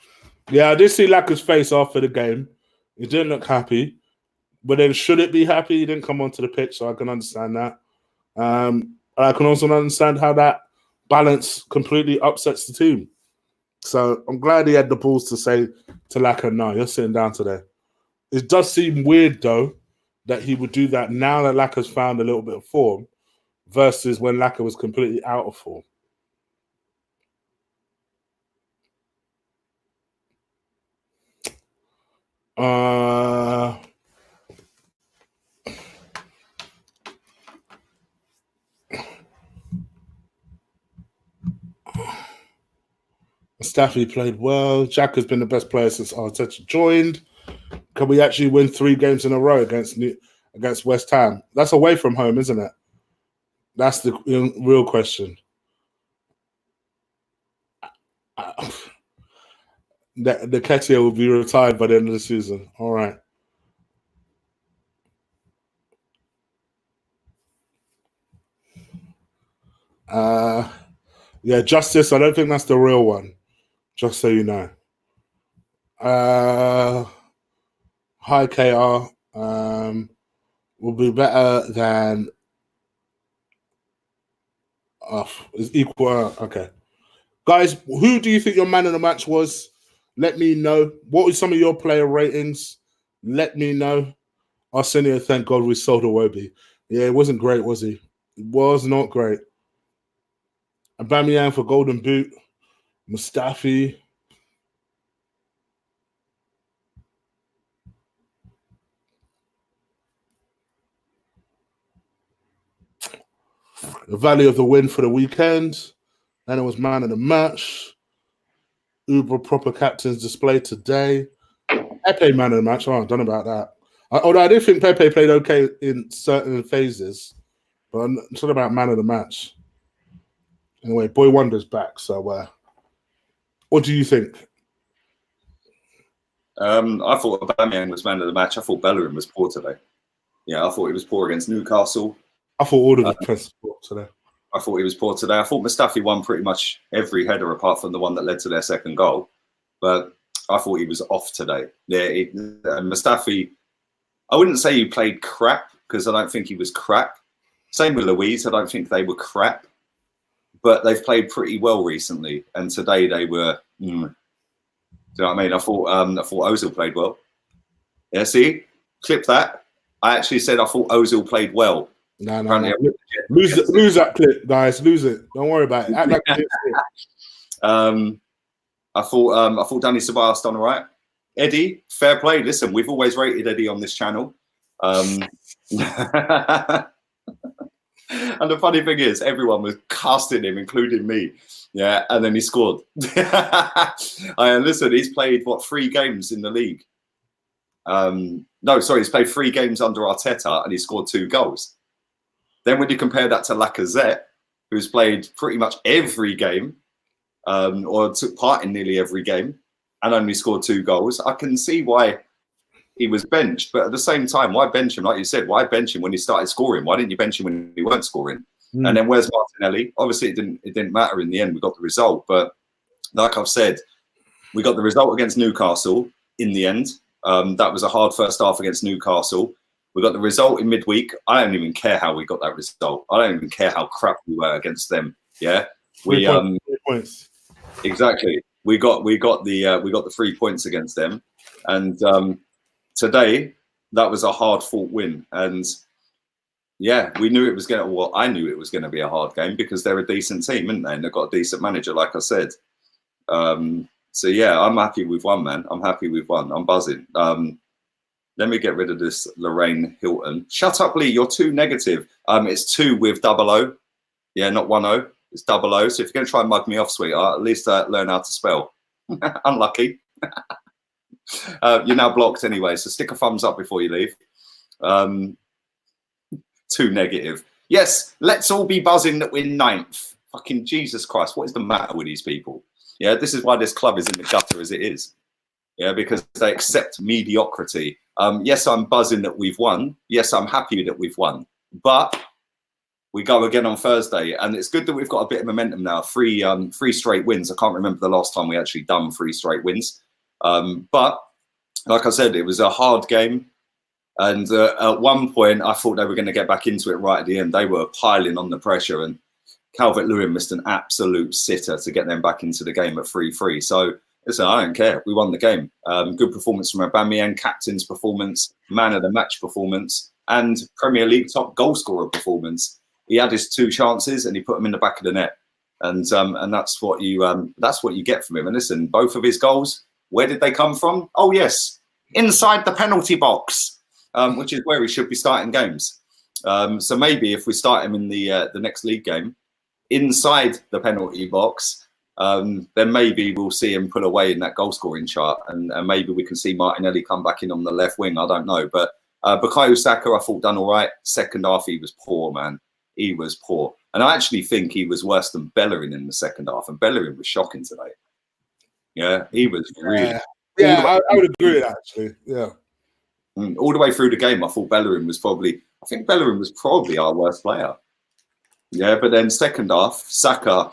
Yeah, I did see Laka's face after the game. He didn't look happy. But then should it be happy? He didn't come onto the pitch, so I can understand that. I can also understand how that balance completely upsets the team. So I'm glad he had the balls to say to Laka, no, you're sitting down today. It does seem weird, though, that he would do that now that Laka's found a little bit of form versus when Laka was completely out of form. Staffy played well. Jack has been the best player since Arteta joined. Can we actually win 3 games in a row against West Ham? That's away from home, isn't it? That's the real question. The Ketia will be retired by the end of the season. All right. Yeah, Justice. I don't think that's the real one. Just so you know. High KR will be better than. Is equal. Okay, guys. Who do you think your man of the match was? Let me know. What were some of your player ratings? Let me know. Arsenio, thank God we sold Iwobi. Yeah, it wasn't great, was he? It was not great. Aubameyang for Golden Boot. Mustafi. The value of the win for the weekend. Then it was man of the match. Uber proper captain's display today. Pepe man of the match. Oh, I don't know about that. Although I did think Pepe played okay in certain phases, but I'm talking about man of the match. Anyway, Boy Wonder's back. So, what do you think? I thought Aubameyang was man of the match. I thought Bellerin was poor today. Yeah, I thought he was poor against Newcastle. I thought all of the press poor today. I thought he was poor today. I thought Mustafi won pretty much every header apart from the one that led to their second goal. But I thought he was off today. Yeah, Mustafi, I wouldn't say he played crap because I don't think he was crap. Same with Louise. I don't think they were crap. But they've played pretty well recently. And today they were... Do you know what I mean? I thought Ozil played well. Yeah, see? Clip that. I actually said I thought Ozil played well. No. Lose that clip, guys. Lose it. Don't worry about it. Act like I thought Danny Ceballos done all right. Eddie, fair play. Listen, we've always rated Eddie on this channel. And the funny thing is, everyone was casting him, including me. Yeah, and then he scored. Listen, he's played, 3 games in the league? No, sorry, he's played 3 games under Arteta and he scored 2 goals. Then when you compare that to Lacazette, who's played pretty much every game, or took part in nearly every game, and only scored 2 goals, I can see why he was benched. But at the same time, why bench him? Like you said, why bench him when he started scoring? Why didn't you bench him when he weren't scoring? And then where's Martinelli? Obviously, it didn't matter in the end. We got the result. But like I've said, we got the result against Newcastle in the end. That was a hard first half against Newcastle. We got the result in midweek. I don't even care how we got that result. I don't even care how crap we were against them. Yeah, we 3 points. Exactly. We got the 3 points against them, and today that was a hard fought win. And yeah, we knew it was going to. Well, I knew it was going to be a hard game because they're a decent team, aren't they? And they've got a decent manager, like I said. So yeah, I'm happy we've won, man. I'm happy we've won. I'm buzzing. Let me get rid of this Lorraine Hilton. Shut up, Lee. You're too negative. It's 2 with 00. Yeah, not 10. It's 00. So if you're going to try and mug me off, sweetheart, at least learn how to spell. Unlucky. You're now blocked anyway, so stick a thumbs up before you leave. Too negative. Yes, let's all be buzzing that we're 9th. Fucking Jesus Christ, what is the matter with these people? Yeah, this is why this club is in the gutter as it is. Yeah, because they accept mediocrity. Yes, I'm buzzing that we've won. Yes, I'm happy that we've won. But we go again on Thursday, and it's good that we've got a bit of momentum now. 3 straight wins. I can't remember the last time we actually done 3 straight wins. But like I said, it was a hard game. And at one point, I thought they were going to get back into it right at the end. They were piling on the pressure, and Calvert-Lewin missed an absolute sitter to get them back into the game at 3-3. So, listen, I don't care. We won the game. Good performance from Aubameyang, captain's performance, man of the match performance, and Premier League top goal scorer performance. He had his 2 chances and he put them in the back of the net. And that's what you get from him. And listen, both of his goals, where did they come from? Oh, yes, inside the penalty box, which is where he should be starting games. So maybe if we start him in the next league game inside the penalty box, then maybe we'll see him pull away in that goal scoring chart, and maybe we can see Martinelli come back in on the left wing. I don't know, but Bukayo Saka I thought done all right. Second half he was poor, man. He was poor, and I actually think he was worse than Bellerin in the second half. And Bellerin was shocking today. Yeah, he was really. Yeah, I would agree with that, actually. Yeah. All the way through the game, I thought Bellerin was probably our worst player. Yeah, but then second half, Saka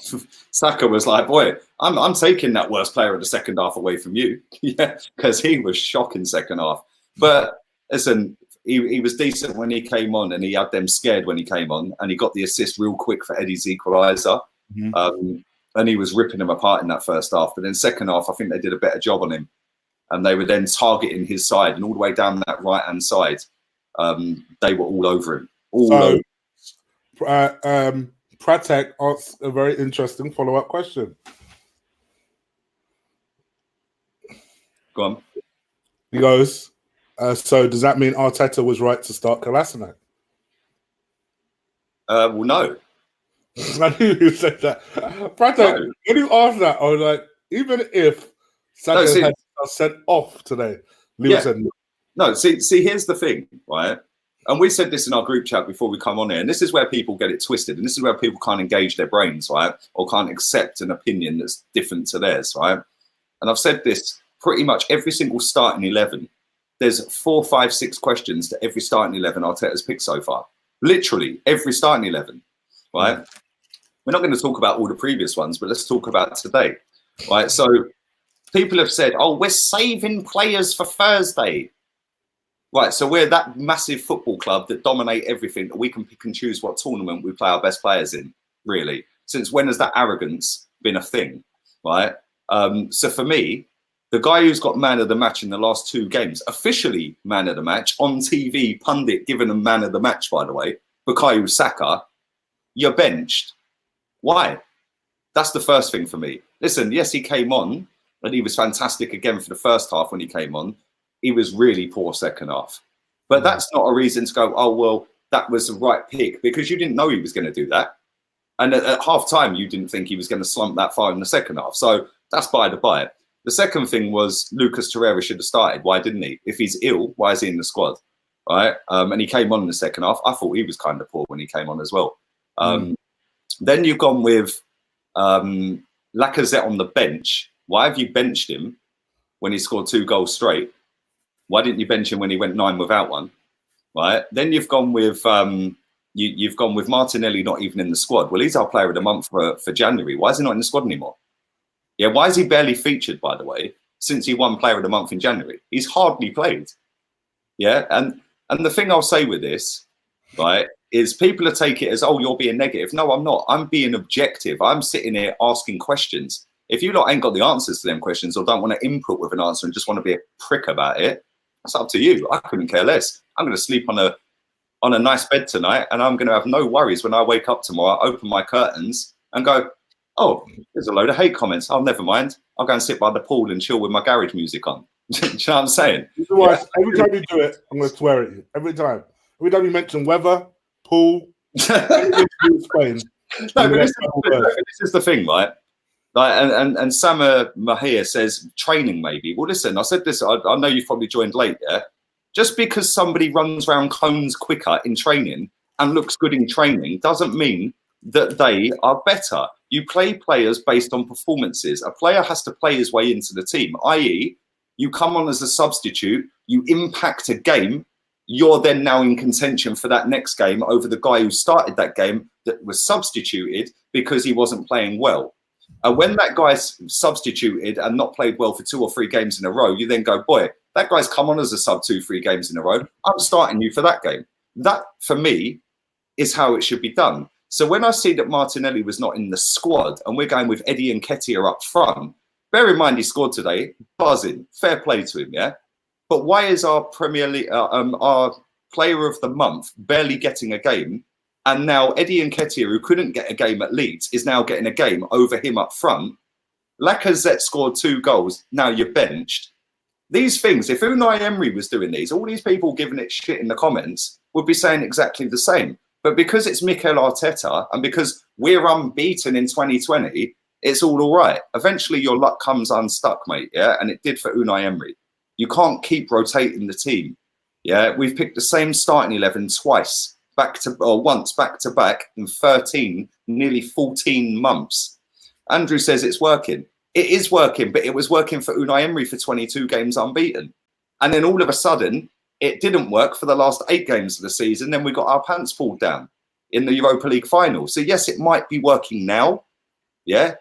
was like, boy, I'm taking that worst player of the second half away from you. Yeah, because he was shocking second half. But listen, he was decent when he came on, and he had them scared when he came on, and he got the assist real quick for Eddie's equaliser. And he was ripping them apart in that first half. But then second half, I think they did a better job on him. And they were then targeting his side, and all the way down that right-hand side, they were all over him. Over. Pratek asked a very interesting follow-up question. Go on. He goes, so does that mean Arteta was right to start Kolasinac? Well, no. I knew you said that. Pratek, No. when you asked that, I was like, even if Saka had sent off today, Lewis said no. No, see, here's the thing, right? And we said this in our group chat before we come on here, and this is where people get it twisted, and this is where people can't engage their brains, right? Or can't accept an opinion that's different to theirs, right? And I've said this pretty much every single starting 11. There's 4, 5, 6 questions to every starting 11 Arteta's picked so far. Literally every starting 11, right? We're not going to talk about all the previous ones, but let's talk about today, right? So people have said, oh, we're saving players for Thursday. Right, so we're that massive football club that dominate everything, that we can pick and choose what tournament we play our best players in, really. Since when has that arrogance been a thing, right? So for me, the guy who's got man of the match in the last 2 games, officially man of the match, on TV, pundit giving him man of the match, by the way, Bukayo Saka, you're benched. Why? That's the first thing for me. Listen, yes, he came on, and he was fantastic again for the first half when he came on. He was really poor second half. But that's not a reason to go, oh, well, that was the right pick, because you didn't know he was going to do that. And at half time, you didn't think he was going to slump that far in the second half. So that's by the by. The second thing was Lucas Torreira should have started. Why didn't he? If he's ill, why is he in the squad? Right? And he came on in the second half. I thought he was kind of poor when he came on as well. Then you've gone with Lacazette on the bench. Why have you benched him when he scored 2 goals straight? Why didn't you bench him when he went 9 without one? Right? Then you've gone with you've gone with Martinelli not even in the squad. Well, he's our player of the month for January. Why is he not in the squad anymore? Yeah, why is he barely featured, by the way, since he won player of the month in January? He's hardly played. Yeah, and the thing I'll say with this, right, is people are taking it as, oh, you're being negative. No, I'm not. I'm being objective. I'm sitting here asking questions. If you lot ain't got the answers to them questions, or don't want to input with an answer and just want to be a prick about it, that's up to you. I couldn't care less. I'm going to sleep on a nice bed tonight, and I'm going to have no worries when I wake up tomorrow, open my curtains and go, oh, there's a load of hate comments. Oh, never mind. I'll go and sit by the pool and chill with my garage music on. Do you know what I'm saying? Yeah. Every time you do it, I'm going to swear at you. Every time. Every time you mention weather, pool, Spain. No, but this is the thing, right? Like, and Sama Mahir says training maybe. Well, listen, I said this. I know you've probably joined late. Yeah, just because somebody runs around cones quicker in training and looks good in training doesn't mean that they are better. You play players based on performances. A player has to play his way into the team, i.e., you come on as a substitute, you impact a game, you're then now in contention for that next game over the guy who started that game that was substituted because he wasn't playing well. And when that guy's substituted and not played well for 2 or 3 games in a row, you then go, boy, that guy's come on as a sub 2, 3 games in a row. I'm starting you for that game. That, for me, is how it should be done. So when I see that Martinelli was not in the squad and we're going with Eddie and Nketiah up front, bear in mind he scored today, buzzing, fair play to him, yeah? But why is our Premier League, our player of the month barely getting a game? And now Eddie Nketiah, who couldn't get a game at Leeds, is now getting a game over him up front. Lacazette scored 2 goals. Now you're benched. These things, if Unai Emery was doing these, all these people giving it shit in the comments would be saying exactly the same. But because it's Mikel Arteta and because we're unbeaten in 2020, it's all right. Eventually, your luck comes unstuck, mate. Yeah, and it did for Unai Emery. You can't keep rotating the team. Yeah, we've picked the same starting 11 twice, once back to back in 13, nearly 14 months. Andrew says it's working. It is working, but it was working for Unai Emery for 22 games unbeaten. And then all of a sudden, it didn't work for the last 8 games of the season. Then we got our pants pulled down in the Europa League final. So yes, it might be working now. Yeah.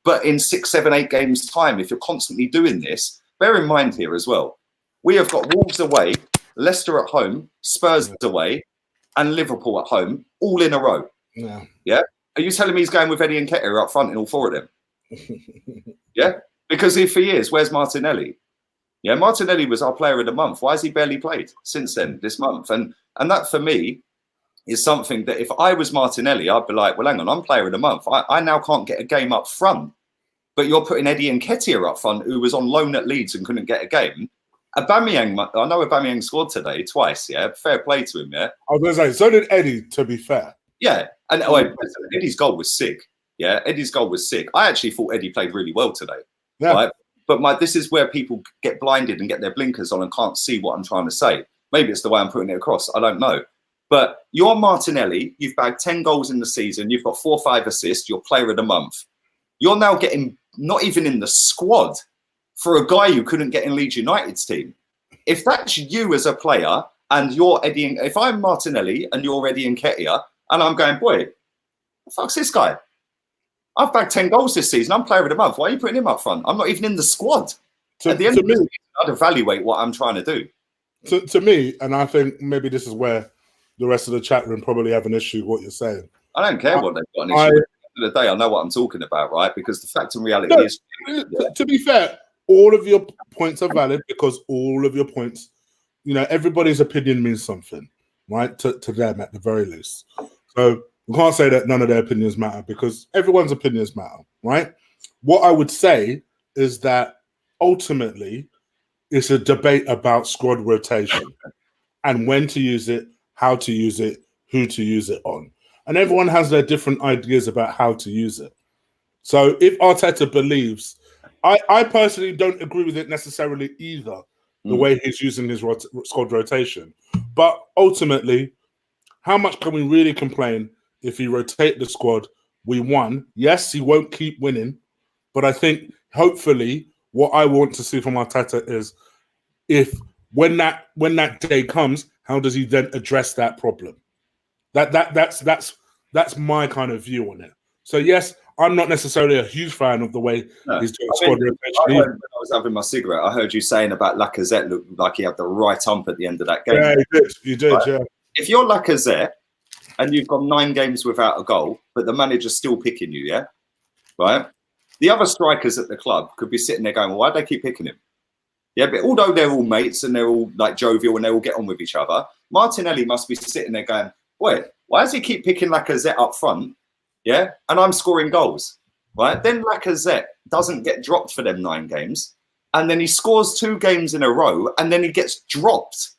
But in 6, 7, 8 games time, if you're constantly doing this, bear in mind here as well, we have got Wolves away, Leicester at home, Spurs away, and Liverpool at home, all in a row. Yeah. Yeah. Are you telling me he's going with Eddie and Nketiah up front in all 4 of them? Yeah. Because if he is, where's Martinelli? Yeah, Martinelli was our player of the month. Why has he barely played since then, this month? And that, for me, is something that if I was Martinelli, I'd be like, well, hang on, I'm player of the month. I now can't get a game up front. But you're putting Eddie and Nketiah up front, who was on loan at Leeds and couldn't get a game. Aubameyang, I know Aubameyang scored today twice, yeah? Fair play to him, yeah? I was going to say, so did Eddie, to be fair. Yeah, and Eddie's goal was sick. Yeah, Eddie's goal was sick. I actually thought Eddie played really well today. Yeah. Right? But this is where people get blinded and get their blinkers on and can't see what I'm trying to say. Maybe it's the way I'm putting it across. I don't know. But you're Martinelli. You've bagged 10 goals in the season. You've got 4 or 5 assists. You're player of the month. You're now getting not even in the squad for a guy who couldn't get in Leeds United's team. If that's you as a player and you're Eddie, if I'm Martinelli and you're Eddie Nketiah and I'm going, boy, what the fuck's this guy? I've bagged 10 goals this season. I'm player of the month. Why are you putting him up front? I'm not even in the squad. At the end of the season, I'd evaluate what I'm trying to do. To me, and I think maybe this is where the rest of the chat room probably have an issue with what you're saying. I don't care what they've got an issue with. At the end of the day, I know what I'm talking about, right? Because the fact and reality is... To be fair, all of your points are valid because all of your points, everybody's opinion means something, right? To them, at the very least. So we can't say that none of their opinions matter because everyone's opinions matter, right? What I would say is that ultimately it's a debate about squad rotation and when to use it, how to use it, who to use it on. And everyone has their different ideas about how to use it. So if Arteta believes, I personally don't agree with it necessarily either, the way he's using his squad rotation. But ultimately, how much can we really complain if he rotate the squad? We won. Yes, he won't keep winning. But I think hopefully what I want to see from Arteta is when that day comes, how does he then address that problem? That's my kind of view on it. So yes, I'm not necessarily a huge fan of the way he's doing squad rotation. When I was having my cigarette, I heard you saying about Lacazette looked like he had the right ump at the end of that game. Yeah, you did, right? Yeah. If you're Lacazette and you've gone 9 games without a goal, but the manager's still picking you, yeah? Right? The other strikers at the club could be sitting there going, well, why'd they keep picking him? Yeah, but although they're all mates and they're all like jovial and they all get on with each other, Martinelli must be sitting there going, wait, why does he keep picking Lacazette up front? Yeah, and I'm scoring goals, right? Then Lacazette doesn't get dropped for them 9 games, and then he scores 2 games in a row, and then he gets dropped.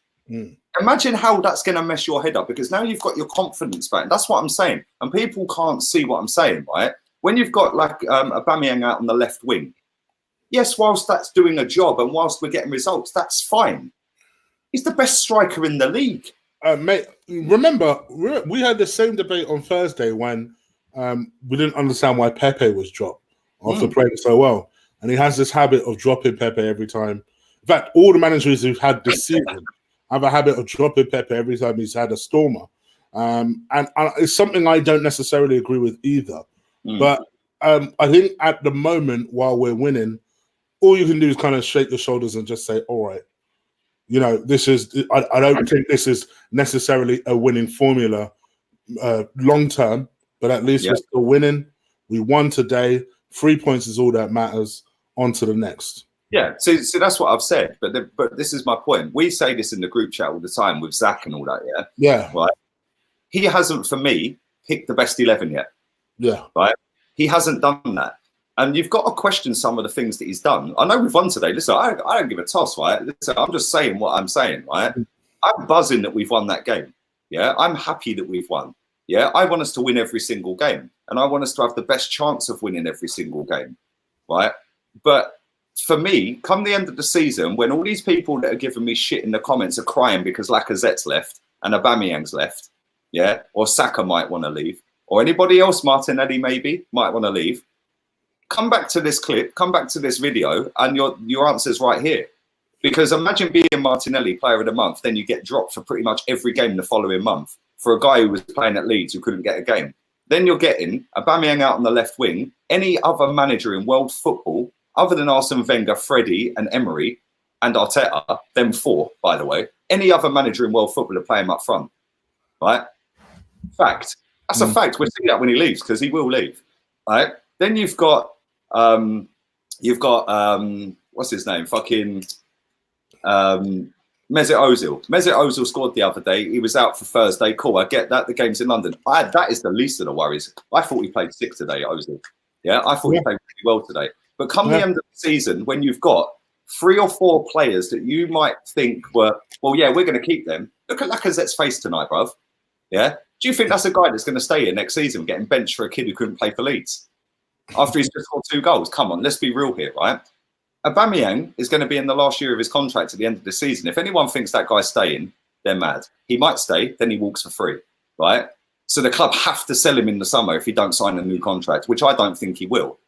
Imagine how that's going to mess your head up, because now you've got your confidence back. That's what I'm saying, and people can't see what I'm saying, right? When you've got like Aubameyang out on the left wing, yes, whilst that's doing a job and whilst we're getting results, that's fine. He's the best striker in the league. Mate, remember, we had the same debate on Thursday when we didn't understand why Pepe was dropped after playing so well. And he has this habit of dropping Pepe every time. In fact, all the managers who've had this season have a habit of dropping Pepe every time he's had a stormer. And it's something I don't necessarily agree with either. But I think at the moment, while we're winning, all you can do is kind of shake your shoulders and just say, all right, this is, I don't think this is necessarily a winning formula long term, but at least we're still winning. We won today. 3 points is all that matters. On to the next. Yeah, so that's what I've said. But this is my point. We say this in the group chat all the time with Zach and all that, yeah? Yeah. Right? He hasn't, for me, picked the best 11 yet. Yeah. Right? He hasn't done that. And you've got to question some of the things that he's done. I know we've won today. Listen, I don't give a toss, right? Listen, I'm just saying what I'm saying, right? I'm buzzing that we've won that game. Yeah, I'm happy that we've won. Yeah, I want us to win every single game. And I want us to have the best chance of winning every single game, right? But for me, come the end of the season, when all these people that are giving me shit in the comments are crying because Lacazette's left and Aubameyang's left, yeah, or Saka might want to leave, or anybody else, Martinelli maybe, might want to leave, come back to this clip, come back to this video, and your answer's right here. Because imagine being Martinelli Player of the Month, then you get dropped for pretty much every game the following month for a guy who was playing at Leeds who couldn't get a game. Then you're getting Aubameyang out on the left wing. Any other manager in world football, other than Arsene Wenger, Freddie and Emery and Arteta, them four, by the way, any other manager in world football would play him up front, right? Fact. That's a fact. We'll see that when he leaves, because he will leave, right? Then you've got what's his name? Fucking Mesut Ozil. Mesut Ozil scored the other day. He was out for Thursday. Cool, I get that. The game's in London. That is the least of the worries. I thought he played sick today, Ozil. Yeah, I thought he played really well today. But come the end of the season, when you've got 3 or 4 players that you might think were, well, yeah, we're going to keep them. Look at Lacazette's face tonight, bruv. Yeah? Do you think that's a guy that's going to stay here next season, getting benched for a kid who couldn't play for Leeds? After he's just scored 2 goals. Come on, let's be real here, right? Aubameyang is going to be in the last year of his contract at the end of the season. If anyone thinks that guy's staying, they're mad. He might stay, then he walks for free, right? So the club have to sell him in the summer if he don't sign a new contract, which I don't think he will.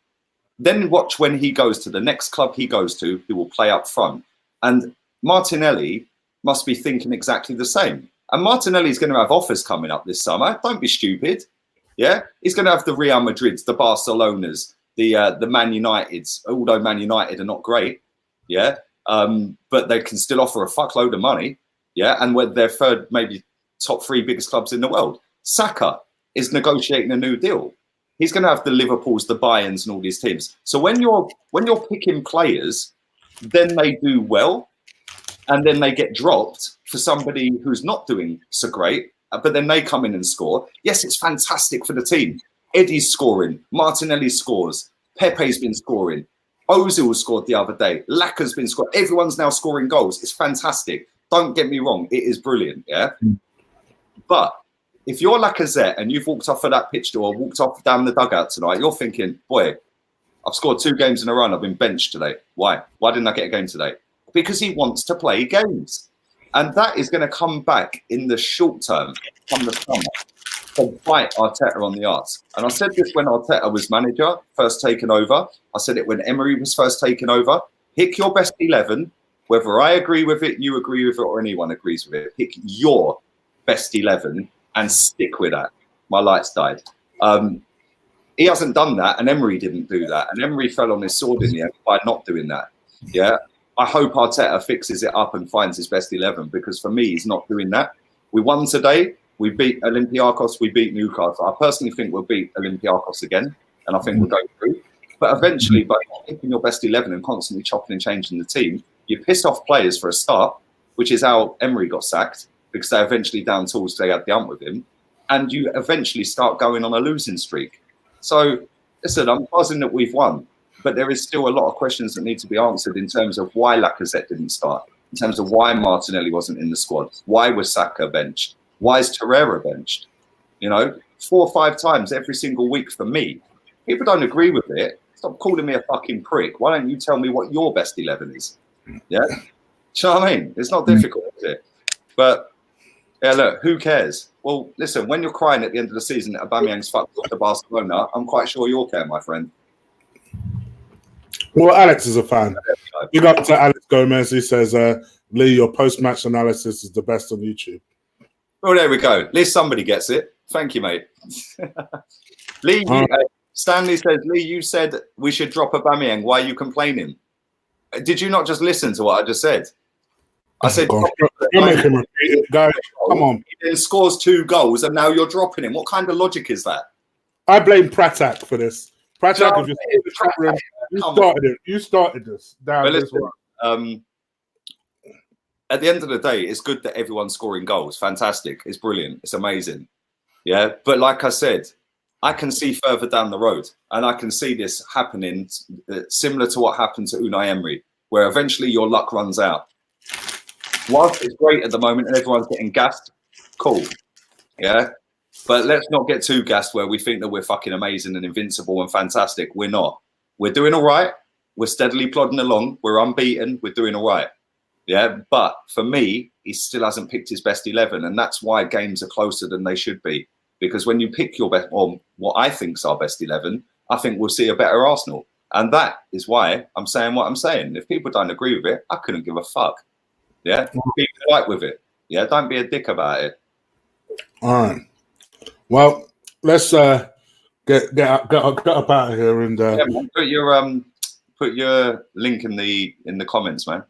Then watch when he goes to the next club he goes to, who will play up front. And Martinelli must be thinking exactly the same. And Martinelli's going to have offers coming up this summer. Don't be stupid. Yeah, he's going to have the Real Madrids, the Barcelonas, the Man Uniteds, although Man United are not great, yeah, but they can still offer a fuckload of money, yeah, and we're their third, maybe top 3 biggest clubs in the world. Saka is negotiating a new deal. He's going to have the Liverpools, the Bayerns, and all these teams. So when you're picking players, then they do well, and then they get dropped for somebody who's not doing so great, but then they come in and score. Yes, it's fantastic for the team. Eddie's scoring, Martinelli scores, Pepe's been scoring, Ozil scored the other day, Laka's been scoring. Everyone's now scoring goals. It's fantastic. Don't get me wrong, it is brilliant, yeah? But if you're Lacazette and you've walked off of that pitch door, walked off down the dugout tonight, you're thinking, boy, I've scored 2 games in a row and I've been benched today. Why? Why didn't I get a game today? Because he wants to play games. And that is going to come back in the short term, come the summer, to bite Arteta on the arse. And I said this when Arteta was manager, first taken over. I said it when Emery was first taken over. Pick your best 11, whether I agree with it, you agree with it, or anyone agrees with it. Pick your best 11 and stick with that. My lights died. He hasn't done that, and Emery didn't do that. And Emery fell on his sword in the end by not doing that. Yeah. I hope Arteta fixes it up and finds his best 11, because for me, he's not doing that. We won today. We beat Olympiacos. We beat Newcastle. I personally think we'll beat Olympiacos again, and I think we'll go through. But eventually, by not picking your best 11 and constantly chopping and changing the team, you piss off players for a start, which is how Emery got sacked, because they eventually down tools, they had the ump with him, and you eventually start going on a losing streak. So, listen, I'm buzzing that we've won. But there is still a lot of questions that need to be answered in terms of why Lacazette didn't start, in terms of why Martinelli wasn't in the squad, why was Saka benched, why is Torreira benched? You know, 4 or 5 times every single week for me. People don't agree with it. Stop calling me a fucking prick. Why don't you tell me what your best 11 is? Yeah? Do you know what I mean? It's not difficult, is it? But, yeah, look, who cares? Well, listen, when you're crying at the end of the season that Aubameyang's fucked up to Barcelona, I'm quite sure you'll care, my friend. Well, Alex is a fan. Big up to Alex Gomez. He says, Lee, your post-match analysis is the best on YouTube. Well, there we go. At least somebody gets it. Thank you, mate. Lee, Stanley says, Lee, you said we should drop Aubameyang. Why are you complaining? Did you not just listen to what I just said? I said, you're making him repeat it, guys. Come on. He then scores 2 goals and now you're dropping him. What kind of logic is that? I blame Pratak for this. Pratak, you started this. But listen, at the end of the day, it's good that everyone's scoring goals. Fantastic. It's brilliant. It's amazing. Yeah. But like I said, I can see further down the road, and I can see this happening similar to what happened to Unai Emery, where eventually your luck runs out. Whilst it's great at the moment and everyone's getting gassed, cool, yeah? But let's not get too gassed where we think that we're fucking amazing and invincible and fantastic. We're not. We're doing all right. We're steadily plodding along. We're unbeaten. We're doing all right. Yeah, but for me, he still hasn't picked his best 11, and that's why games are closer than they should be. Because when you pick your best, or what I think is our best 11, I think we'll see a better Arsenal, and that is why I'm saying what I'm saying. If people don't agree with it, I couldn't give a fuck. Yeah, be polite with it. Yeah, don't be a dick about it. All right. Well, let's get up out of here and man, put your link in the comments, man.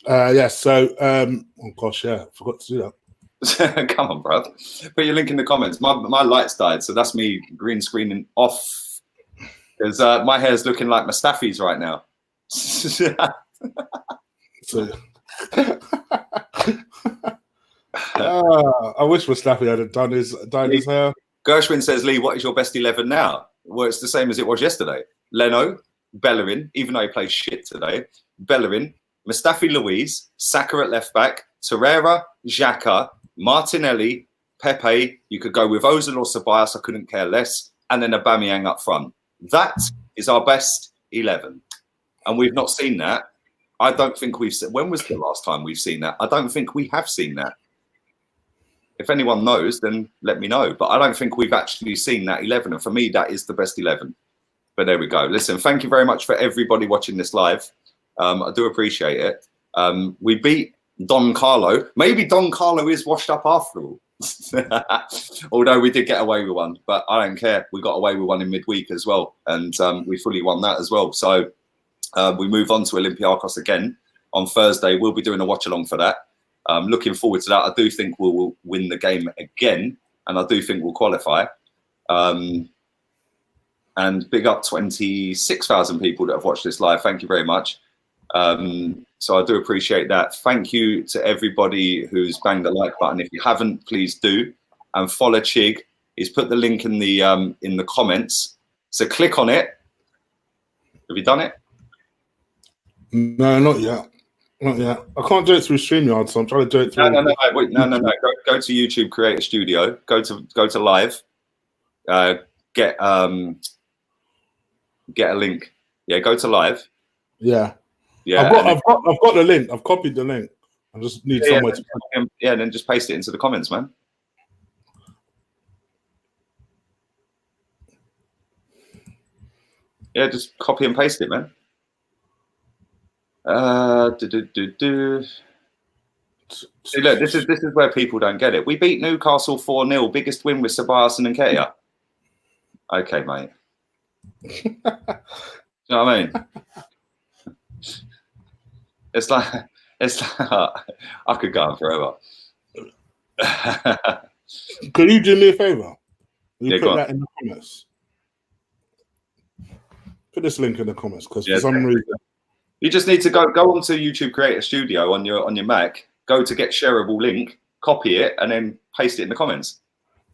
yes. So, oh gosh, yeah, I forgot to do that. Come on, bro. Put your link in the comments. My lights died, so that's me green screening off. Because my hair's looking like Mustafi's right now. So, I wish Mustafi had done his hair. Gershwin says, Lee, what is your best 11 now? Well, it's the same as it was yesterday. Leno, Bellerin, even though he plays shit today. Bellerin, Mustafi Luiz, Saka at left back, Torreira, Xhaka, Martinelli, Pepe. You could go with Ozil or Ceballos, I couldn't care less. And then Aubameyang up front. That is our best 11. And we've not seen that. I don't think we've seen. When was the last time we've seen that? I don't think we have seen that. If anyone knows, then let me know. But I don't think we've actually seen that 11. And for me, that is the best 11. But there we go. Listen, thank you very much for everybody watching this live. I do appreciate it. We beat Don Carlo. Maybe Don Carlo is washed up after all. Although we did get away with one. But I don't care. We got away with one in midweek as well. And we fully won that as well. So we move on to Olympiacos again on Thursday. We'll be doing a watch-along for that. Looking forward to that. I do think we'll win the game again, and I do think we'll qualify. And big up 26,000 people that have watched this live. Thank you very much. So I do appreciate that. Thank you to everybody who's banged the like button. If you haven't, please do. And follow Chig. He's put the link in the comments. So click on it. Have you done it? No, not yet. Not yet. I can't do it through StreamYard, so I'm trying to do it through. No. Wait, no. Go to YouTube Creator Studio. Go to live. Get a link. Yeah, go to live. Yeah. Yeah. I've got the link. I've copied the link. I just need somewhere to. Yeah, and then just paste it into the comments, man. Yeah, just copy and paste it, man. See, look, this is where people don't get it. We beat Newcastle 4-0, biggest win with Ceballos and Nketiah. Okay, mate. You know what I mean? It's like I could go on forever. Could you do me a favor? You Yeah, put that in the comments. Put this link in the comments because for some reason. You just need to go onto YouTube Creator Studio on your Mac, go to get shareable link, copy it, and then paste it in the comments.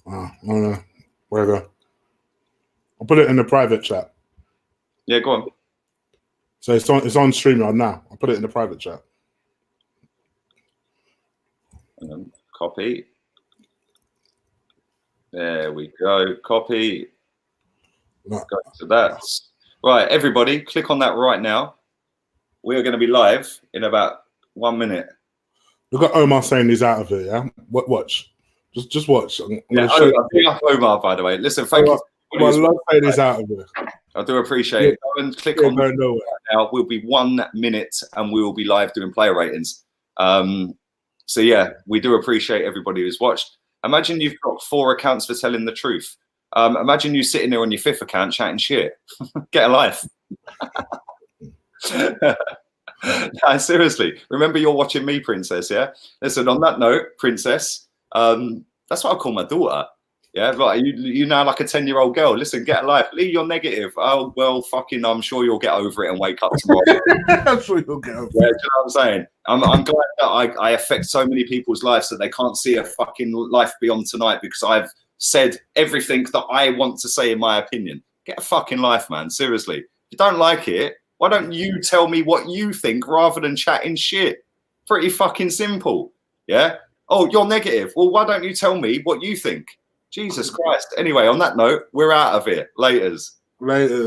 Oh, I don't know. Where I go? I'll put it in the private chat. Yeah, go on. So it's on StreamYard now. I'll put it in the private chat. And then copy. There we go. Copy. No. Go to that. Right, everybody, click on that right now. We are going to be live in about 1 minute. Look at Omar saying he's out of it, yeah? Watch. Just watch. Omar, by the way. Listen, thank you. I love saying he's out of it. I do appreciate it. Go and click on right now. We'll be 1 minute and we will be live doing player ratings. So, yeah, we do appreciate everybody who's watched. Imagine you've got 4 accounts for telling the truth. Imagine you sitting there on your 5th account chatting shit. Get a life. No, seriously, remember you're watching me, Princess. Yeah, listen, on that note, Princess, that's what I call my daughter. Yeah, right, you now like a 10-year-old girl. Listen, get a life. Lee, you're negative. Oh well, fucking, I'm sure you'll get over it and wake up tomorrow. I'm sure you'll get over it. Yeah, do you know what I'm saying? I'm glad that I affect so many people's lives that they can't see a fucking life beyond tonight because I've said everything that I want to say in my opinion. Get a fucking life, man. Seriously. If you don't like it, why don't you tell me what you think rather than chatting shit? Pretty fucking simple. Yeah? Oh, you're negative. Well, why don't you tell me what you think? Jesus Christ. Anyway, on that note, we're out of here. Laters. Later.